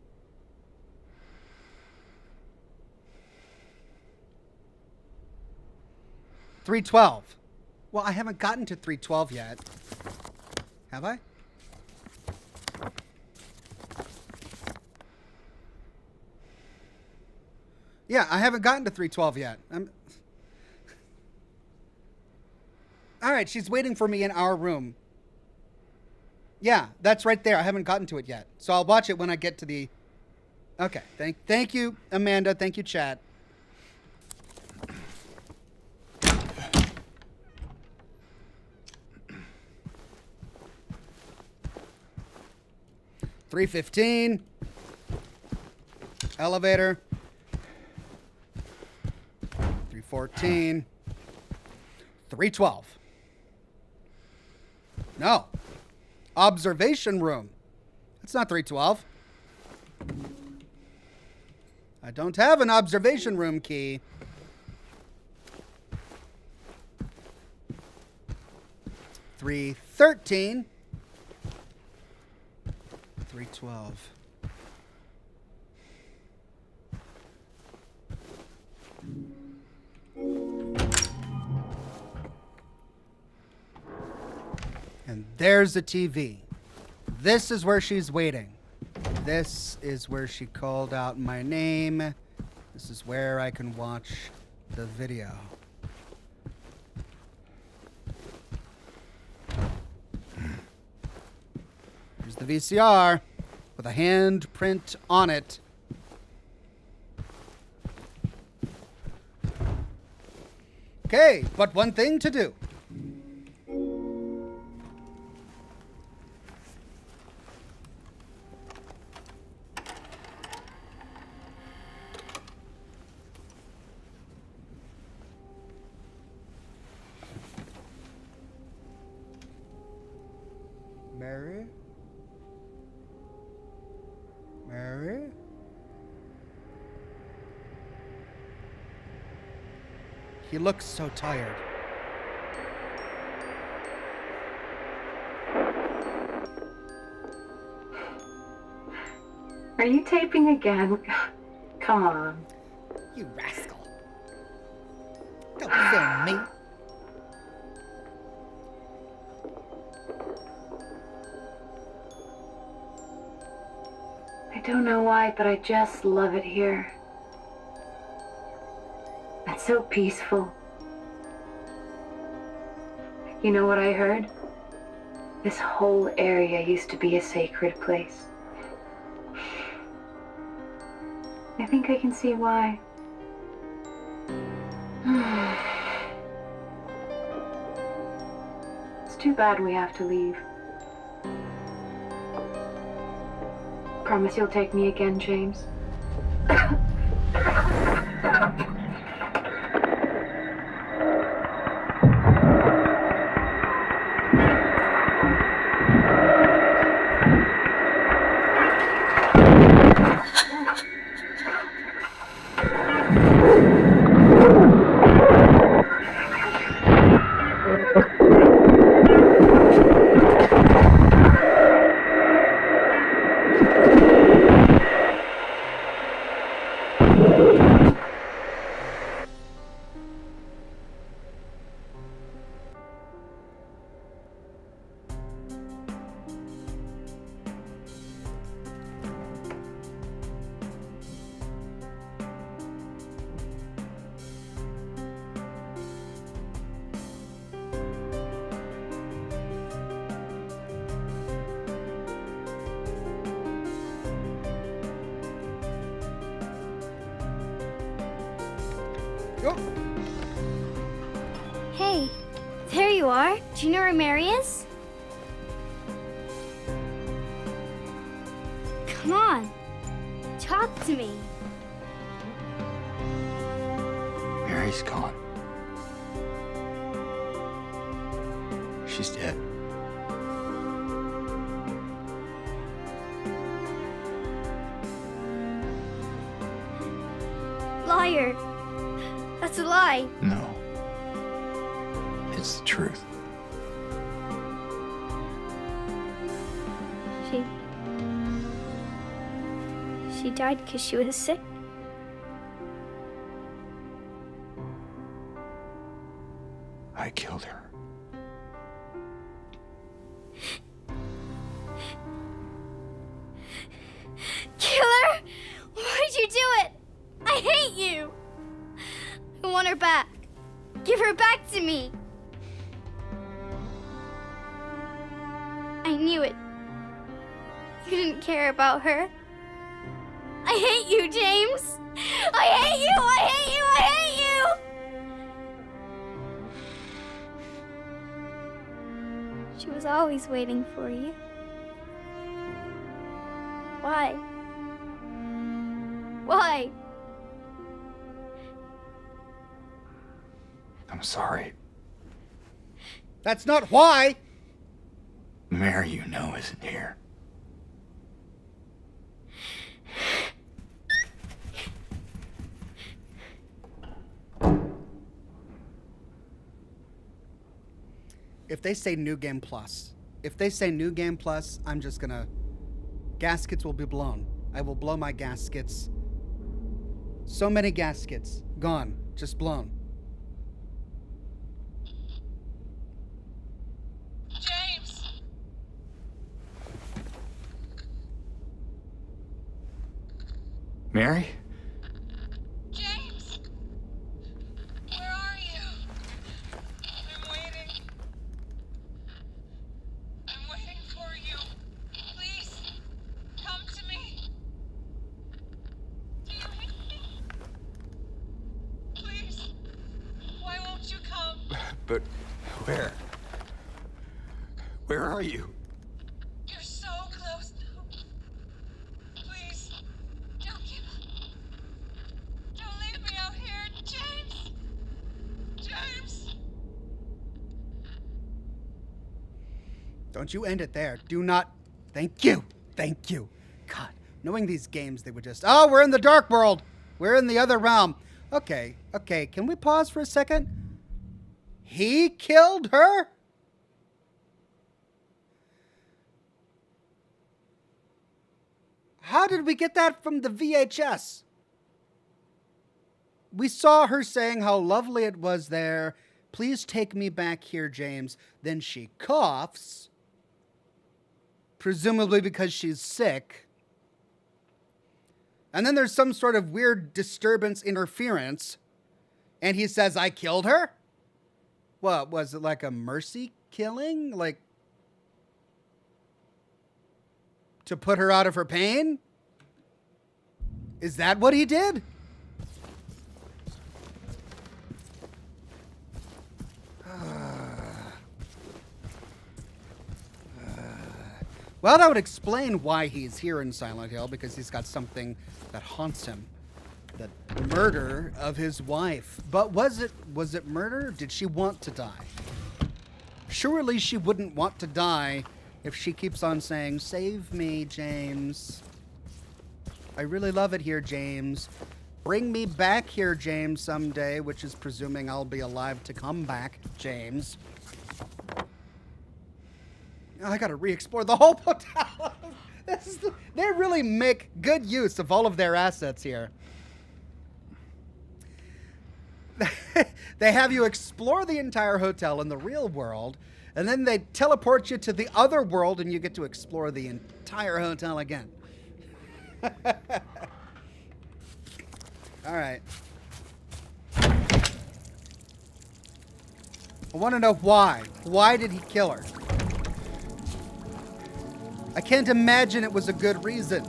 $312. Well, I haven't gotten to 312 yet. Have I? Yeah, I haven't gotten to 312 yet. All right, she's waiting for me in our room. Yeah, that's right there. I haven't gotten to it yet. So I'll watch it when I get to the... Okay, thank you, Amanda. Thank you, chat. $315. Elevator. $314. $312. No. Observation room. That's not $312. I don't have an observation room key. $313. $312. And there's the TV. This is where she's waiting. This is where she called out my name. This is where I can watch the video. Here's the VCR with a handprint on it. Okay, but one thing to do. Mary? Mary? He looks so tired. Are you taping again? Come on. You rascal. Don't film me. I don't know why, but I just love it here. It's so peaceful. You know what I heard? This whole area used to be a sacred place. I think I can see why. It's too bad we have to leave. Promise you'll take me again, James. Hey, there you are. Do you know where Mary is? Come on. talk to me. Mary's gone. She's dead. Liar. That's a lie. No. It's the truth. She died because she was sick. I killed her. Killer? Why'd you do it? I hate you. I want her back. Give her back to me. I knew it. You didn't care about her. I hate you, James. I hate you. I hate you. I hate you. She was always waiting for you. Why? Why? I'm sorry. That's not why. Mary, you know, isn't here. If they say New Game Plus, I'm just gonna... Gaskets will be blown. I will blow my gaskets. So many gaskets. Gone. Just blown. James! Mary? James! Where are you? I'm waiting. I'm waiting for you. Please, come to me. Do you hear me? Please, why won't you come? But where? Where are you? You're so close now. Please, don't give up. Don't leave me out here, James! James! Don't you end it there. Do not. Thank you. Thank you. God, knowing these games, they would just... Oh, we're in the dark world. We're in the other realm. Okay. Can we pause for a second? He killed her? How did we get that from the VHS? We saw her saying how lovely it was there. Please take me back here, James. Then she coughs, presumably because she's sick. And then there's some sort of weird disturbance interference. And he says, I killed her? What, was it like a mercy killing? Like, to put her out of her pain? Is that what he did? Well, that would explain why he's here in Silent Hill, because he's got something that haunts him. The murder of his wife. But was it murder? Did she want to die? Surely she wouldn't want to die if she keeps on saying, save me, James. I really love it here, James. Bring me back here, James, someday, which is presuming I'll be alive to come back, James. I gotta re-explore the whole hotel. They really make good use of all of their assets here. They have you explore the entire hotel in the real world, and then they teleport you to the other world, and you get to explore the entire hotel again. All right. I want to know why. Why did he kill her? I can't imagine it was a good reason.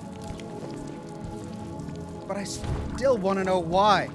But I still want to know why.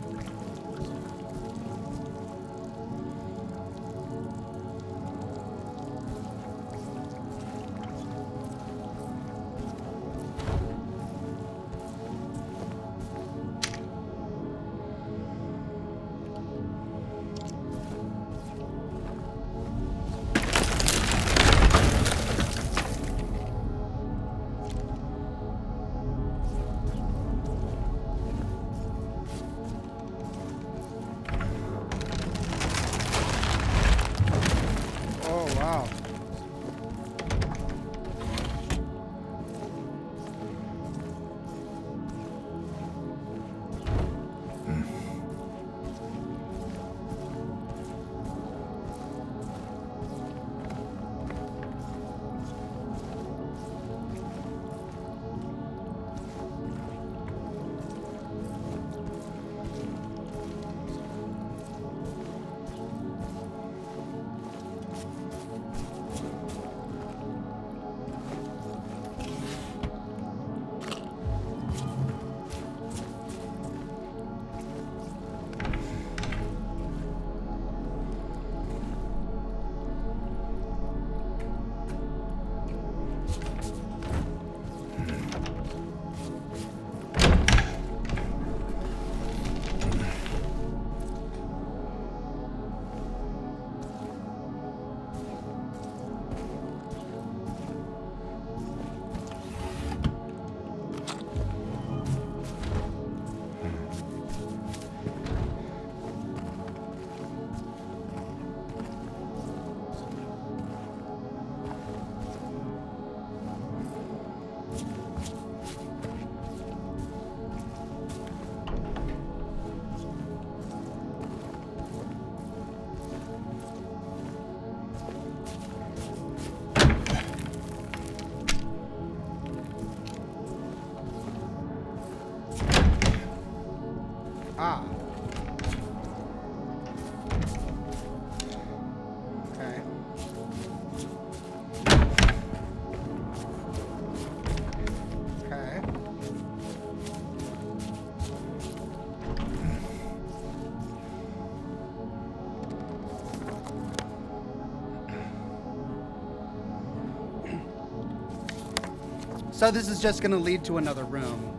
So this is just gonna lead to another room.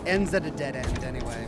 Ends at a dead end anyway.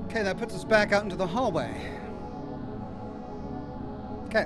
Okay, that puts us back out into the hallway. Okay.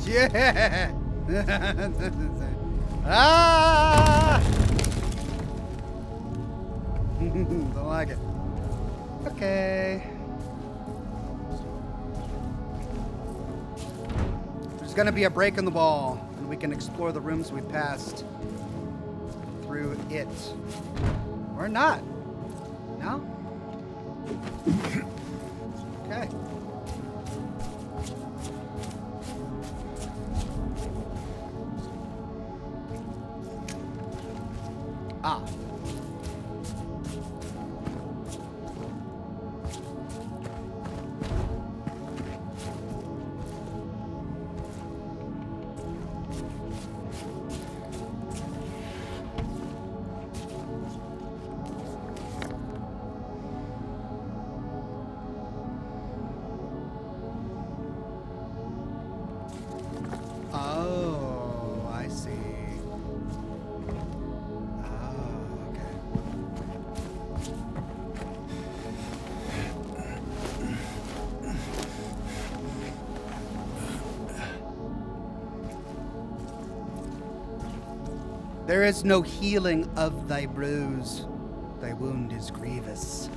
Yeah! Ah! Don't like it. Okay. There's gonna be a break in the wall, and we can explore the rooms we passed through it. Or not. No? Okay. Ah. Oh, I see. Oh, okay. There is no healing of thy bruise. Thy wound is grievous.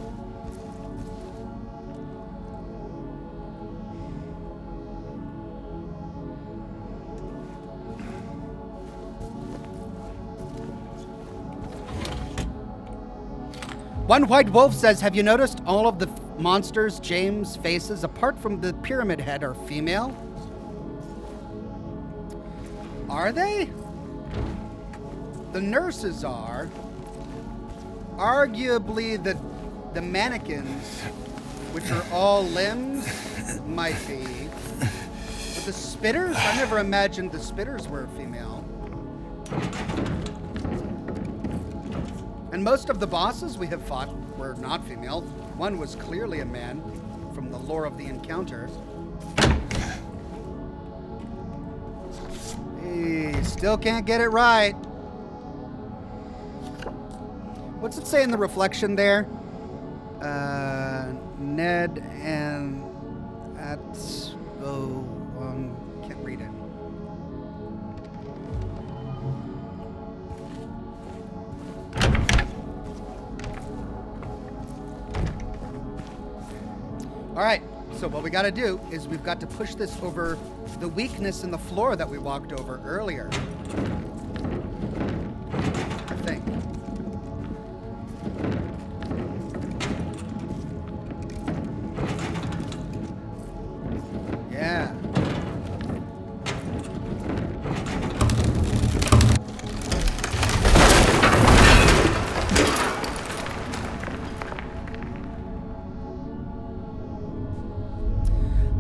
One white wolf says, have you noticed all of the monsters James faces, apart from the pyramid head, are female? Are they? The nurses are. Arguably the mannequins, which are all limbs, might be. But the spitters? I never imagined the spitters were female. And most of the bosses we have fought were not female. One was clearly a man from the lore of the encounter. Hey, still can't get it right. What's it say in the reflection there? Ned and can't read it. All right, so what we got to do is we've got to push this over the weakness in the floor that we walked over earlier. I think. Yeah.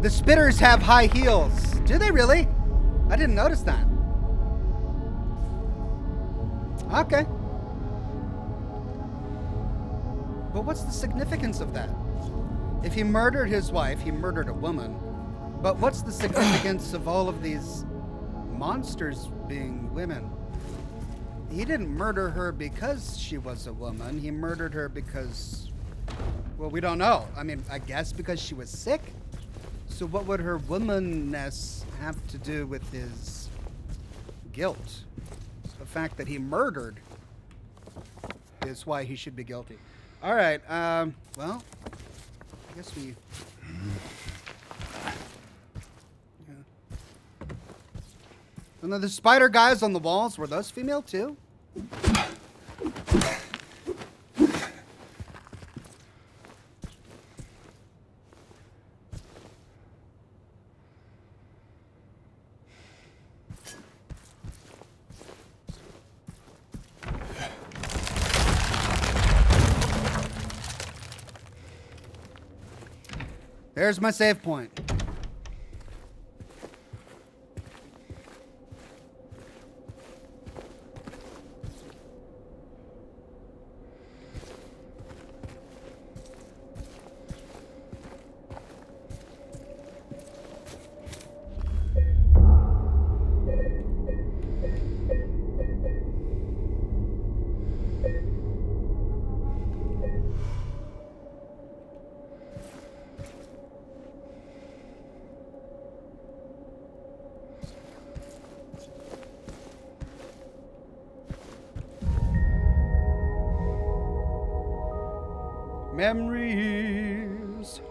The spitters have high heels. Do they really? I didn't notice that. Okay. But what's the significance of that? If he murdered his wife, he murdered a woman. But what's the significance of all of these monsters being women? He didn't murder her because she was a woman. He murdered her because, well, we don't know. I mean, I guess because she was sick? So what would her womanness have to do with his guilt? The fact that he murdered is why he should be guilty. All right, well, I guess we... Yeah. And then the spider guys on the walls, were those female too? There's my save point. Memories.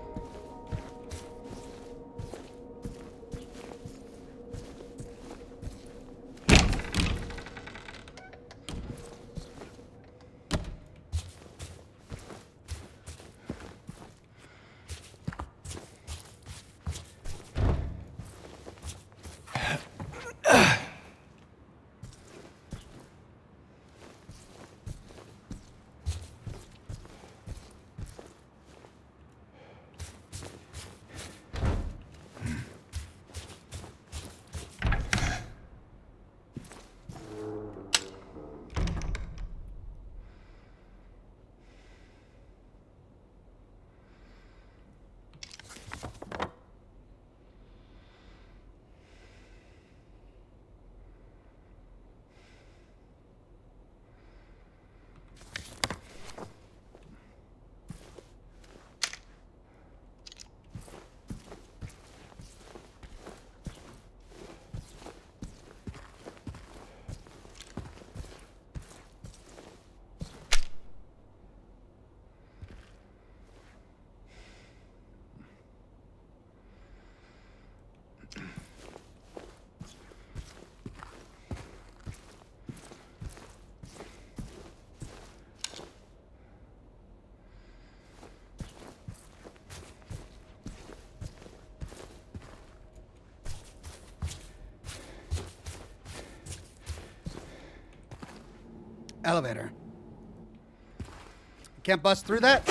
Elevator. Can't bust through that?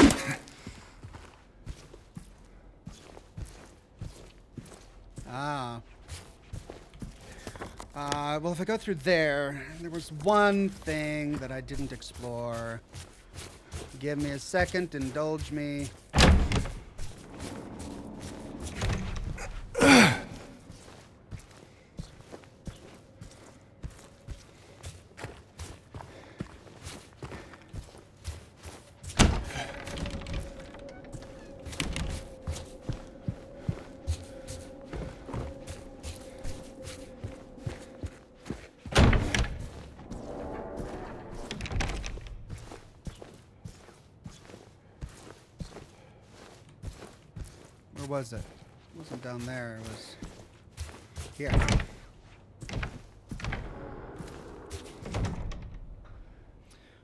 Ah. Well, if I go through there was one thing that I didn't explore. Give me a second, indulge me. Where was it? It wasn't down there. It was here.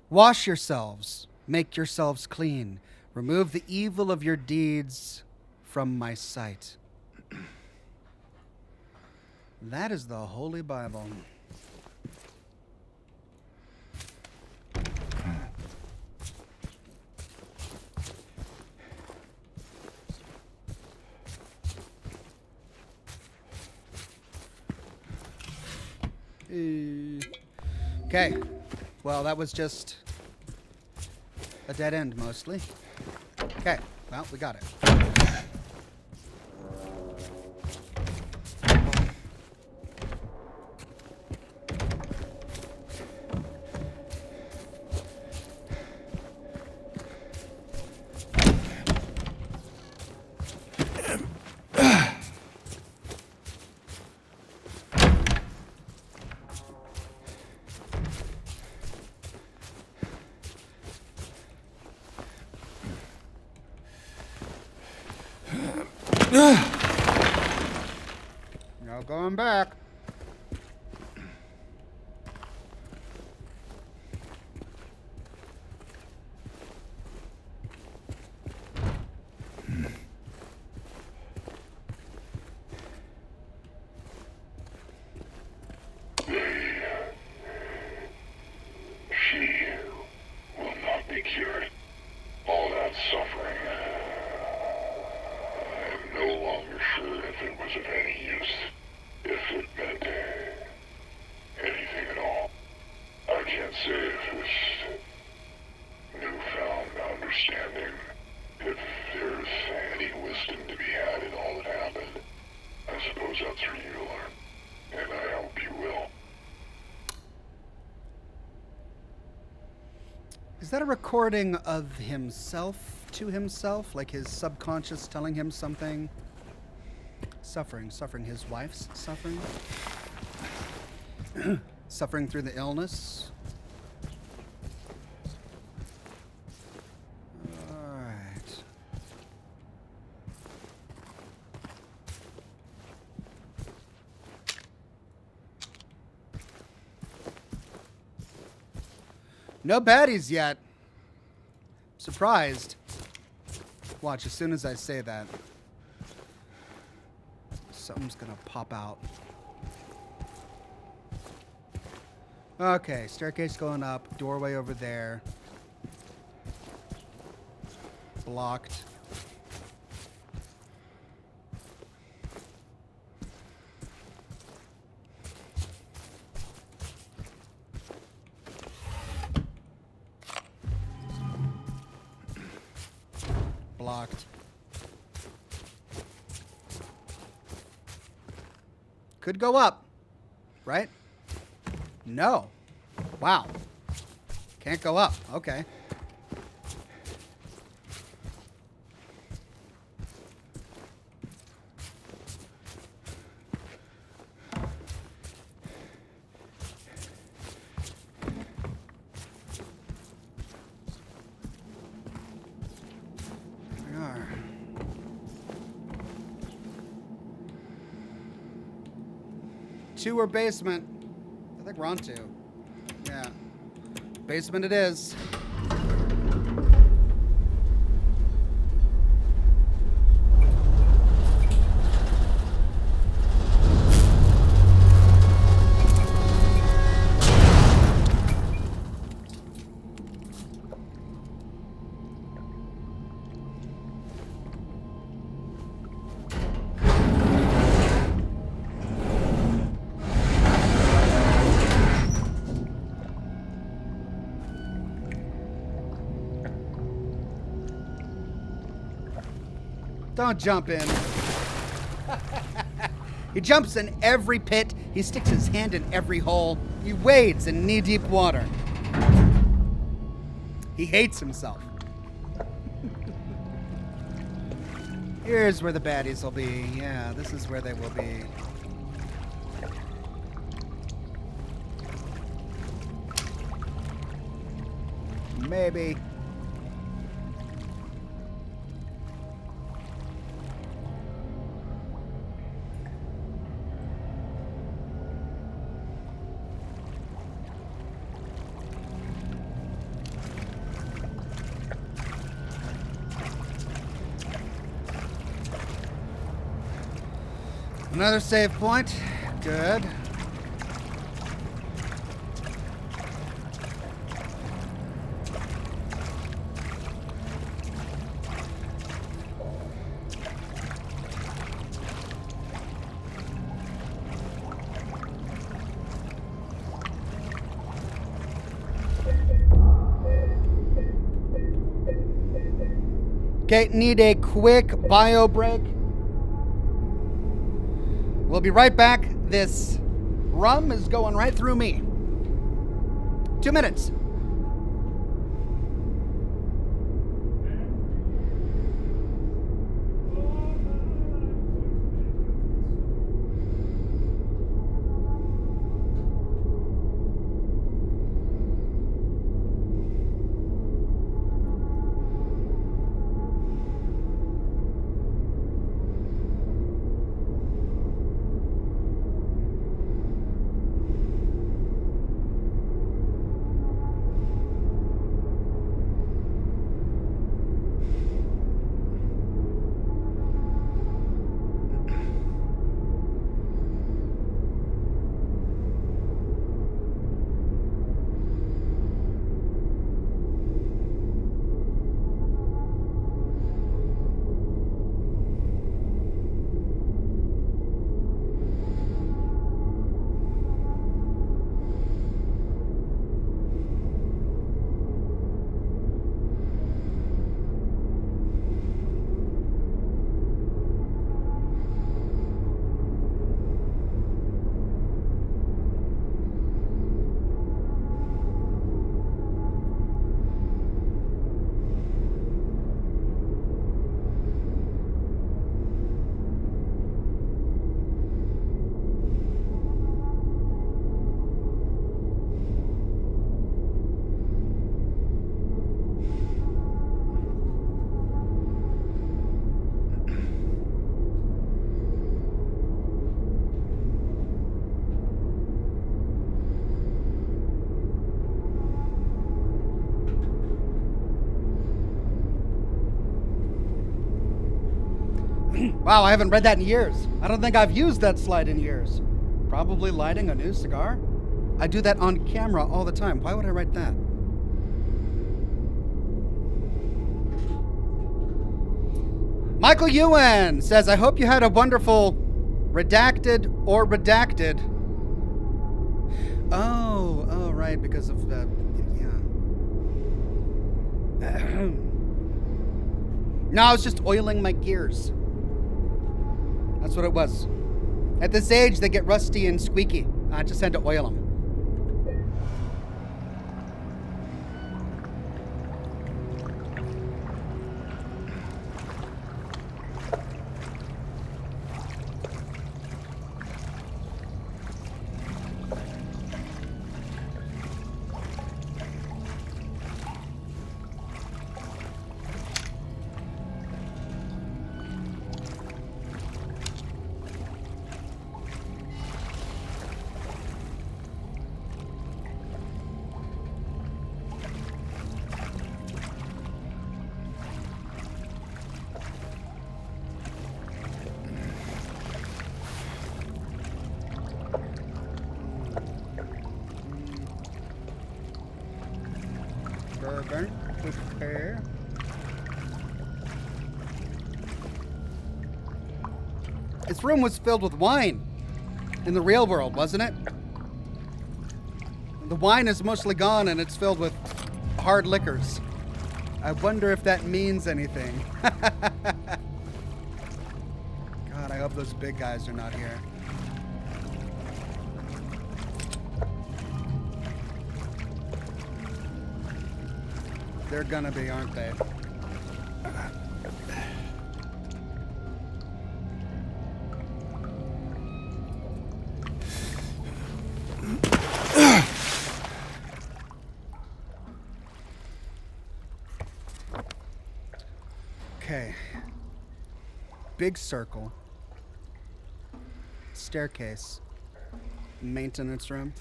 Wash yourselves. Make yourselves clean. Remove the evil of your deeds from my sight. That is the Holy Bible. Okay. Well, that was just A dead end, mostly. Okay, well, we got it. No going back. She will not be cured. All that suffering. I am no longer sure if it was of any use. If it meant anything at all. I can't say if this newfound understanding, if there's any wisdom to be had in all that happened. I suppose that's for you to learn. And I hope you will. Is that a recording of himself to himself? Like his subconscious telling him something? Suffering, his wife's suffering? Suffering through the illness? Alright. No baddies yet. Surprised. Watch, as soon as I say that, something's gonna pop out. Okay, staircase going up, doorway over there. Blocked. Blocked. Could go up, right? No. Wow. Can't go up. Okay. We are. Two or basement. I think we're on two. Yeah. Basement it is. Don't jump in. He jumps in every pit. He sticks his hand in every hole. He wades in knee-deep water. He hates himself. Here's where the baddies will be. Yeah, this is where they will be. Maybe. Another save point. Good. Okay, need a quick bio break. We'll be right back. This rum is going right through me. 2 minutes. Wow, I haven't read that in years. I don't think I've used that slide in years. Probably lighting a new cigar? I do that on camera all the time. Why would I write that? Michael Ewan says, I hope you had a wonderful redacted or redacted. Oh, right, because of, yeah. No, I was just oiling my gears. That's what it was. At this age, they get rusty and squeaky. I just had to oil them. Prepare. This room was filled with wine in the real world, wasn't it? The wine is mostly gone and it's filled with hard liquors. I wonder if that means anything. God, I hope those big guys are not here. They're gonna be, aren't they? Okay. Big circle. Staircase. Maintenance room.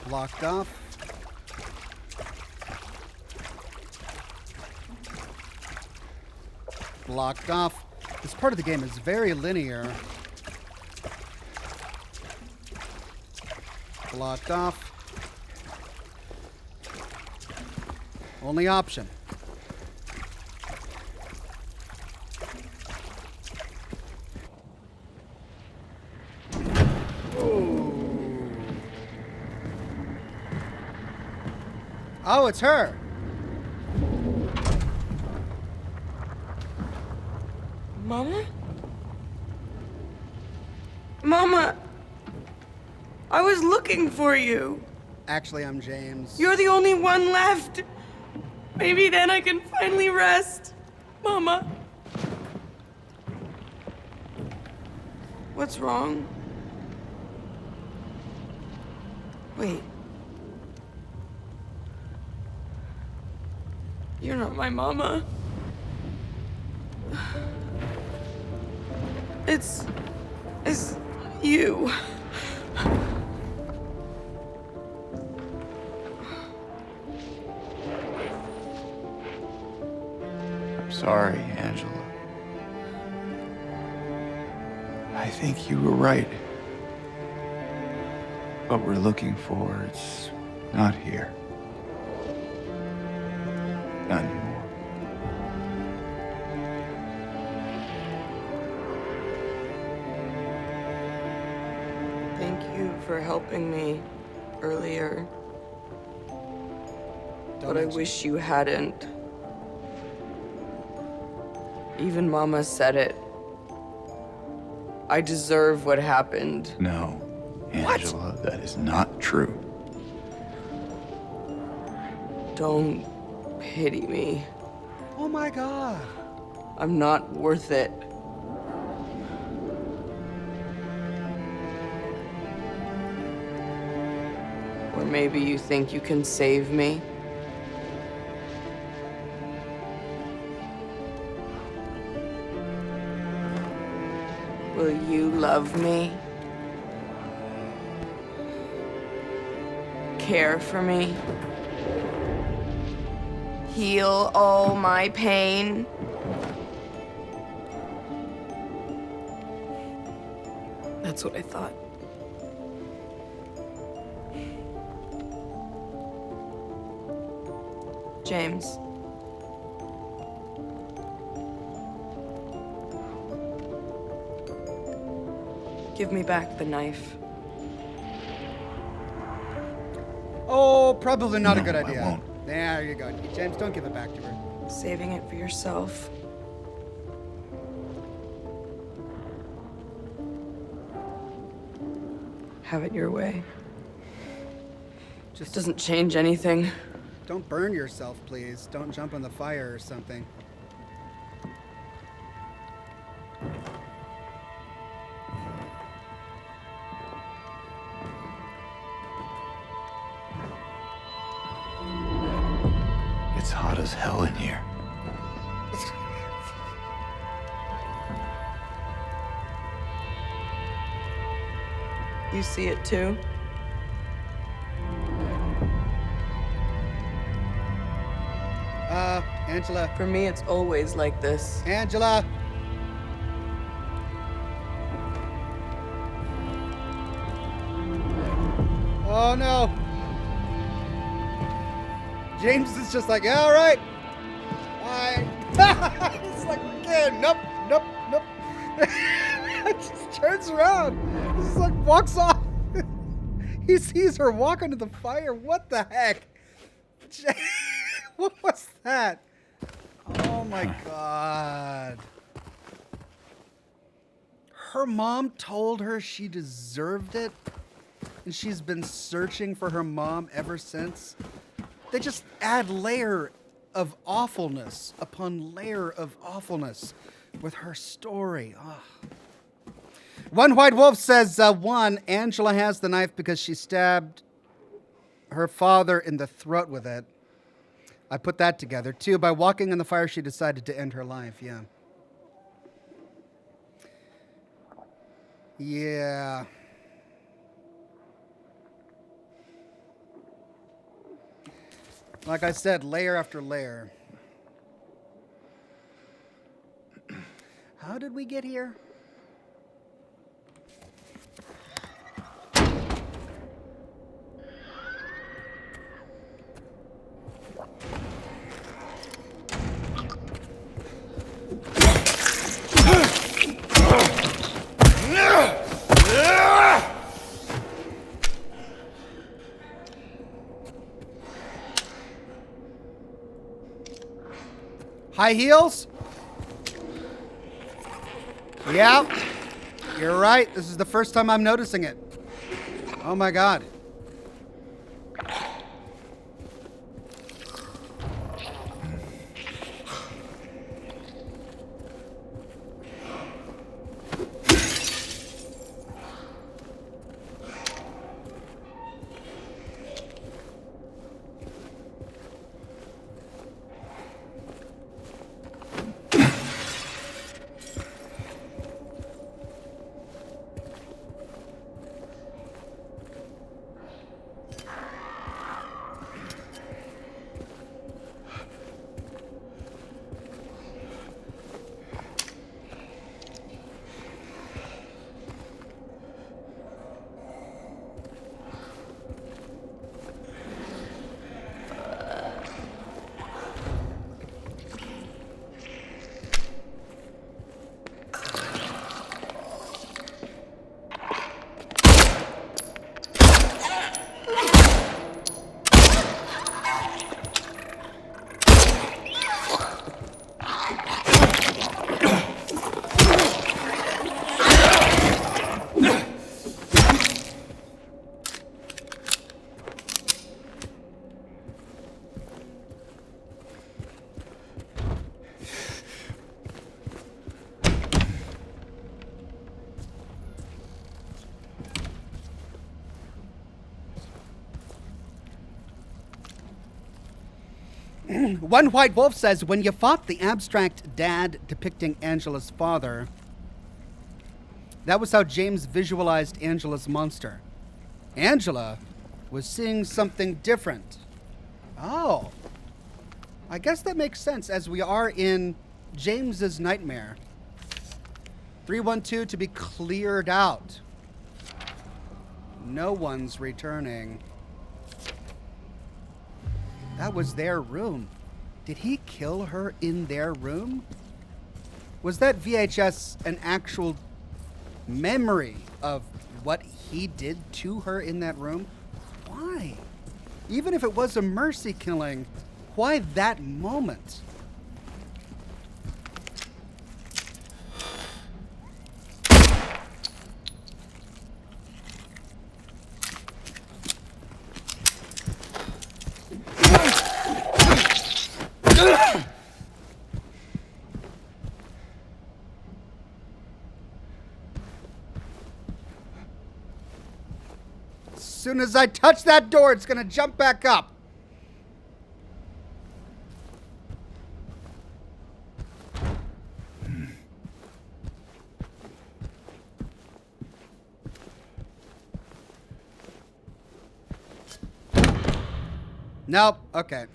Blocked off. Blocked off. This part of the game is very linear. Blocked off. Only option. Oh, it's her. Mama? Mama! I was looking for you. Actually, I'm James. You're the only one left. Maybe then I can finally rest. Mama. What's wrong? Wait. You're not my mama. It's you. I'm sorry, Angela. I think you were right. What we're looking for, it's not here. Not anymore. Thank you for helping me earlier. But I wish you hadn't. Even Mama said it. I deserve what happened. No, Angela, that is not true. Don't pity me. Oh my God. I'm not worth it. Or maybe you think you can save me? Will you love me? Care for me? Heal all my pain? That's what I thought. James. Give me back the knife. Oh, probably not a No, good I idea. won't. There you go. James, don't give it back to her. Saving it for yourself. Have it your way. Just Doesn't change anything. don't burn yourself, please. Don't jump in the fire or something. It's hot as hell in here. You see it too? Angela. For me, it's always like this. Angela. Oh no. James is just like, yeah, all right. Bye. It's like, again, nope, nope, nope. It just turns around. Just like walks off. He sees her walk into the fire. What the heck? What was that? Oh my God. Her mom told her she deserved it, and she's been searching for her mom ever since. They just add layer of awfulness upon layer of awfulness with her story. Ugh. One White Wolf says, one, Angela has the knife because she stabbed her father in the throat with it. I put that together. Two, by walking in the fire, she decided to end her life. Yeah. Yeah. Like I said, layer after layer. How did we get here? High heels? Yeah. You're right. This is the first time I'm noticing it. Oh my God. One white wolf says, when you fought the abstract dad depicting Angela's father, that was how James visualized Angela's monster. Angela was seeing something different. Oh. I guess that makes sense, as we are in James's nightmare. 312 to be cleared out. No one's returning. That was their room. Did he kill her in their room? Was that VHS an actual memory of what he did to her in that room? Why? Even if it was a mercy killing, why that moment? As soon as I touch that door, it's gonna jump back up. Nope. Okay.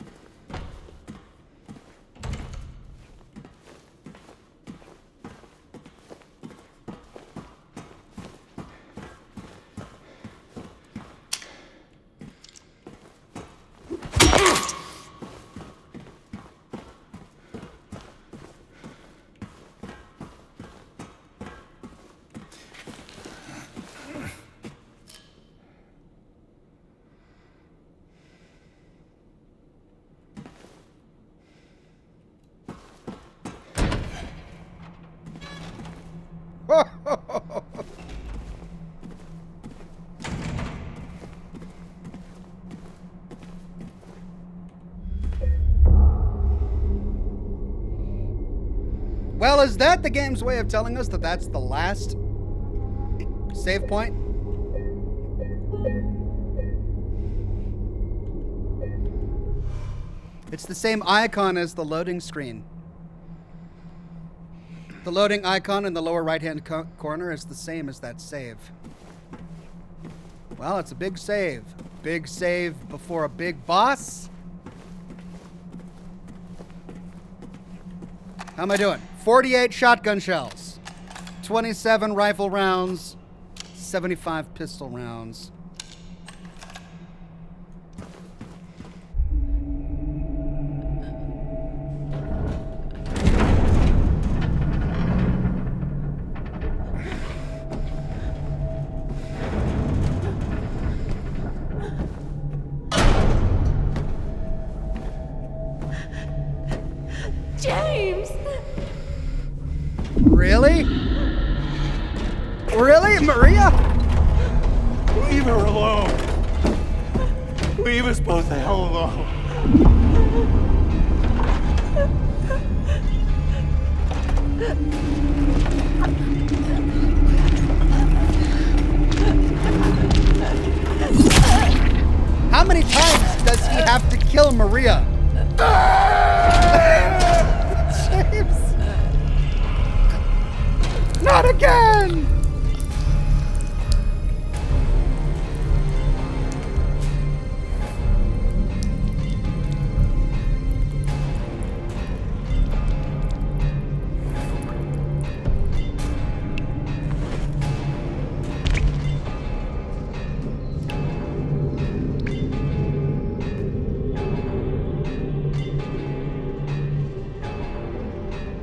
Well, is that the game's way of telling us that that's the last save point? It's the same icon as the loading screen. The loading icon in the lower right-hand corner is the same as that save. Well, it's a big save. Big save before a big boss. How am I doing? 48 shotgun shells, 27 rifle rounds, 75 pistol rounds. James! Really? Really, Maria? Leave her alone. Leave us both the hell alone. How many times does he have to kill Maria? James! Not again!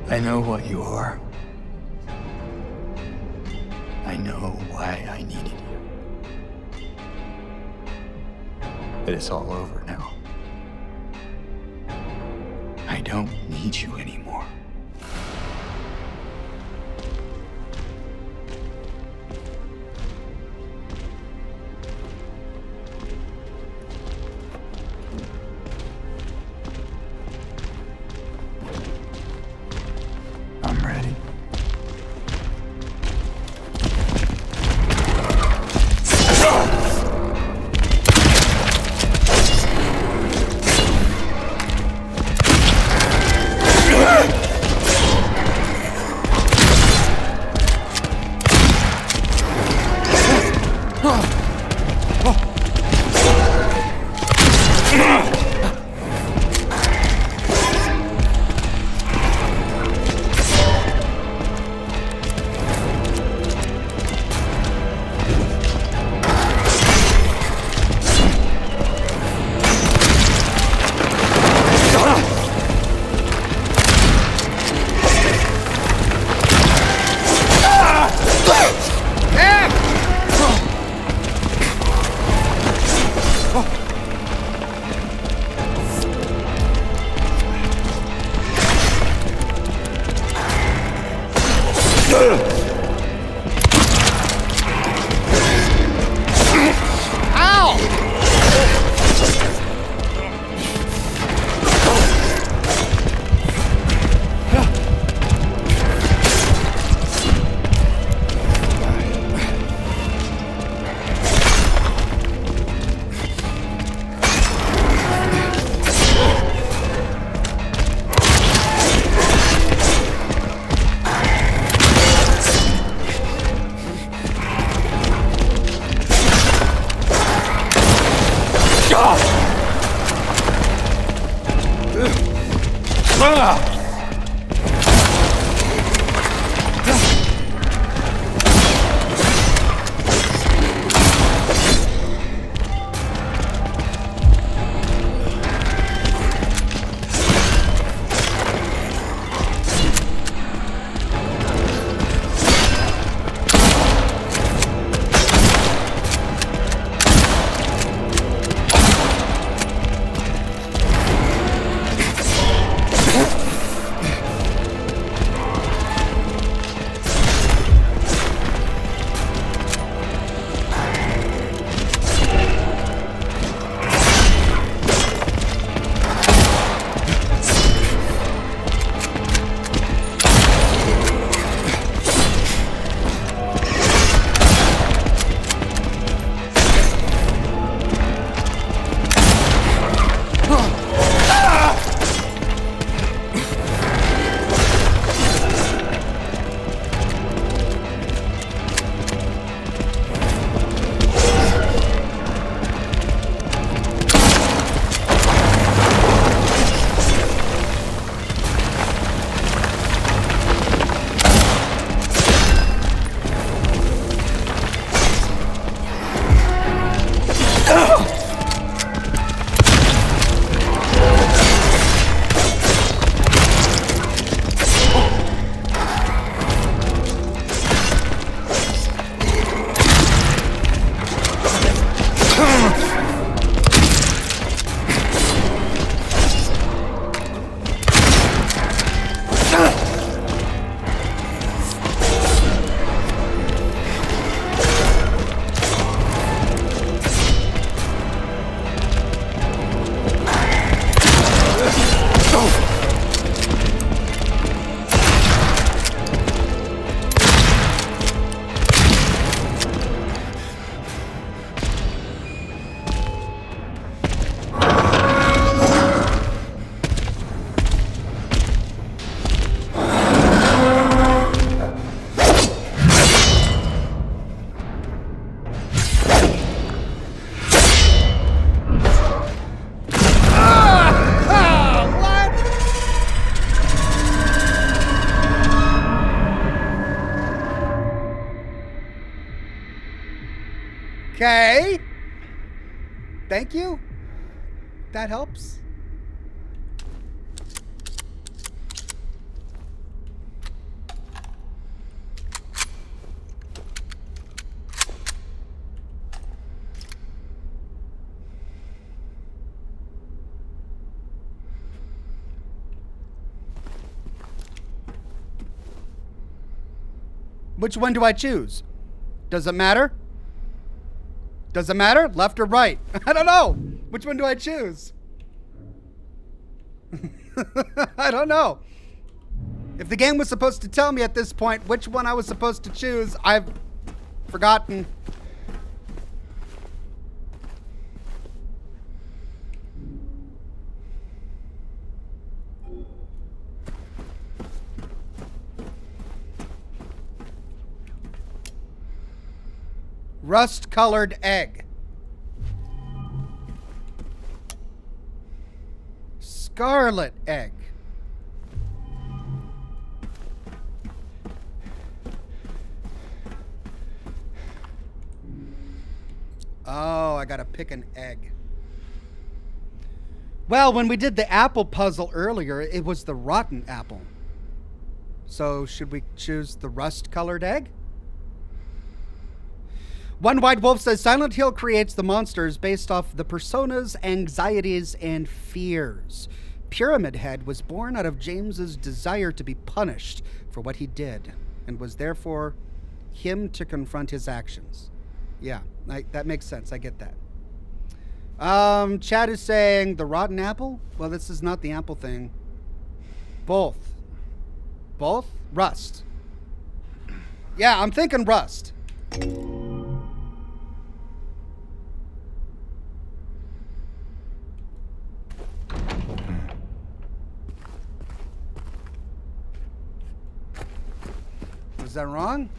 I know what you are. I know why I needed you. But it's all over now. I don't need you anymore. I'm ready. Thank you. That helps. Which one do I choose? Does it matter? Does it matter? Left or right? I don't know. Which one do I choose? I don't know. If the game was supposed to tell me at this point which one I was supposed to choose, I've forgotten. Rust-colored egg. Scarlet egg. Oh, I gotta pick an egg. Well, when we did the apple puzzle earlier, it was the rotten apple. So should we choose the rust-colored egg? One White Wolf says Silent Hill creates the monsters based off the personas, anxieties, and fears. Pyramid Head was born out of James's desire to be punished for what he did, and was therefore him to confront his actions. Yeah, that makes sense. I get that. Chad is saying the rotten apple? Well, this is not the apple thing. Both. Both? Rust. Yeah, I'm thinking rust. Was that wrong?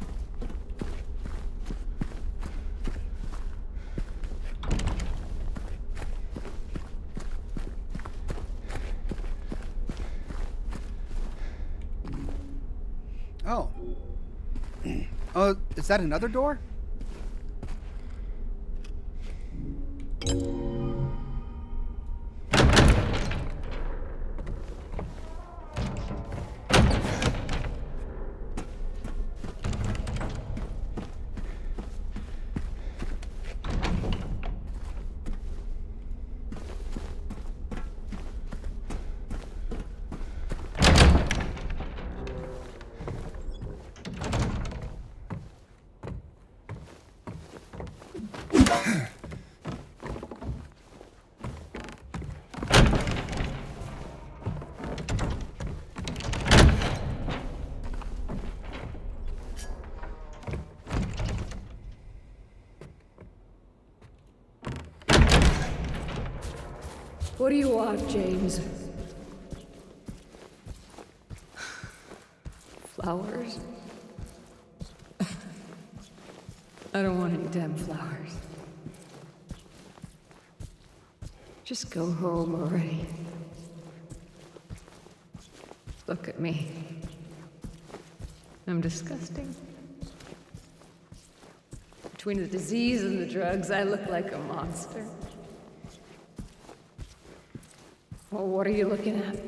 Oh. Oh, is that another door? What do you want, James? Flowers? I don't want any damn flowers. Just go home already. Look at me. I'm disgusting. Between the disease and the drugs, I look like a monster. Well, what are you looking at?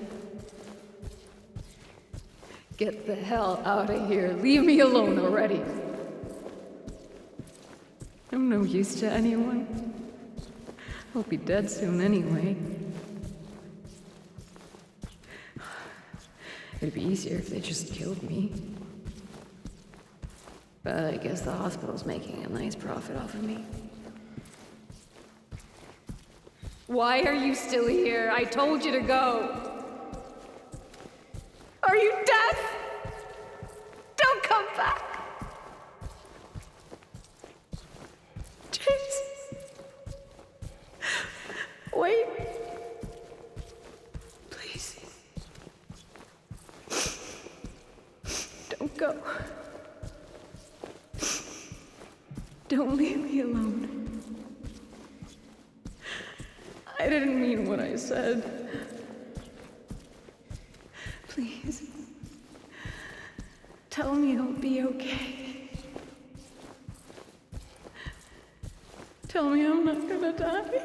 Get the hell out of here. Leave me alone already. I'm no use to anyone. I'll be dead soon anyway. It'd be easier if they just killed me. But I guess the hospital's making a nice profit off of me. Why are you still here? I told you to go. Are you deaf? Don't come back. James. Wait. Please. Don't go. Don't leave me alone. I didn't mean what I said. Please. Tell me I'll be okay. Tell me I'm not gonna die.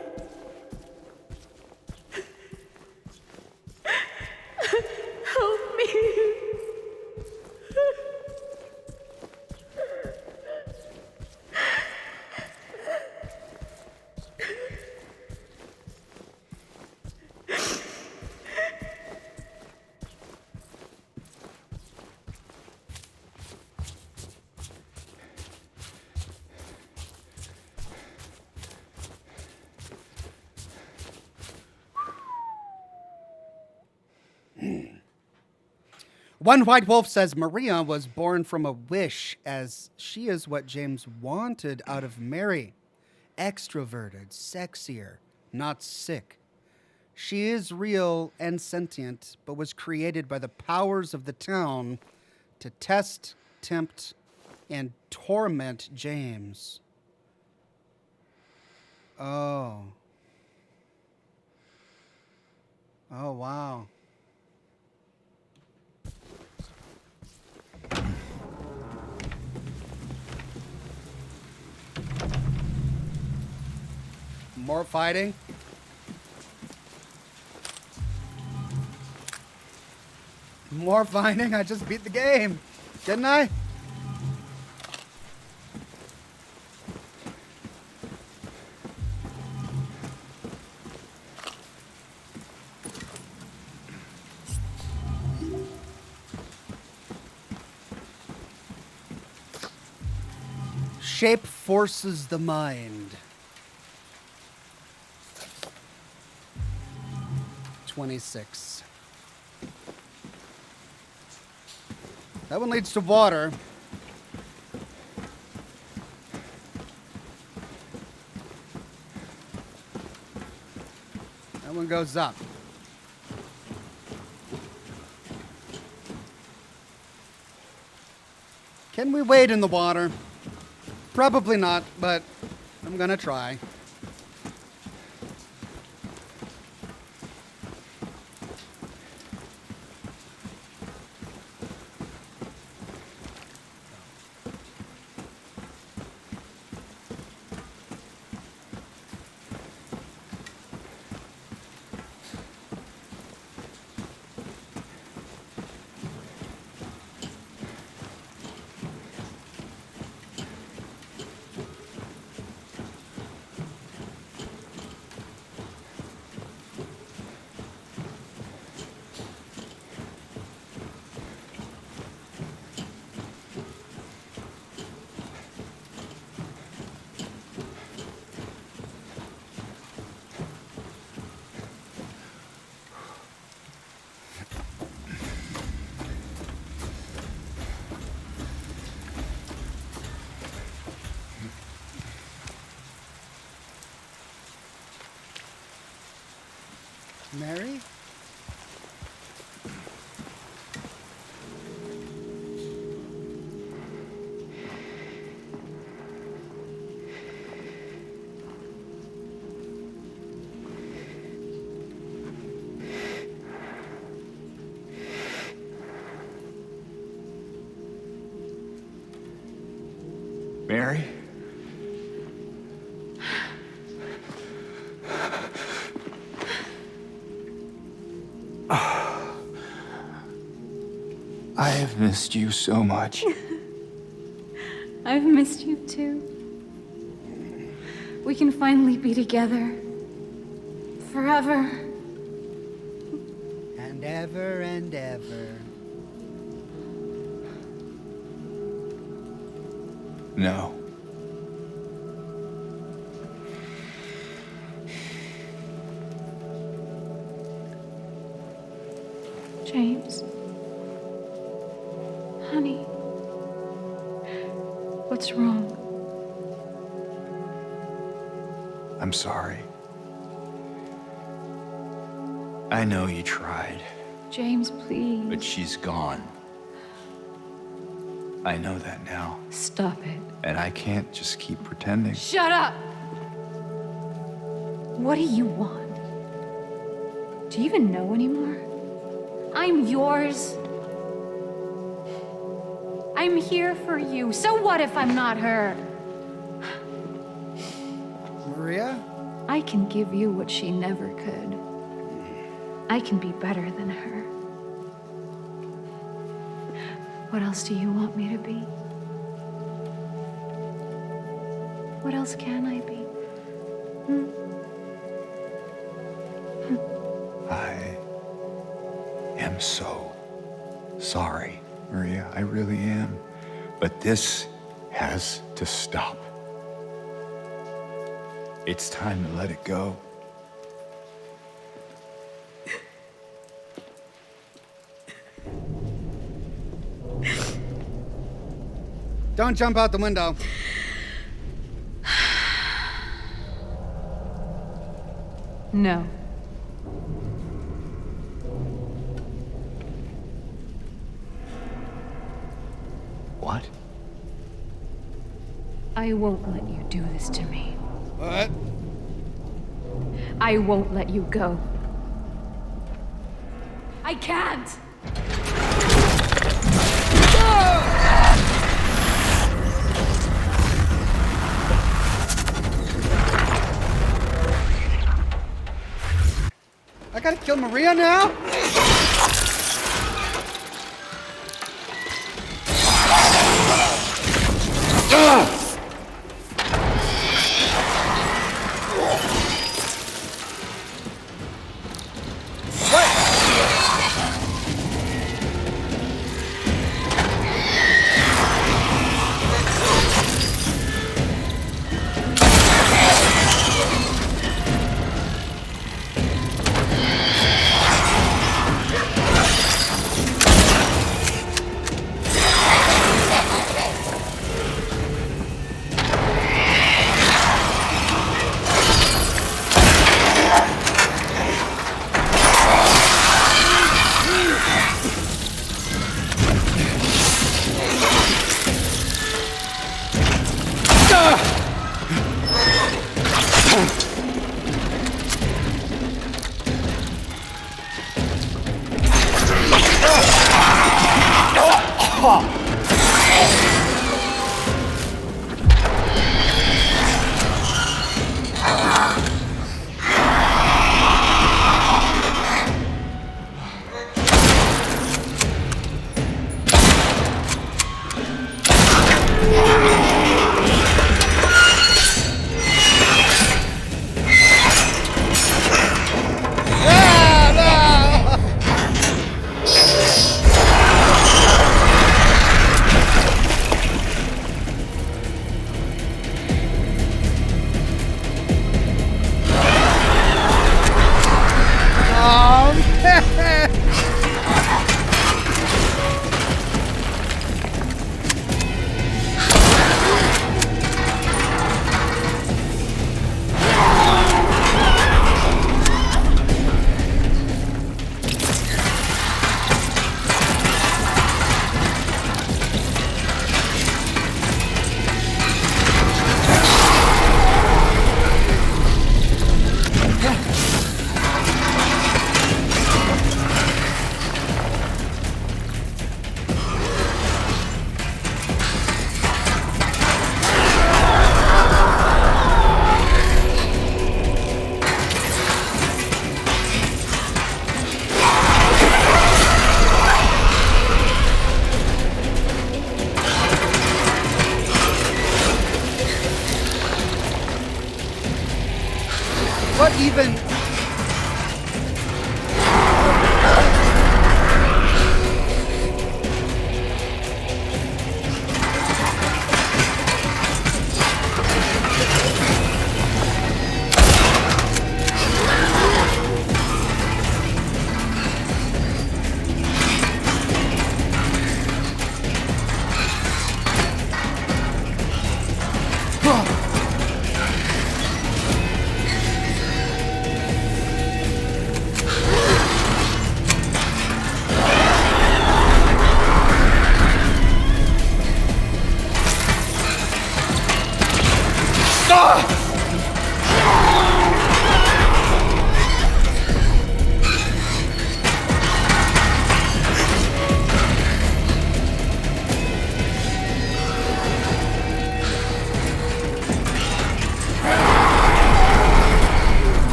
One white wolf says Maria was born from a wish, as she is what James wanted out of Mary. Extroverted, sexier, not sick. She is real and sentient, but was created by the powers of the town to test, tempt, and torment James. Oh. Oh, wow. More fighting. More fighting. I just beat the game, didn't I? Shape forces the mind. 26. That one leads to water. That one goes up. Can we wade in the water? Probably not, but I'm gonna try. Mary? Mary? I have missed you so much. I've missed you too. We can finally be together. Forever. And ever and ever. No. James. Honey. What's wrong? I'm sorry. I know you tried, James, please. but she's gone. I know that now. Stop it. And I can't just keep pretending. Shut up! What do you want? Do you even know anymore? I'm yours. I'm here for you. So what if I'm not her? Maria? I can give you what she never could. I can be better than her. What else do you want me to be? What else can I be? I am so sorry, Maria. I really am. But this has to stop. It's time to let it go. Don't jump out the window. No. What? I won't let you do this to me. What? I won't let you go. I can't! I gotta kill Maria now?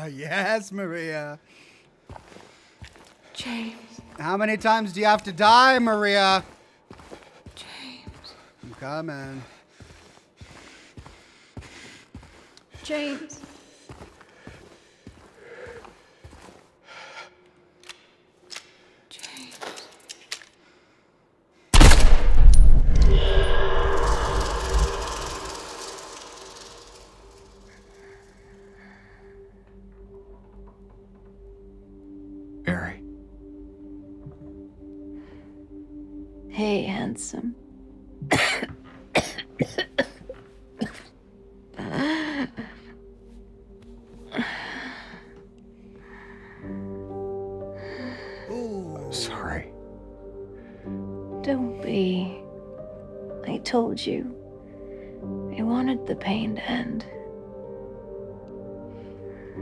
Yes, Maria. James. How many times do you have to die, Maria? James. I'm coming. James. James. Mary. Hey, handsome. I'm sorry. Don't be. I told you. I wanted the pain to end.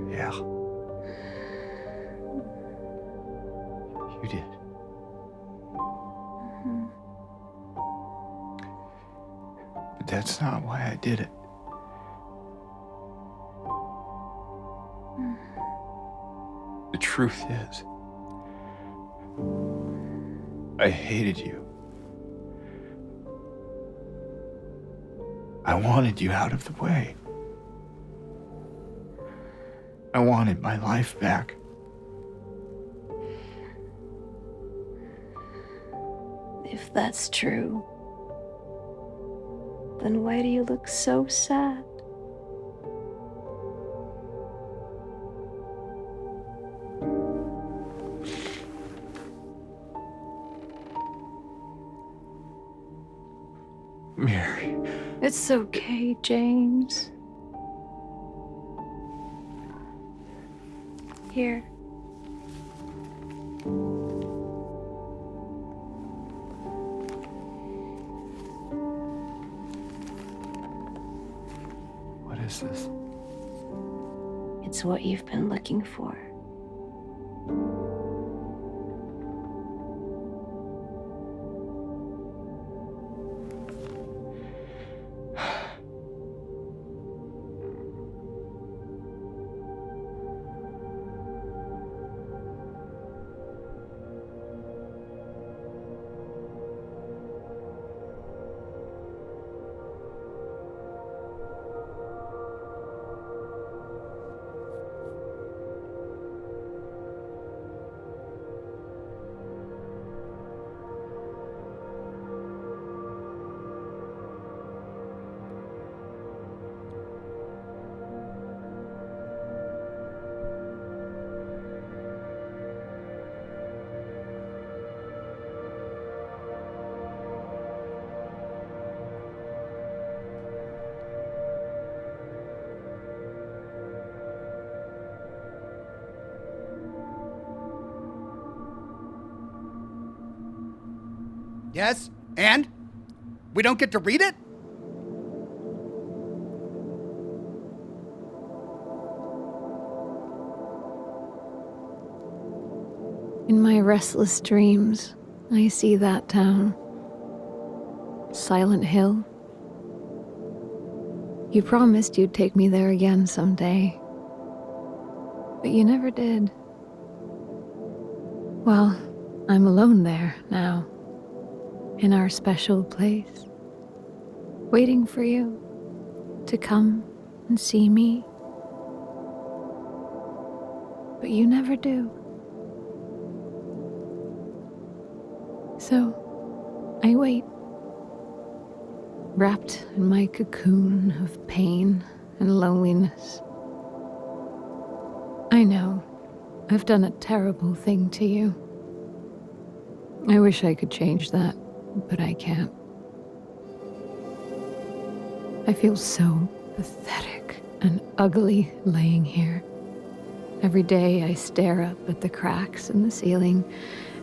Yeah. You did. But that's not why I did it. The truth is, I hated you. I wanted you out of the way. I wanted my life back. If that's true, then why do you look so sad? Mary. It's okay, James. Here. What is this? It's what you've been looking for. Yes? And? We don't get to read it? In my restless dreams, I see that town. Silent Hill. You promised you'd take me there again someday. But you never did. Well, I'm alone there now. In our special place. Waiting for you to come and see me. But you never do. So, I wait. Wrapped in my cocoon of pain and loneliness. I know, I've done a terrible thing to you. I wish I could change that, but I can't. I feel so pathetic and ugly laying here. Every day I stare up at the cracks in the ceiling,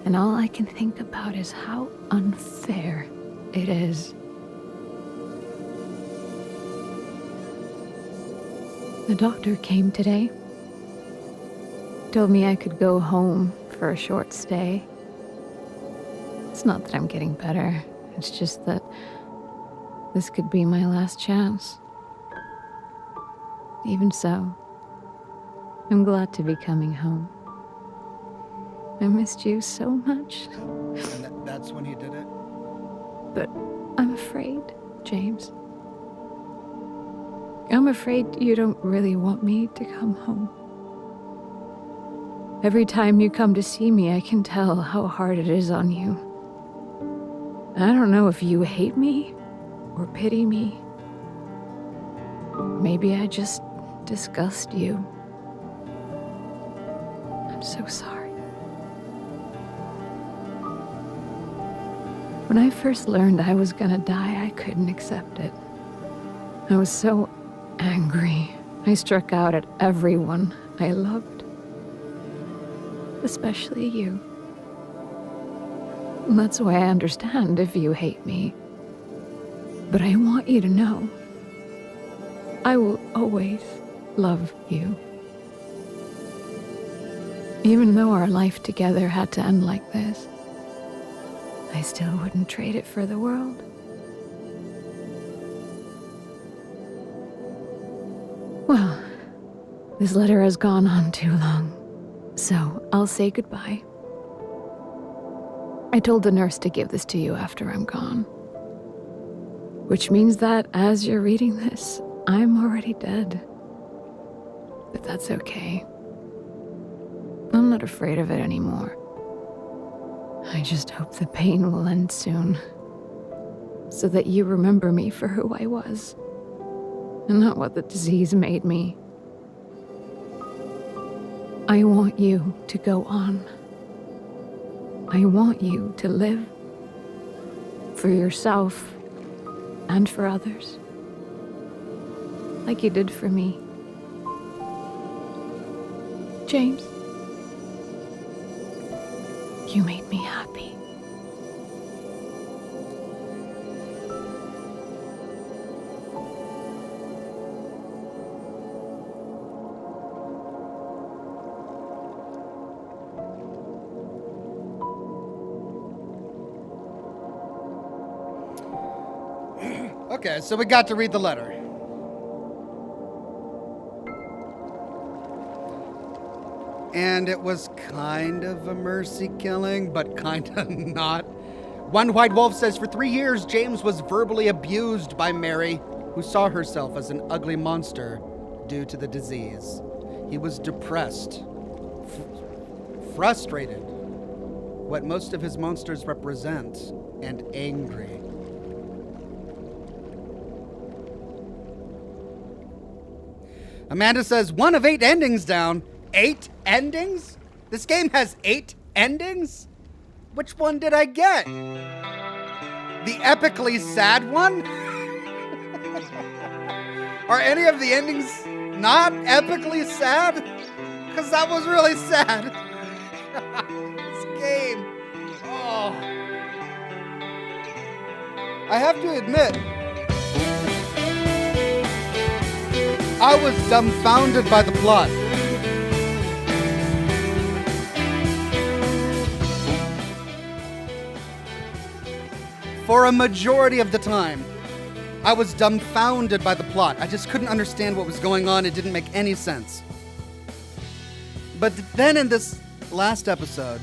and all I can think about is how unfair it is. The doctor came today. Told me I could go home for a short stay. It's not that I'm getting better. It's just that this could be my last chance. Even so, I'm glad to be coming home. I missed you so much. And that's when he did it? But I'm afraid, James. I'm afraid you don't really want me to come home. Every time you come to see me, I can tell how hard it is on you. I don't know if you hate me or pity me. Maybe I just disgust you. I'm so sorry. When I first learned I was gonna die, I couldn't accept it. I was so angry. I struck out at everyone I loved. Especially you. That's why I understand if you hate me. But I want you to know, I will always love you. Even though our life together had to end like this, I still wouldn't trade it for the world. Well, this letter has gone on too long, so I'll say goodbye. I told the nurse to give this to you after I'm gone. Which means that as you're reading this, I'm already dead. But that's okay. I'm not afraid of it anymore. I just hope the pain will end soon. So that you remember me for who I was. And not what the disease made me. I want you to go on. I want you to live. For yourself and for others. Like you did for me. James, you made me happy. Okay, so we got to read the letter. And it was kind of a mercy killing, but kind of not. One white wolf says, for 3 years, James was verbally abused by Mary, who saw herself as an ugly monster due to the disease. He was depressed, frustrated, what most of his monsters represent, and angry. Amanda says, 1 of 8 endings down. 8 endings? This game has 8 endings? Which one did I get? The epically sad one? Are any of the endings not epically sad? Because that was really sad. This game. Oh. I have to admit, I was dumbfounded by the plot. For a majority of the time, I was dumbfounded by the plot. I just couldn't understand what was going on. It didn't make any sense. But then in this last episode,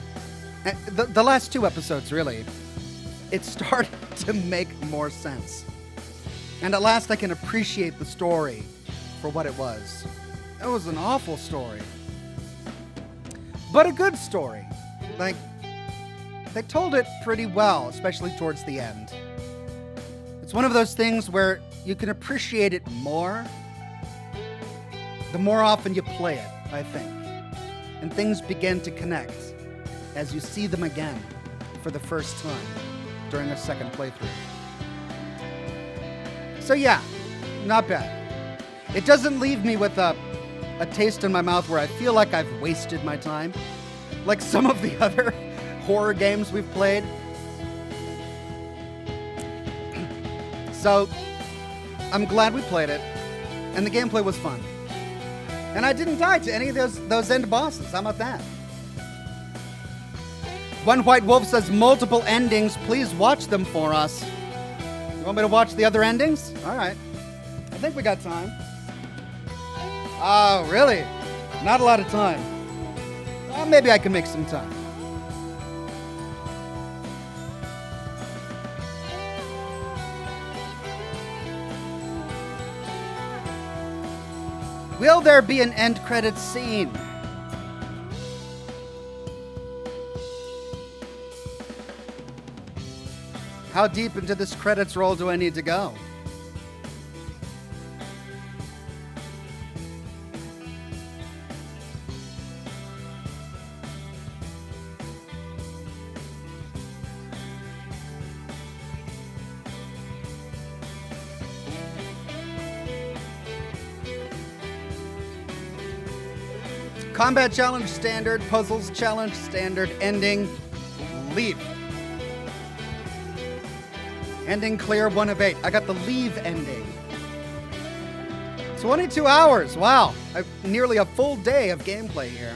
the last two episodes really, it started to make more sense. And at last I can appreciate the story for what it was. It was an awful story, but a good story. Like, they told it pretty well, especially towards the end. It's one of those things where you can appreciate it more the more often you play it, I think. And things begin to connect as you see them again for the first time during a second playthrough. So yeah, not bad. It doesn't leave me with a taste in my mouth where I feel like I've wasted my time, like some of the other horror games we've played. So, I'm glad we played it, and the gameplay was fun. And I didn't die to any of those end bosses. How about that? One White Wolf says multiple endings. Please watch them for us. You want me to watch the other endings? All right. I think we got time. Oh, really? Not a lot of time. Well, maybe I can make some time. Will there be an end credits scene? How deep into this credits roll do I need to go? Combat challenge standard, puzzles challenge standard, ending, leave. Ending clear, 1 of 8. I got the leave ending. 22 hours, wow. Nearly a full day of gameplay here.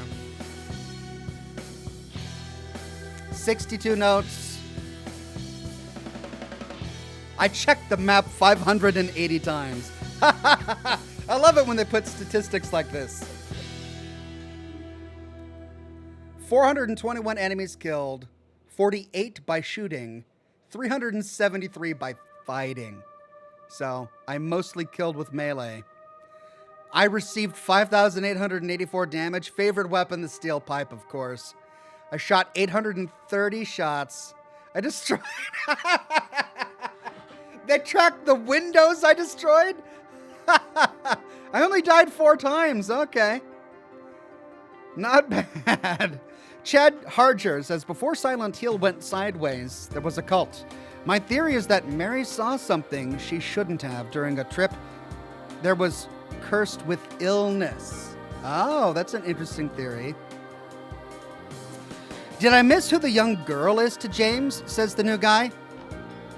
62 notes. I checked the map 580 times. I love it when they put statistics like this. 421 enemies killed, 48 by shooting, 373 by fighting. So I mostly killed with melee. I received 5,884 damage. Favorite weapon, the steel pipe, of course. I shot 830 shots. I destroyed... They tracked the windows I destroyed? I only died 4 times. Okay. Not bad. Chad Harger says, before Silent Hill went sideways, there was a cult. My theory is that Mary saw something she shouldn't have during a trip. There was cursed with illness. Oh, that's an interesting theory. Did I miss who the young girl is to James, says the new guy.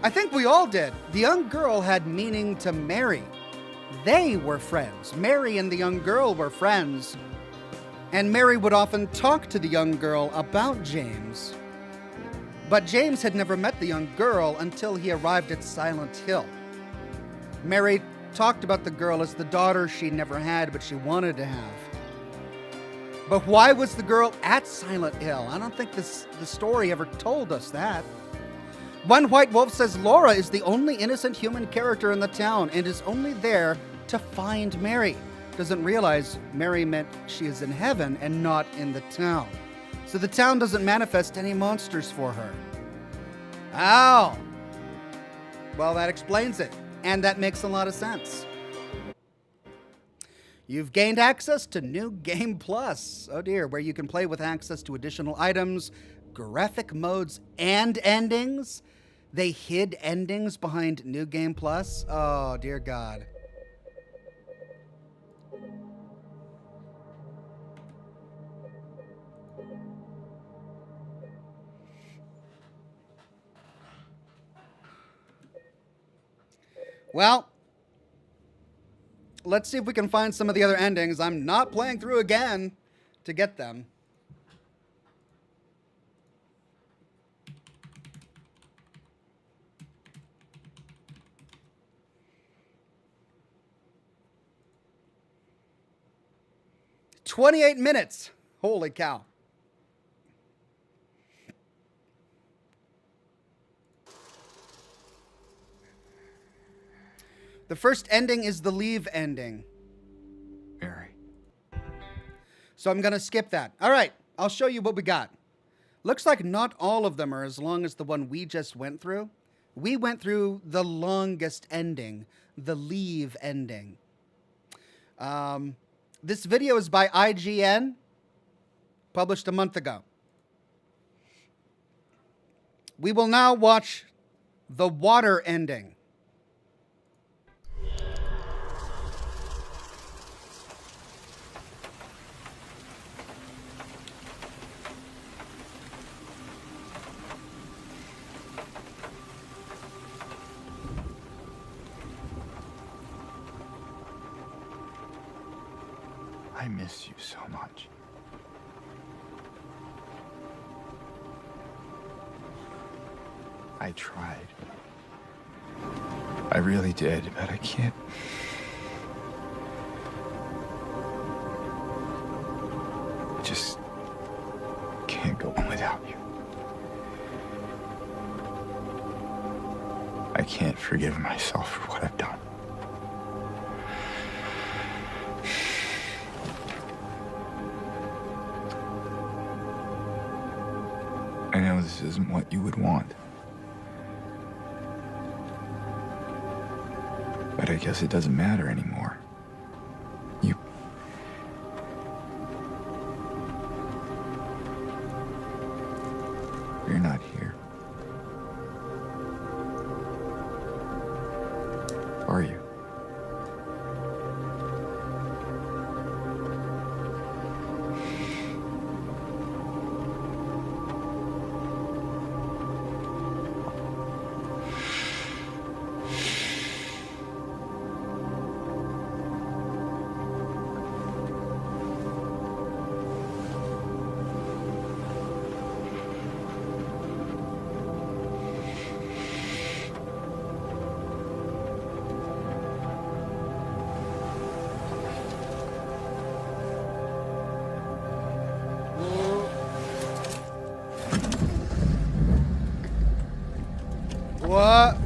I think we all did. The young girl had meaning to Mary. They were friends. Mary and the young girl were friends. And Mary would often talk to the young girl about James. But James had never met the young girl until he arrived at Silent Hill. Mary talked about the girl as the daughter she never had, but she wanted to have. But why was the girl at Silent Hill? I don't think the story ever told us that. One White Wolf says Laura is the only innocent human character in the town and is only there to find Mary. Doesn't realize Mary meant she is in heaven and not in the town. So the town doesn't manifest any monsters for her. Oh. Well, that explains it. And that makes a lot of sense. You've gained access to New Game Plus. Oh dear, where you can play with access to additional items, graphic modes, and endings. They hid endings behind New Game Plus. Oh, dear God. Well, let's see if we can find some of the other endings. I'm not playing through again to get them. "28 minutes. Holy cow. The first ending is the leave ending. Mary. So I'm going to skip that. All right, I'll show you what we got. Looks like not all of them are as long as the one we just went through. We went through the longest ending, the leave ending. This video is by IGN, published a month ago. We will now watch the water ending. I miss you so much. I tried. I really did, but I can't. I just can't go on without you. I can't forgive myself for what I've done. I know this isn't what you would want. But I guess it doesn't matter anymore. You're not here. Are you?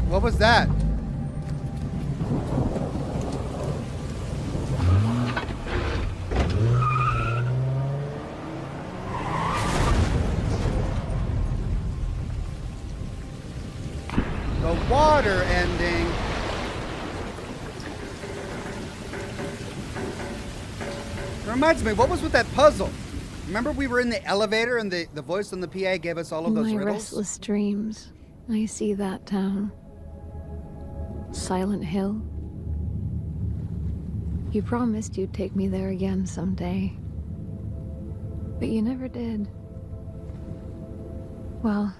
What was that? The water ending. It reminds me, what was with that puzzle? Remember we were in the elevator and the voice on the PA gave us all of those In my riddles? restless dreams, I see that town. Silent Hill. You promised you'd take me there again someday. But you never did. Well,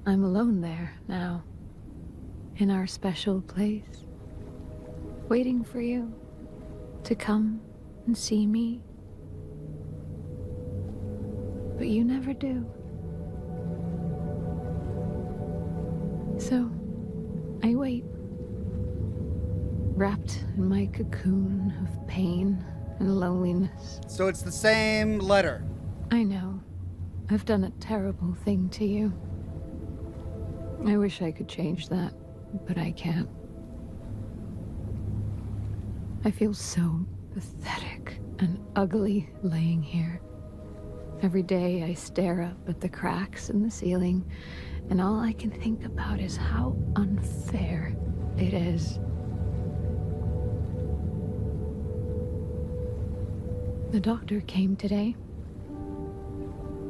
I'm alone there now. In our special place. Waiting for you to come and see me. But you never do. So, I wait. Wrapped in my cocoon of pain and loneliness. So it's the same letter. I know. I've done a terrible thing to you. I wish I could change that, but I can't. I feel so pathetic and ugly laying here. Every day I stare up at the cracks in the ceiling, and all I can think about is how unfair it is. The doctor came today.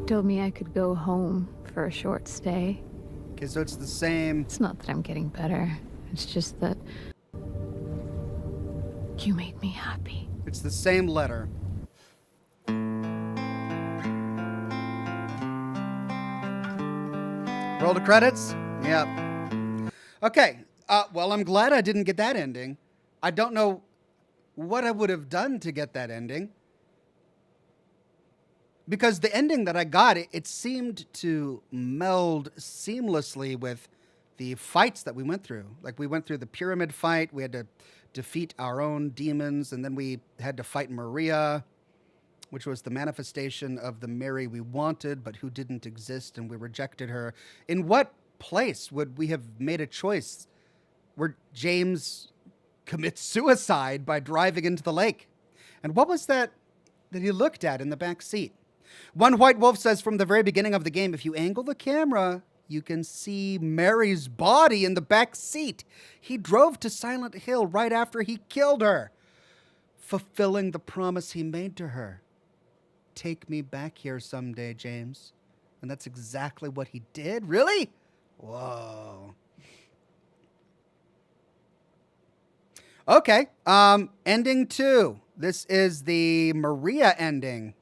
Told me I could go home for a short stay. Okay, so it's the same. It's not that I'm getting better. It's just that you made me happy. It's the same letter. Roll the credits? Yep. Okay. Well, I'm glad I didn't get that ending. I don't know what I would have done to get that ending. Because the ending that I got, it seemed to meld seamlessly with the fights that we went through. Like, we went through the pyramid fight, we had to defeat our own demons, and then we had to fight Maria, which was the manifestation of the Mary we wanted, but who didn't exist, and we rejected her. In what place would we have made a choice where James commits suicide by driving into the lake? And what was that he looked at in the back seat? One White Wolf says, from the very beginning of the game, if you angle the camera, you can see Mary's body in the back seat. He drove to Silent Hill right after he killed her, fulfilling the promise he made to her. Take me back here someday, James. And that's exactly what he did. Really? Whoa. Okay. Ending 2. This is the Maria ending.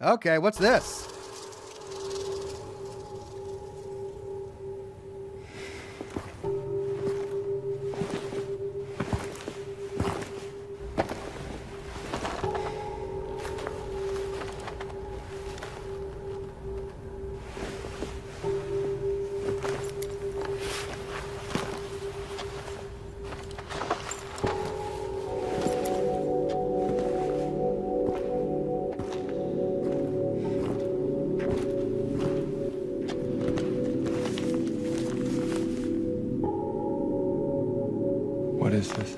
Okay, what's this? What is this?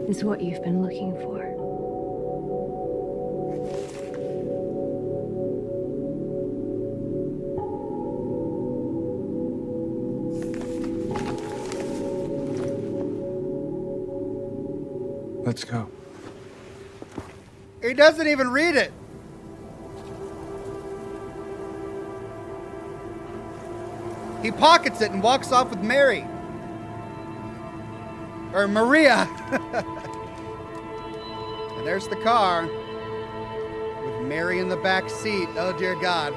Is what you've been looking for. Let's go. He doesn't even read it. He pockets it and walks off with Mary. Or Maria. And there's the car with Mary in the back seat. Oh, dear God.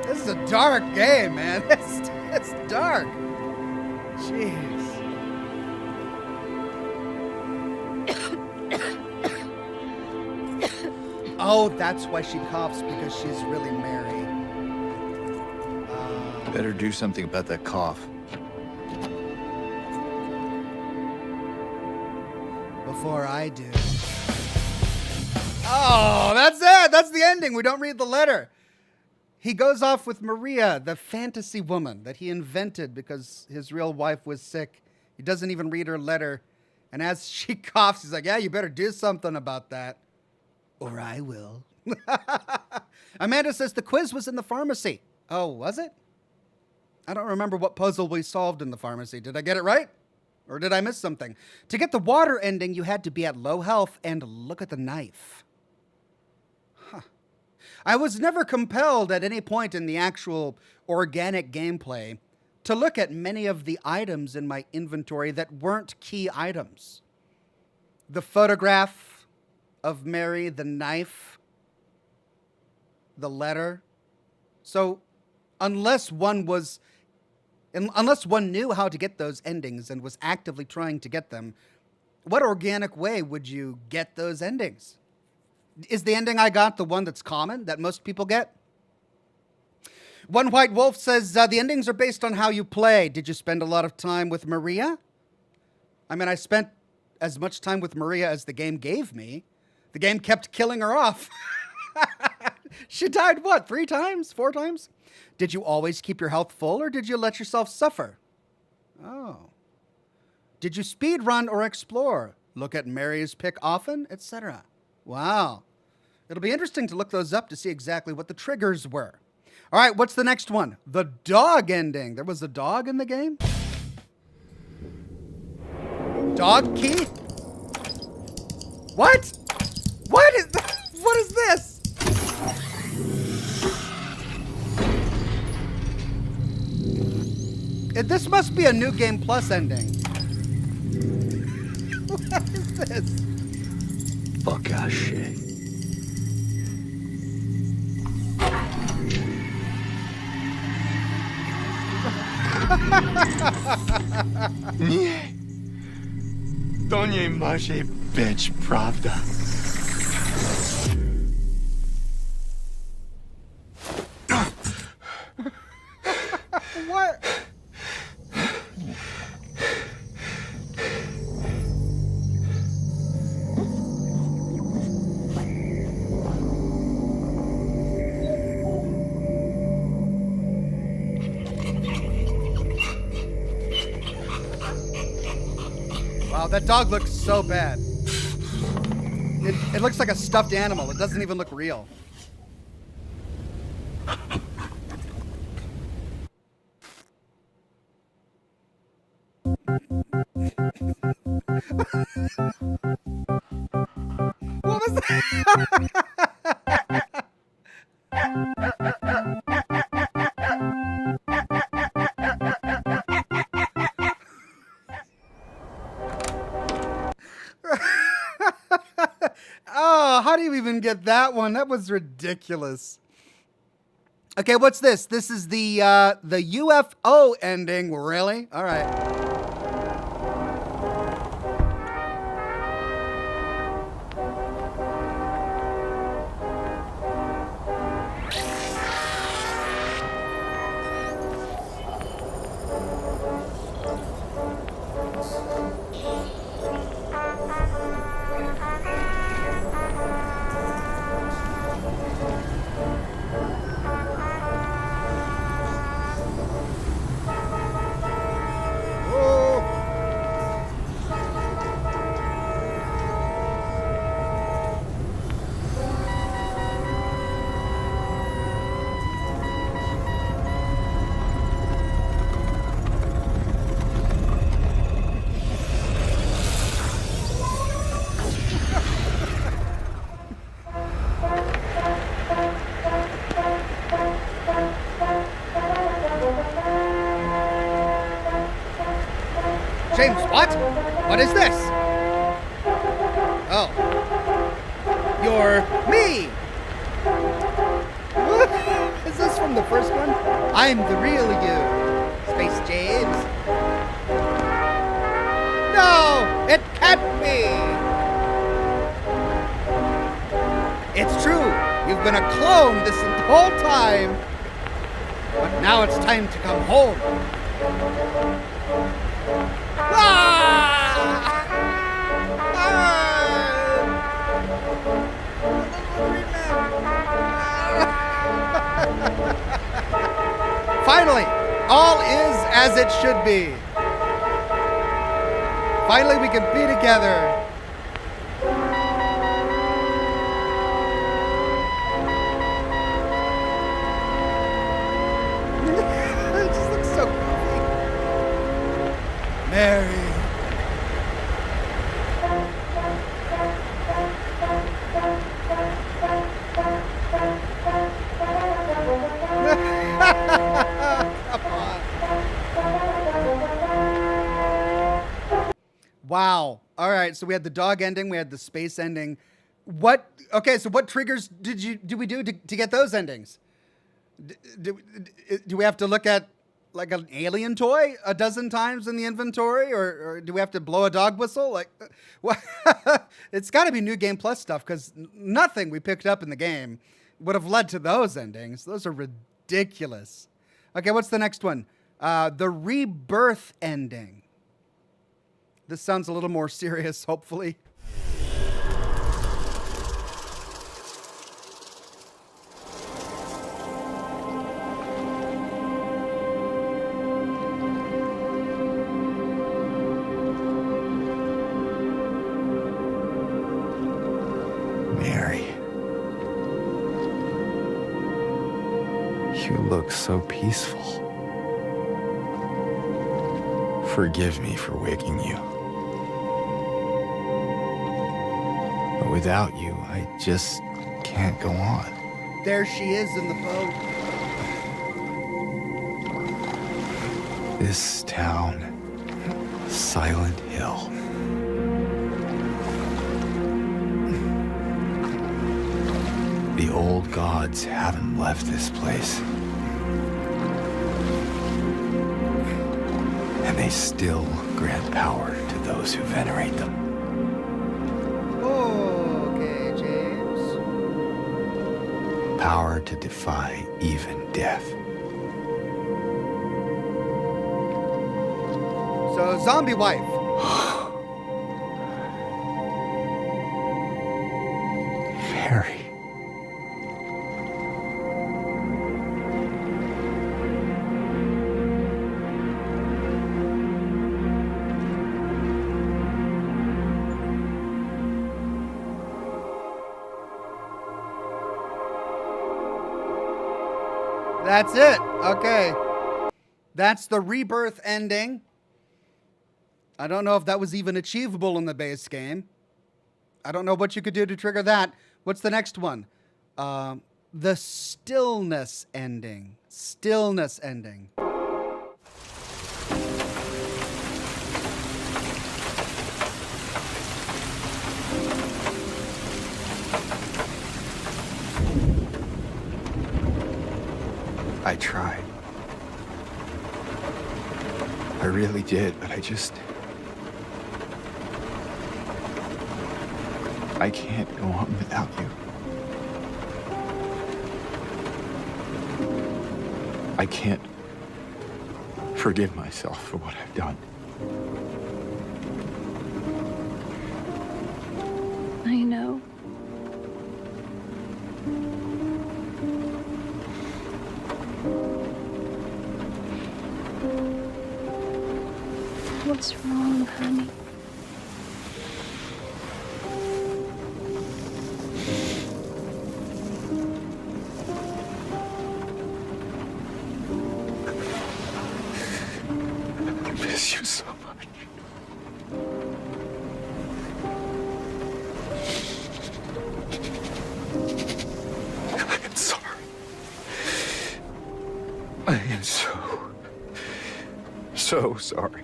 This is a dark game, man. It's dark. Jeez. Oh, that's why she coughs, because she's really Mary. Better do something about that cough. Before I do. Oh, that's it. That's the ending. We don't read the letter. He goes off with Maria, the fantasy woman that he invented because his real wife was sick. He doesn't even read her letter. And as she coughs, he's like, yeah, you better do something about that. Or I will. Amanda says the quiz was in the pharmacy. Oh, was it? I don't remember what puzzle we solved in the pharmacy. Did I get it right? Or did I miss something? To get the water ending, you had to be at low health and look at the knife. Huh. I was never compelled at any point in the actual organic gameplay to look at many of the items in my inventory that weren't key items. The photograph of Mary, the knife, the letter. So unless one knew how to get those endings and was actively trying to get them, what organic way would you get those endings? Is the ending I got the one that's common, that most people get? One White Wolf says, the endings are based on how you play. Did you spend a lot of time with Maria? I mean, I spent as much time with Maria as the game gave me. The game kept killing her off. She died, what, 3 times? 4 times? Did you always keep your health full, or did you let yourself suffer? Oh. Did you speed run or explore? Look at Mary's pick often, etc. Wow. It'll be interesting to look those up to see exactly what the triggers were. All right, what's the next one? The dog ending. There was a dog in the game? Dog key? What? What is this? This must be a New Game Plus ending. What is this? fuck out of shit. Nie. To nie może być prawda. What? Wow, that dog looks so bad. It looks like a stuffed animal. It doesn't even look real. What was that? Oh, how do you even get that one? That was ridiculous. Okay, what's this? This is the UFO ending. Really? All right. James, what? What is this? Oh. You're me! Is this from the first one? I'm the real you, Space James. No! It can't be! It's true! You've been a clone this whole time! But now it's time to come home! Finally, all is as it should be. Finally, we can be together. It just looks so goofy. Mary. Wow. All right. So we had the dog ending. We had the space ending. What? Okay. So what triggers do we do to get those endings? Do we have to look at like an alien toy a dozen times in the inventory, or do we have to blow a dog whistle? Like, what? It's got to be New Game Plus stuff, because nothing we picked up in the game would have led to those endings. Those are ridiculous. Okay. What's the next one? The rebirth ending. This sounds a little more serious, hopefully. Mary. You look so peaceful. Forgive me for waking you. But without you, I just can't go on. There she is in the boat. This town, Silent Hill. The old gods haven't left this place. And they still grant power to those who venerate them. Okay, James. Power to defy even death. So, zombie wife. Very. That's it. Okay. That's the rebirth ending. I don't know if that was even achievable in the base game. I don't know what you could do to trigger that. What's the next one? The stillness ending. Stillness ending. I tried. I really did, but I can't go on without you. I can't forgive myself for what I've done. I know. What's wrong, honey? I miss you so much. I am sorry. I am so sorry.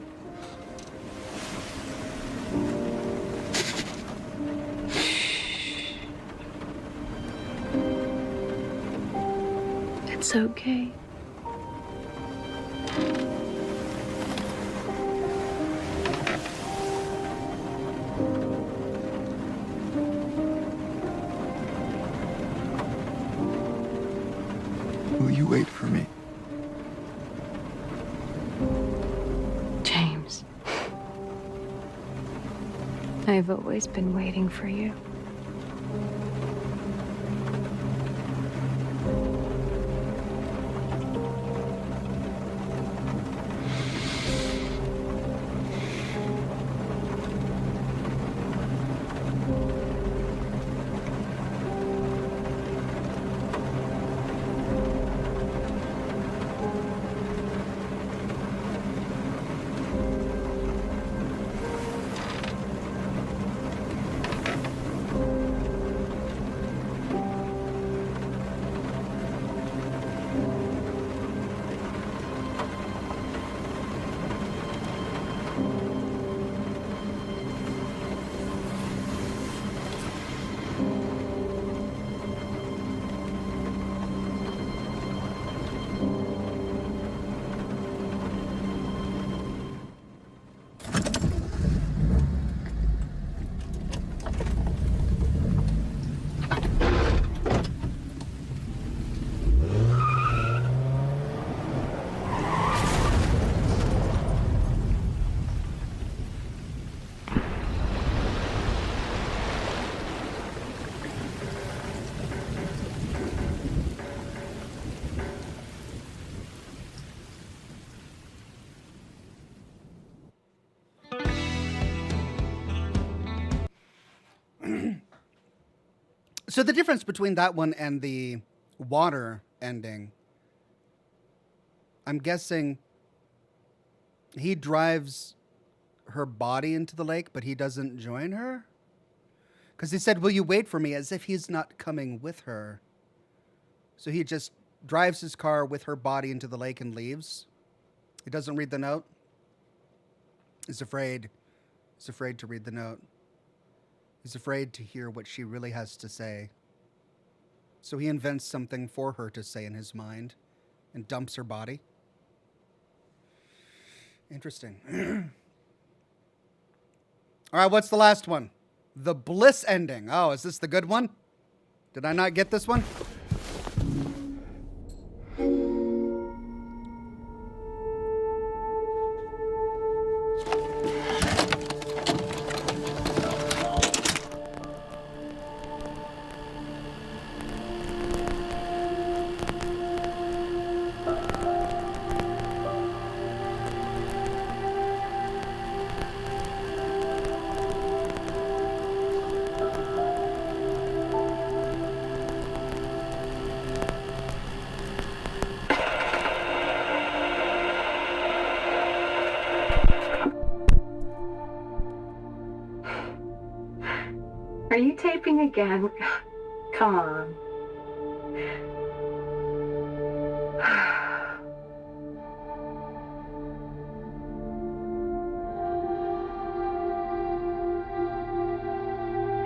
It's okay. Will you wait for me? James. I've always been waiting for you. So the difference between that one and the water ending, I'm guessing he drives her body into the lake, but he doesn't join her? Because he said, "Will you wait for me?" as if he's not coming with her. So he just drives his car with her body into the lake and leaves. He doesn't read the note. He's afraid. He's afraid to read the note. He's afraid to hear what she really has to say. So he invents something for her to say in his mind and dumps her body. Interesting. All right, what's the last one? The bliss ending. Oh, is this the good one? Did I not get this one? Are you taping again? Come on.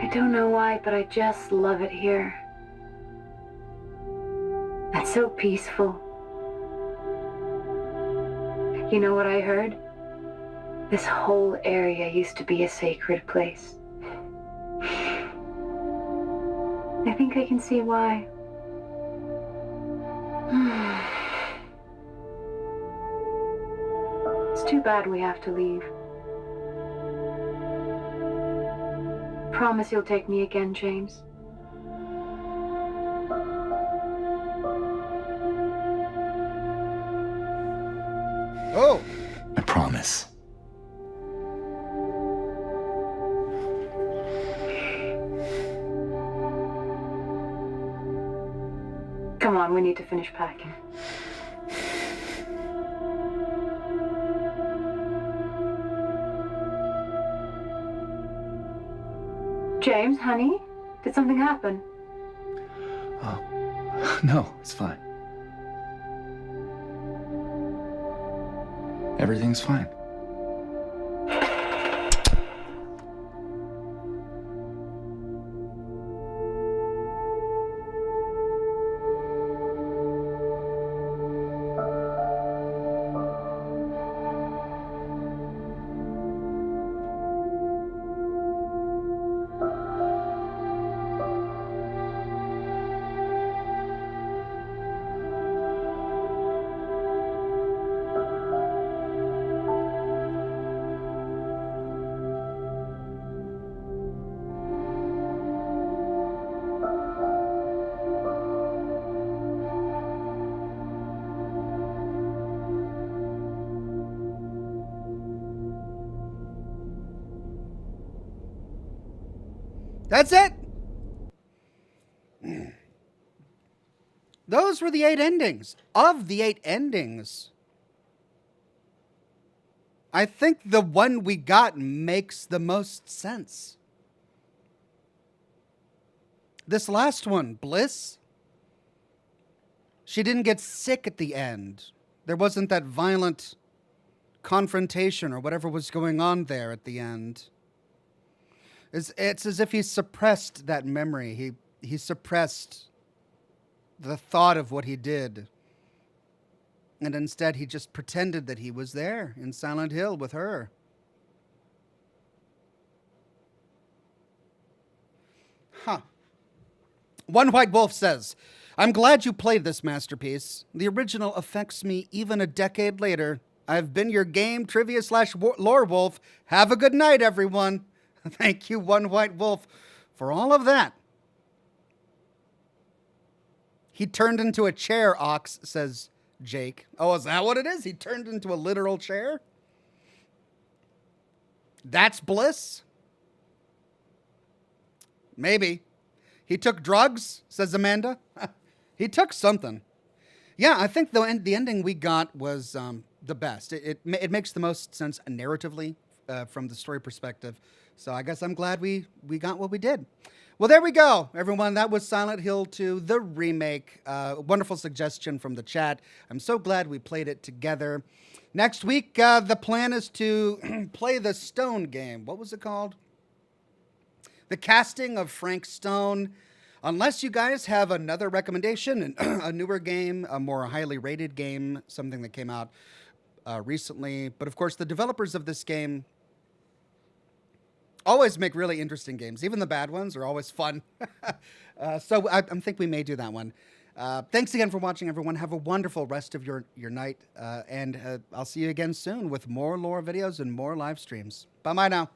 I don't know why, but I just love it here. It's so peaceful. You know what I heard? This whole area used to be a sacred place. I think I can see why. It's too bad we have to leave. Promise you'll take me again, James. Oh! I promise. Come on, we need to finish packing. James, honey, did something happen? Oh, no, it's fine. Everything's fine. That's it. Those were the 8 endings. Of the 8 endings, I think the one we got makes the most sense. This last one, Bliss, she didn't get sick at the end. There wasn't that violent confrontation or whatever was going on there at the end. It's as if he suppressed that memory. He suppressed the thought of what he did. And instead, he just pretended that he was there in Silent Hill with her. Huh. One White Wolf says, I'm glad you played this masterpiece. The original affects me even a decade later. I've been your game trivia / lore wolf. Have a good night, everyone. Thank you, One White Wolf, for all of that. He turned into a chair, Ox, says Jake. Oh, is that what it is? He turned into a literal chair? That's bliss? Maybe. He took drugs, says Amanda. He took something. Yeah, I think the ending we got was the best. It makes the most sense narratively from the story perspective. So I guess I'm glad we got what we did. Well, there we go, everyone. That was Silent Hill 2, the remake. Wonderful suggestion from the chat. I'm so glad we played it together. Next week, the plan is to play the Stone game. What was it called? The Casting of Frank Stone. Unless you guys have another recommendation, a newer game, a more highly rated game, something that came out recently. But of course, the developers of this game always make really interesting games. Even the bad ones are always fun. So I think we may do that one. Thanks again for watching, everyone. Have a wonderful rest of your night. And I'll see you again soon with more lore videos and more live streams. Bye-bye now.